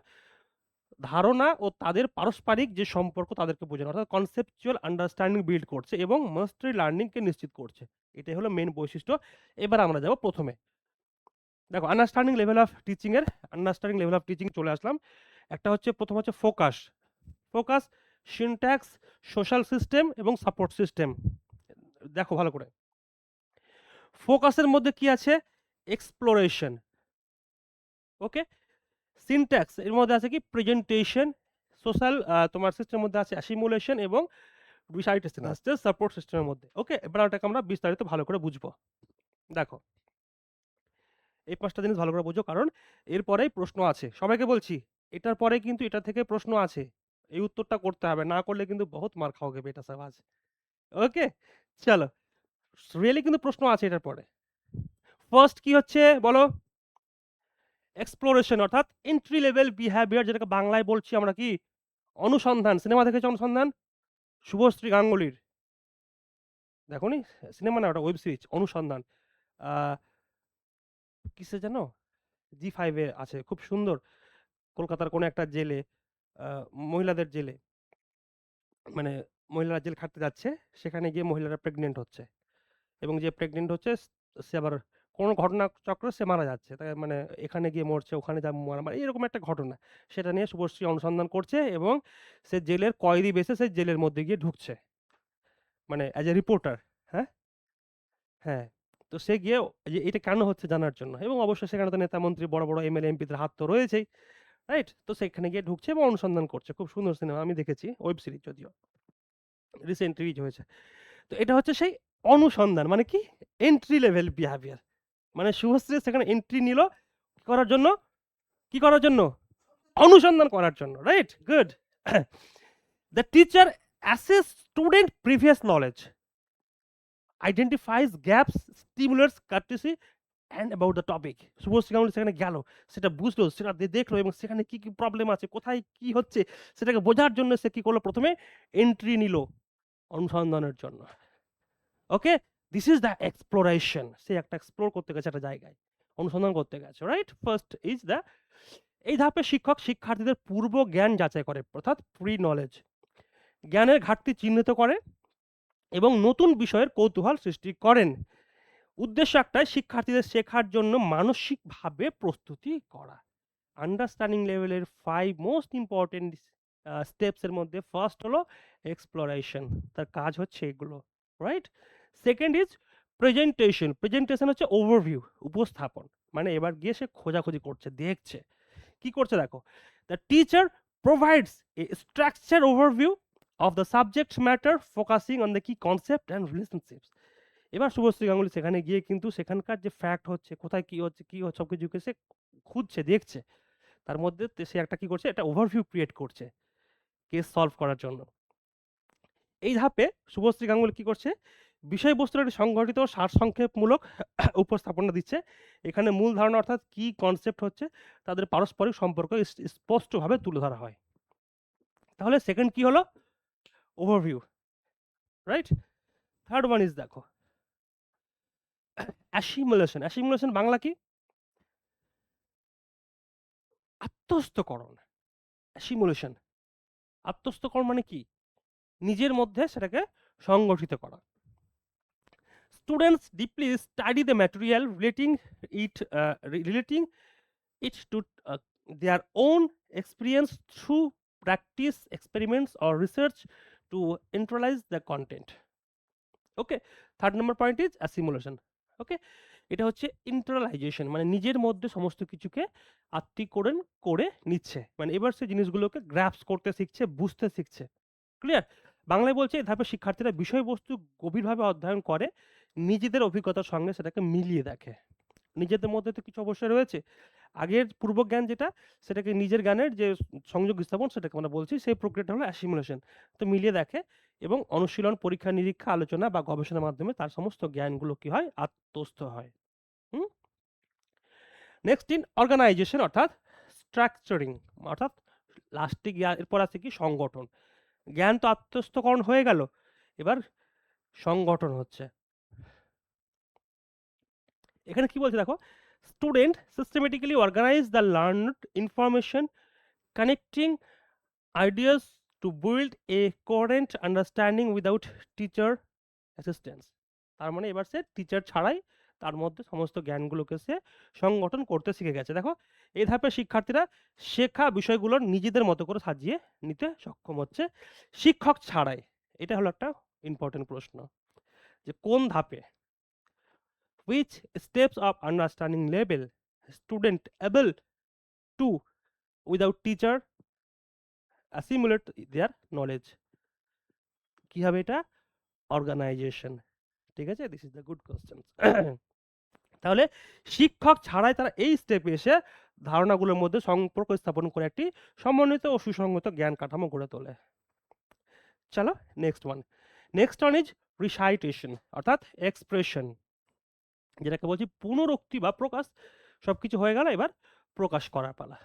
ধারণা ও তাদের পারস্পরিক যে সম্পর্ক তাদেরকে বোঝানো, অর্থাৎ কনসেপচুয়াল আন্ডারস্ট্যান্ডিং বিল্ড করছে এবং মাস্টারি লার্নিংকে নিশ্চিত করছে। এটাই হলো মেন বৈশিষ্ট্য। এবার আমরা যাব প্রথমে। দেখো আন্ডারস্ট্যান্ডিং লেভেল অফ টিচিং এর আন্ডারস্ট্যান্ডিং লেভেল অফ টিচিং চলে আসলাম। একটা হচ্ছে প্রথম হচ্ছে focus. Focus, syntax, social system এবং সাপোর্ট সিস্টেম। দেখো ভালো করে। ফোকাসের মধ্যে কি আছে? এক্সপ্লোরেশন। ওকে? সিনট্যাক্স এর মধ্যে আছে কি? প্রেজেন্টেশন। সোশ্যাল তোমার সিস্টেমের মধ্যে আছে অ্যাসিমুলেশন এবং রিসাইটেশন আসছে সাপোর্ট সিস্টেমের মধ্যে। ওকে? এবার এটাকে আমরা বিস্তারিত ভালো করে বুঝবো। দেখো এই 5টা জিনিস ভালো করে বুঝো, কারণ এরপরেই প্রশ্ন আছে। সবাইকে বলছি এটার পরে কিন্তু এটা থেকে প্রশ্ন আছে। এই উত্তরটা করতে হবে, না করলে কিন্তু বহুত মার খাওগে বেটা সাব আজ। ওকে? চলো, রিয়েলি কিন্তু প্রশ্ন আছে এটার পরে। ফার্স্ট কি হচ্ছে বলো? এক্সপ্লোরেশন, অর্থাৎ এন্ট্রি লেভেল বিহেভিয়ার, যেটাকে বাংলায় বলছি আমরা কি? অনুসন্ধান। সিনেমা দেখেছো অনুসন্ধান? শুভশ্রী গাঙ্গুলির। দেখোনি? সিনেমা না, ওটা ওয়েব সিরিজ অনুসন্ধান। আ কিসে যেন? জি5 এ আছে। খুব সুন্দর। কলকাতার কোনো একটা জেলে, আ মহিলাদের জেলে। মানে মহিলারা জেল খাটতে যাচ্ছে। সেখানে গিয়ে মহিলারা প্রেগন্যান্ট হচ্ছে। এবং যে প্রেগন্যান্ট হচ্ছে সে আবার কোনো ঘটনাচক্রে সে মারা যাচ্ছে। তাই মানে এখানে গিয়ে মরছে, ওখানে যা মারা এরকম একটা ঘটনা। সেটা নিয়ে শুভশ্রী অনুসন্ধান করছে এবং সে জেলের কয়েদি বেছে সে জেলের মধ্যে গিয়ে ঢুকছে। মানে অ্যাজ এ রিপোর্টার। হ্যাঁ? হ্যাঁ। তো সে গিয়ে যে এটা কেন হচ্ছে জানার জন্য, এবং অবশ্যই সেখানে তো নেতা মন্ত্রী বড় বড় এমএলএ এমপিদের হাত তো রয়েছেই, রাইট? তো সেখানে গিয়ে ঢুকছে এবং অনুসন্ধান করছে। খুব সুন্দর সিনেমা, আমি দেখেছি, ওয়েব সিরিজ যদিও রিসেন্ট রিলিজ হয়েছে। তো এটা হচ্ছে সেই অনুসন্ধান, মানে কি, এন্ট্রি লেভেল বিহেভিয়ার। মানে শুভশ্রী সেখানে এন্ট্রি নিল করার জন্য, কি করার জন্য, অনুসন্ধান করার জন্য, right? Good. The teacher assess student previous knowledge, identifies gaps, stimulates courtesy and about the topic. Shubhashree Ganguly সেখানে গেল, সেটা বুঝলো, সেটা দেখলো, এবং সেখানে কি কি প্রবলেম আছে, কোথায় কি হচ্ছে, সেটাকে বোঝার জন্য সে কি করলো, প্রথমে এন্ট্রি নিল অনুসন্ধানের জন্য। ওকে, দিস ইজ দ্য এক্সপ্লোরেশন। সে একটা এক্সপ্লোর করতে গেছে একটা জায়গায়, অনুসন্ধান করতে গেছে, রাইট? ফার্স্ট ইজ দ্য, এই ধাপে শিক্ষক শিক্ষার্থীদের পূর্ব জ্ঞান যাচাই করে, অর্থাৎ প্রি নলেজ, জ্ঞানের ঘাটতি চিহ্নিত করে এবং নতুন বিষয়ের কৌতূহল সৃষ্টি করেন। উদ্দেশ্য একটাই, শিক্ষার্থীদের শেখার জন্য মানসিকভাবে প্রস্তুতি করা। আন্ডারস্ট্যান্ডিং লেভেলের 5 মোস্ট ইম্পর্টেন্ট স্টেপসের মধ্যে ফার্স্ট হলো এক্সপ্লোরেশন, তার কাজ হচ্ছে এগুলো, right? Second is presentation. Presentation হচ্ছে ওভারভিউ, উপস্থাপন, মানে এবার গিয়ে সে খোঁজাখুঁজি করছে, দেখছে কি করছে, দেখো। The teacher provides a structure overview of the subject matter, focusing on the কি কনসেপ্ট অ্যান্ড রিলেশনশিপস। এবার শুভশ্রী গাঙ্গুলি সেখানে গিয়ে কিন্তু সেখানকার যে ফ্যাক্ট হচ্ছে, কোথায় কি হচ্ছে, কি হচ্ছে, সব কিছুকে সে খুঁজছে, দেখছে, তার মধ্যে সে একটা কি করছে, একটা ওভারভিউ ক্রিয়েট করছে কেস সলভ করার জন্য। এই ধাপে শুভশ্রী গাঙ্গুলি কি করছে, বিষয়বস্তুর একটি সংগঠিত সারসংক্ষেপমূলক উপস্থাপনা দিচ্ছে। এখানে মূল ধারণা, অর্থাৎ কি কনসেপ্ট হচ্ছে, তাদের পারস্পরিক সম্পর্ক স্পষ্টভাবে তুলে ধরা হয়। তাহলে সেকেন্ড কি হলো, overview, right? Third one is, দেখো, অ্যাসিমুলেশন। অ্যাসিমুলেশন বাংলা কি, আত্মস্থকরণ। অ্যাসিমুলেশন, আত্মস্থকরণ মানে কি, নিজের মধ্যে সেটাকে সংগঠিত করা। Students deeply study the material, relating it to their own experience through practice, experiments, or research to internalize the content. Okay, third number point is assimilation. Okay, এটা হচ্ছে ইন্টারনালাইজেশন, মানে নিজের মধ্যে সমস্ত কিছুকে আত্মীকরণ করে নিচ্ছে, মানে এবার সে জিনিসগুলোকে গ্রাস্প করতে শিখছে, বুঝতে শিখছে। ক্লিয়ার? বাংলায় বলছে, এই ধাপে শিক্ষার্থীরা বিষয়বস্তু গভীরভাবে অধ্যয়ন করে, নিজেদের অভিজ্ঞতার সঙ্গে সেটাকে মিলিয়ে দেখে। নিজেদের মধ্যে তো কিছু অবশ্যই রয়েছে, আগের পূর্বজ্ঞান যেটা, সেটাকে নিজের জ্ঞানের যে সংযোগ স্থাপন, সেটাকে আমরা বলছি, সেই প্রক্রিয়াটা হলো অ্যাসিমুলেশন। তো মিলিয়ে দেখে এবং অনুশীলন, পরীক্ষা নিরীক্ষা, আলোচনা বা গবেষণার মাধ্যমে তার সমস্ত জ্ঞানগুলো কি হয়, আত্মস্থ হয়। নেক্সট ইন অর্গানাইজেশন, অর্থাৎ স্ট্রাকচারিং, অর্থাৎ লাস্টে গিয়ে এরপর আছে কি, সংগঠন। জ্ঞান তো আত্মস্থকরণ হয়ে গেল, এবার সংগঠন হচ্ছে। এখানে কি বলছে, দেখো, student systematically organize the learned information, connecting ideas to build a coherent understanding without teacher assistance. তার মানে এবার সে টিচার ছাড়াই তার মধ্যে সমস্ত জ্ঞানগুলোকে সে সংগঠন করতে শিখে গেছে। দেখো, এই ধাপে শিক্ষার্থীরা শেখা বিষয়গুলোর নিজেদের মতো করে সাজিয়ে নিতে সক্ষম হচ্ছে, শিক্ষক ছাড়াই। এটা হলো একটা ইম্পর্টেন্ট প্রশ্ন, যে কোন ধাপে, which steps of understanding level student able to without teacher assimilate their knowledge, কি হবে এটা, অর্গানাইজেশন। ঠিক আছে, this is the good question. তাহলে শিক্ষক ছাড়াই তারা এই স্টেপে এসে ধারণাগুলোর মধ্যে সম্পর্ক স্থাপন করে একটি সমন্বিত ও সুসংগত জ্ঞান কাঠামো গড়ে তোলে। চলো নেক্সট ওয়ান ইজ রিসাইটেশন, অর্থাৎ এক্সপ্রেশন, যেটাকে বলছি পুনরুক্তি বা প্রকাশ। সবকিছু হয়ে গেল, এবার প্রকাশ করার পালা।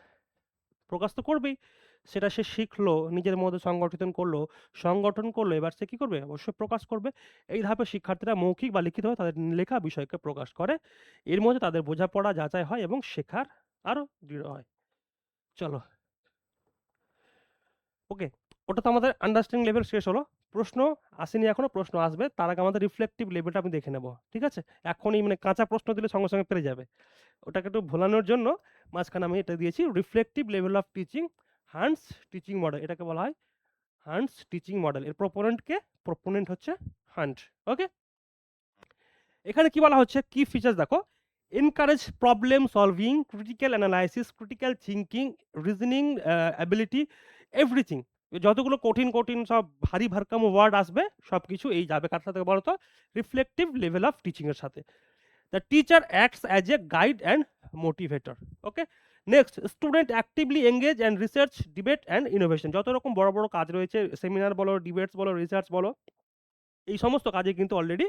প্রকাশ তো করবেই, সেটা সে শিখলো, নিজের মধ্যে সংগঠন করলো, এবার সে কি করবে, অবশ্যই প্রকাশ করবে। এই ধাপে শিক্ষার্থীরা মৌখিক বা লিখিতভাবে তাদের লেখা বিষয়কে প্রকাশ করে, এর মধ্যে তাদের বোঝাপড়া যাচাই হয় এবং শেখার আরো দৃঢ় হয়। চলো, ওকে, ওটা তো আমাদের আন্ডারস্ট্যান্ডিং লেভেল শেষ হলো। প্রশ্ন আসেনি এখনো, প্রশ্ন আসবে, তার আগে আমাদের রিফ্লেক্টিভ লেভেলটা আমি দেখে নেব, ঠিক আছে? এখনই মানে কাঁচা প্রশ্ন দিলে সঙ্গে সঙ্গে পেরে যাবে, ওটাকে একটু ভোলানোর জন্য মাঝখানে আমি এটা দিয়েছি, reflective level of teaching, Hans teaching model, এটাকে বলা হয় হান্স টিচিং মডেল। এর প্রপোনেন্ট হচ্ছে হান্ট। ওকে, এখানে কি বলা হচ্ছে, কি ফিচার্স দেখো, encourage problem solving, critical analysis, critical thinking, reasoning ability, everything. যতগুলো কঠিন কঠিন সব ভারী ভারকাম ওয়ার্ড আসবে সব কিছু এই যাবে কার সাথে বলো তো, রিফ্লেক্টিভ লেভেল অফ টিচিং এর সাথে। The teacher acts as a guide and motivator. Okay, next, student actively engage and research, debate and innovation. যত রকম বড় বড় কাজ রয়েছে, সেমিনার বলো, ডিবেটস বলো, রিসার্চ বলো, এই সমস্ত কাজে কিন্তু অলরেডি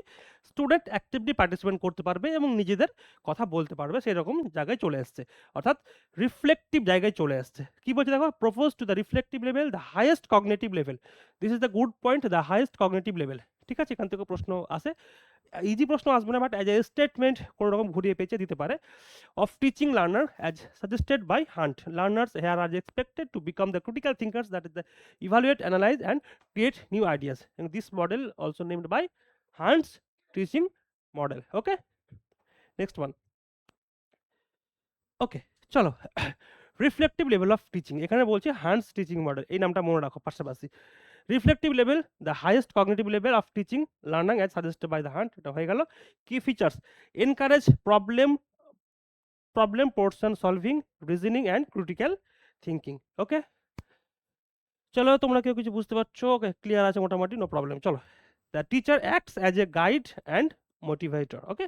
স্টুডেন্ট অ্যাক্টিভলি পার্টিসিপেট করতে পারবে এবং নিজেদের কথা বলতে পারবে, সেরকম জায়গায় চলে এসছে, অর্থাৎ রিফ্লেক্টিভ জায়গায় চলে আসছে। কি বলছে দেখো, propose to the reflective level the highest cognitive level, this is the good point, the highest cognitive level. ঠিক আছে, এখান থেকে প্রশ্ন আসে, ইজি প্রশ্ন আসবে না, বাট অ্যাজ এ স্টেটমেন্ট কোনো রকম ঘুরিয়ে পেঁচে দিতে পারে। Of teaching learner as suggested by Hunt, learners here are expected to become the critical thinkers, that is the evaluate, analyze and create new ideas, and this model also named by Hunt's teaching model. Okay, next one. ওকে, চলো, reflective level of teaching, এখানে বলছে হান্টস teaching model, এই নামটা মনে রাখো পাশাপাশি। Reflective level the highest cognitive level of teaching learning as suggested by the Hunt, এটা হয়ে গেল। কি features, encourage problem portion solving, reasoning and critical thinking. Okay, চলো, তোমরা কেউ কিছু বুঝতে পারছো? ওকে, ক্লিয়ার আছে মোটামুটি, নো প্রবলেম। চলো, the teacher acts as a guide and motivator. Okay,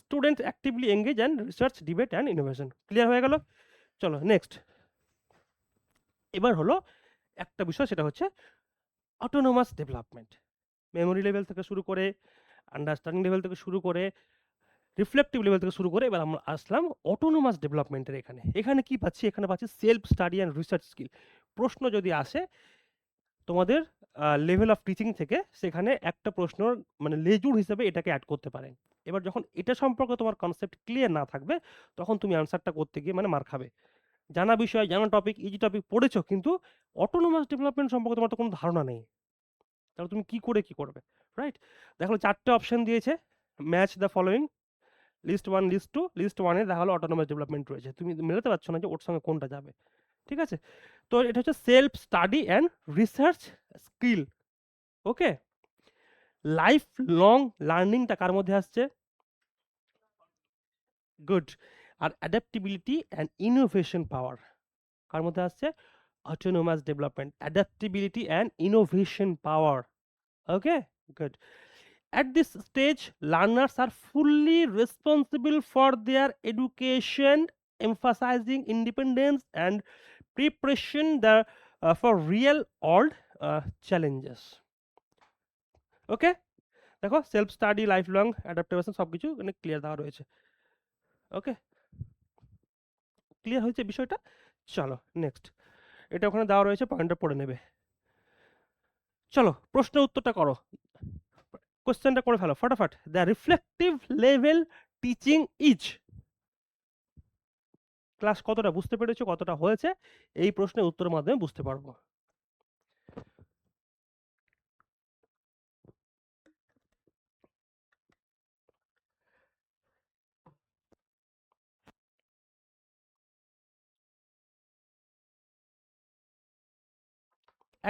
students actively engage and research, debate and innovation. Clear হয়ে গেল। চলো নেক্সট, এবার হলো একটা বিষয়, সেটা হচ্ছে অটোনোমাস ডেভেলপমেন্ট। মেমোরি লেভেল থেকে শুরু করে, আন্ডারস্ট্যান্ডিং লেভেল থেকে শুরু করে, রিফ্লেক্টিভ লেভেল থেকে শুরু করে, এবার আমরা আসলাম অটোনোমাস ডেভেলপমেন্টের। এখানে এখানে কি পাচ্ছি, এখানে পাচ্ছি self study and research skill. প্রশ্ন যদি আসে তোমাদের লেভেল অফ টিচিং থেকে, সেখানে একটা প্রশ্ন মানে লেজুর হিসেবে এটাকে অ্যাড করতে পারেন। এবার যখন এটা সম্পর্কে তোমার কনসেপ্ট ক্লিয়ার না থাকবে, তখন তুমি আনসারটা করতে গিয়ে মানে মার খাবে। জানা বিষয়, জানা টপিক, ইজি টপিক পড়েছো, কিন্তু অটোনোমাস ডেভেলপমেন্ট সম্পর্কে তোমার তো কোনো ধারণা নেই, তাহলে তুমি কি করে কি করবে, রাইট? দেখো, 4টে অপশন দিয়েছে, match the following, list 1, list 2, list 1 এ দেখা হলো অটোনোমাস ডেভেলপমেন্ট রয়েছে, তুমি মেলাতে পারছো না যে ওর সঙ্গে কোনটা যাবে। ঠিক আছে, তো এটা হচ্ছে self study and research skill. Okay, life long লার্নিংটা কার মধ্যে আসছে? গুড। আর অ্যাডাপ্টিবিলিটি অ্যান্ড ইনোভেশন পাওয়ার কার মধ্যে আসছে? Autonomous development, adaptability and innovation power. Okay, good. At this stage, learners are fully responsible for their education, emphasizing independence and preparation for real world challenges. ওকে, দেখো, self study, life long adaptation সব কিছু এখানে clear দেওয়া রয়েছে। ওকে, clear হয়েছে বিষয়টা? চলো next, এটা ওখানে দেওয়া রয়েছে, পয়েন্টটা পড়ে নেবে। চলো, প্রশ্নের উত্তরটা করো, কোশ্চেনটা করে ফেলো ফটাফট। The reflective level teaching is, class কতটা বুঝতে পেরেছো, কতটা হয়েছে, এই প্রশ্নের উত্তরের মাধ্যমে বুঝতে পারবো।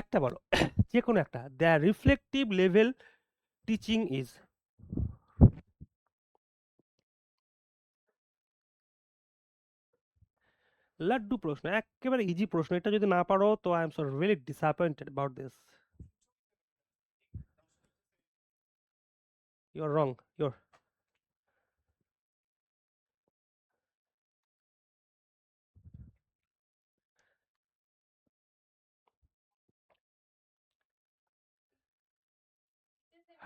একটা বলো, যে কোনো একটা। The reflective level teaching is, laddu প্রশ্ন, একেবারে ইজি প্রশ্ন, এটা যদি না পারো তো I am so really disappointed about this. You are wrong, you are,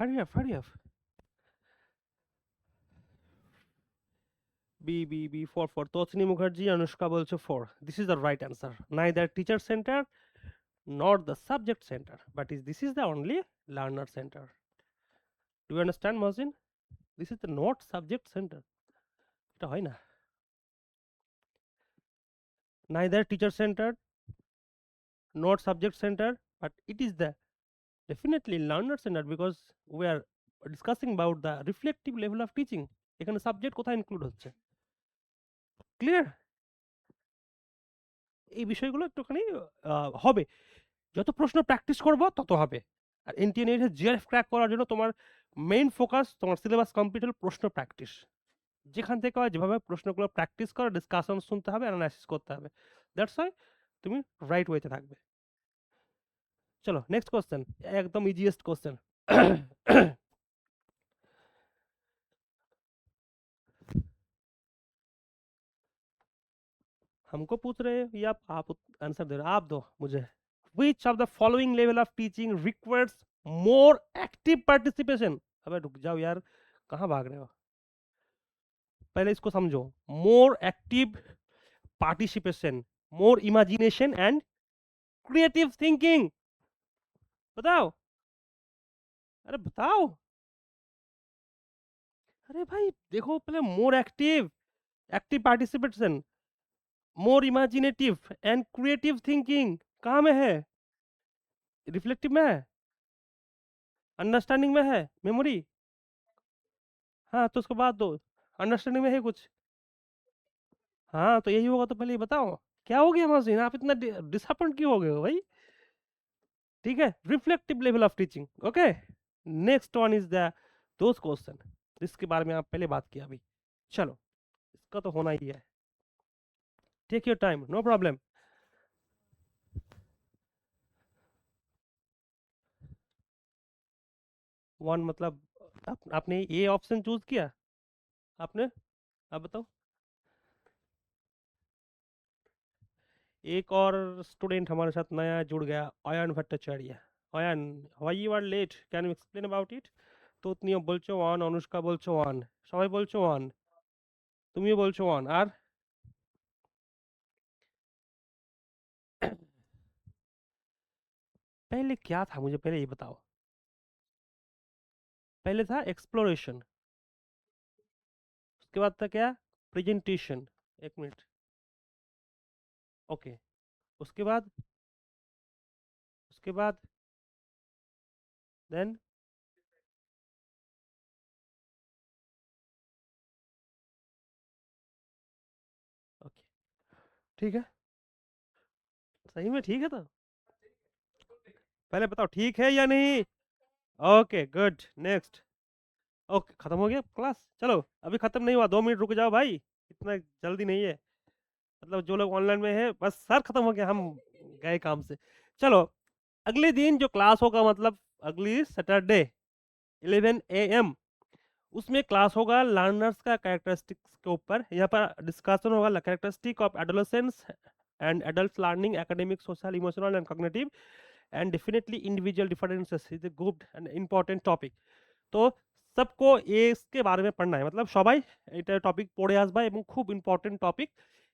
hurry up, hurry up. B for Tochni Mukherjee, Anushka বলছে 4, this is the right answer. Neither teacher center nor the subject center, but this is the only learner center. Do you understand, Mohsin? This is the not subject center, এটা হয় না। Neither teacher centered not subject centered, but it is the definitely learner centered, because we are discussing about the reflective level of teaching. এখানে subject কোথায় include হচ্ছে? Clear? এই বিষয়গুলো একটুখানি হবে, যত প্রশ্ন প্র্যাকটিস করব তত হবে। আর এনটিএনএ জিআরএফ ক্র্যাক করার জন্য তোমার মেইন ফোকাস তোমার সিলেবাস কমপ্লিট হলে প্রশ্ন প্র্যাকটিস, যেখান থেকে হয় যেভাবে প্রশ্নগুলো প্র্যাকটিস করো, ডিসকাশন শুনতে হবে, অ্যানালাইসিস করতে হবে, দ্যাটস ওয়াই তুমি রাইট ওয়েতে থাকবে। चलो नेक्स्ट क्वेश्चन, एकदम इजीएस्ट क्वेश्चन। हमको पूछ रहे हैं या आप आंसर दे रहे हो? आप दो मुझे। Which of the following level of teaching requires more active participation? अबे रुक जाओ यार, कहाँ भाग रहे हो? पहले इसको समझो। More active participation, more imagination and creative thinking. बताओ, अरे बताओ। अरे भाई देखो पहले, more active, active participation, more imaginative and creative thinking कहाँ में है? रिफ्लेक्टिव में है, अंडरस्टैंडिंग में है, मेमोरी। हाँ तो उसको बात दो, अंडरस्टैंडिंग में है कुछ? हाँ तो यही होगा, तो पहले ये बताओ क्या हो गया मशीन, आप इतना डिसअपॉइंट क्यों हो गए हो भाई? ठीक है, reflective level of teaching. Okay, next one is the दोस्त क्वेश्चन, जिसके बारे में आप पहले बात किया अभी। चलो, इसका तो होना ही है, take your time, no problem. One मतलब आपने ए ऑप्शन चूज किया आपने? आप बताओ। एक और स्टूडेंट हमारे साथ नया जुड़ गया, Ayan Bhattacharya. Ayan, why you are late, can you explain about it? তুতনিও বলছো ওয়ান, অনুষ্কা বলছো ওয়ান, সবাই বলছো ওয়ান, তুমিও বলছো ওয়ান, আর पहले क्या था मुझे पहले ये बताओ। पहले था एक्सप्लोरेशन, उसके बाद था क्या? प्रेजेंटेशन। एक मिनट, ओके, उसके बाद, उसके बाद देन, ओके, ठीक है, सही में ठीक है तो पहले बताओ ठीक है या नहीं। Okay good, next. ओके, खत्म हो गया क्लास? चलो अभी खत्म नहीं हुआ, 2 मिनट रुक जाओ भाई, इतना जल्दी नहीं है। मतलब जो लोग ऑनलाइन में है, बस सर खत्म हो गया, हम गए काम से। चलो, अगले दिन जो क्लास होगा, मतलब अगली सैटरडे 11 AM, उसमें क्लास होगा लर्नर्स का कैरेक्टरिस्टिक्स के ऊपर। यहाँ पर डिस्कशन होगा characteristic of adolescence and adult learning, academic, social, emotional and cognitive, and definitely individual differences is a good and important topic. तो सबको इसके बारे में पढ़ना है, मतलब সবাই এটা টপিক পড়ে আসবা, এবং খুব ইম্পর্টেন্ট টপিক।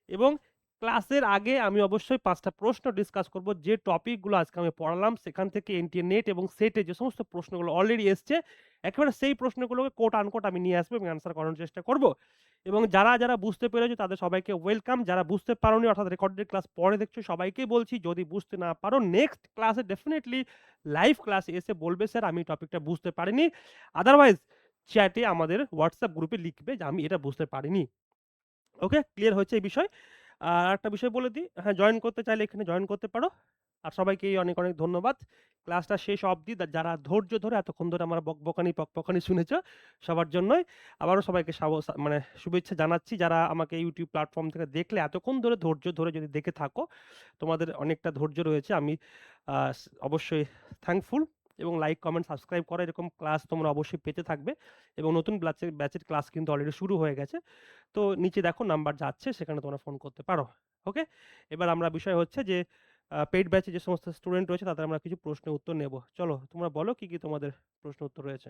এবং ক্লাসের আগে আমি অবশ্যই 5টা প্রশ্ন ডিসকাস করব, যে টপিকগুলো আজকে আমি পড়ালাম সেখান থেকে এনটিএ নেট এবং সেটে যে সমস্ত প্রশ্নগুলো অলরেডি এসছে, একেবারে সেই প্রশ্নগুলোকে কোট আনকোট আমি নিয়ে আসবো এবং অ্যান্সার করার চেষ্টা করব। এবং যারা যারা বুঝতে পেরেছো তাদের সবাইকে ওয়েলকাম, যারা বুঝতে পারোনি অর্থাৎ রেকর্ডেড ক্লাস পরে দেখছো সবাইকে বলছি, যদি বুঝতে না পারো নেক্সট ক্লাসে ডেফিনেটলি লাইভ ক্লাসে এসে বলবে স্যার আমি টপিকটা বুঝতে পারিনি। আদারওয়াইজ চ্যাটে আমাদের হোয়াটসঅ্যাপ গ্রুপে লিখবে যে আমি এটা বুঝতে পারিনি। ওকে, ক্লিয়ার হচ্ছে এই বিষয়? আর একটা বিষয় বলে দিই, হ্যাঁ জয়েন করতে চাইলে এখানে জয়েন করতে পারো। আর সবাইকে অনেক অনেক ধন্যবাদ ক্লাসটা শেষ অবধি যারা ধৈর্য ধরে এতক্ষণ ধরে আমার বকবকানি পকপকানি শুনেছো, সবার জন্যই আবারও সবাইকে মানে শুভেচ্ছা জানাচ্ছি। যারা আমাকে ইউটিউব প্ল্যাটফর্ম থেকে দেখলে এতক্ষণ ধরে ধৈর্য ধরে যদি দেখে থাকো, তোমাদের অনেকটা ধৈর্য রয়েছে, আমি অবশ্যই থ্যাঙ্কফুল। এবং লাইক কমেন্ট সাবস্ক্রাইব করো, এরকম ক্লাস তোমরা অবশ্যই পেতে থাকবে। এবং নতুন ব্যাচের ব্যাচের ক্লাস কিন্তু অলরেডি শুরু হয়ে গেছে, তো নিচে দেখো নাম্বার যাচ্ছে, সেখানে তোমরা ফোন করতে পারো। ওকে, এবার আমরা বিষয় হচ্ছে যে পেইড ব্যাচে যে সমস্ত স্টুডেন্ট রয়েছে তাদের আমরা কিছু প্রশ্নের উত্তর নেব। চলো তোমরা বলো কি কি তোমাদের প্রশ্ন উত্তর রয়েছে।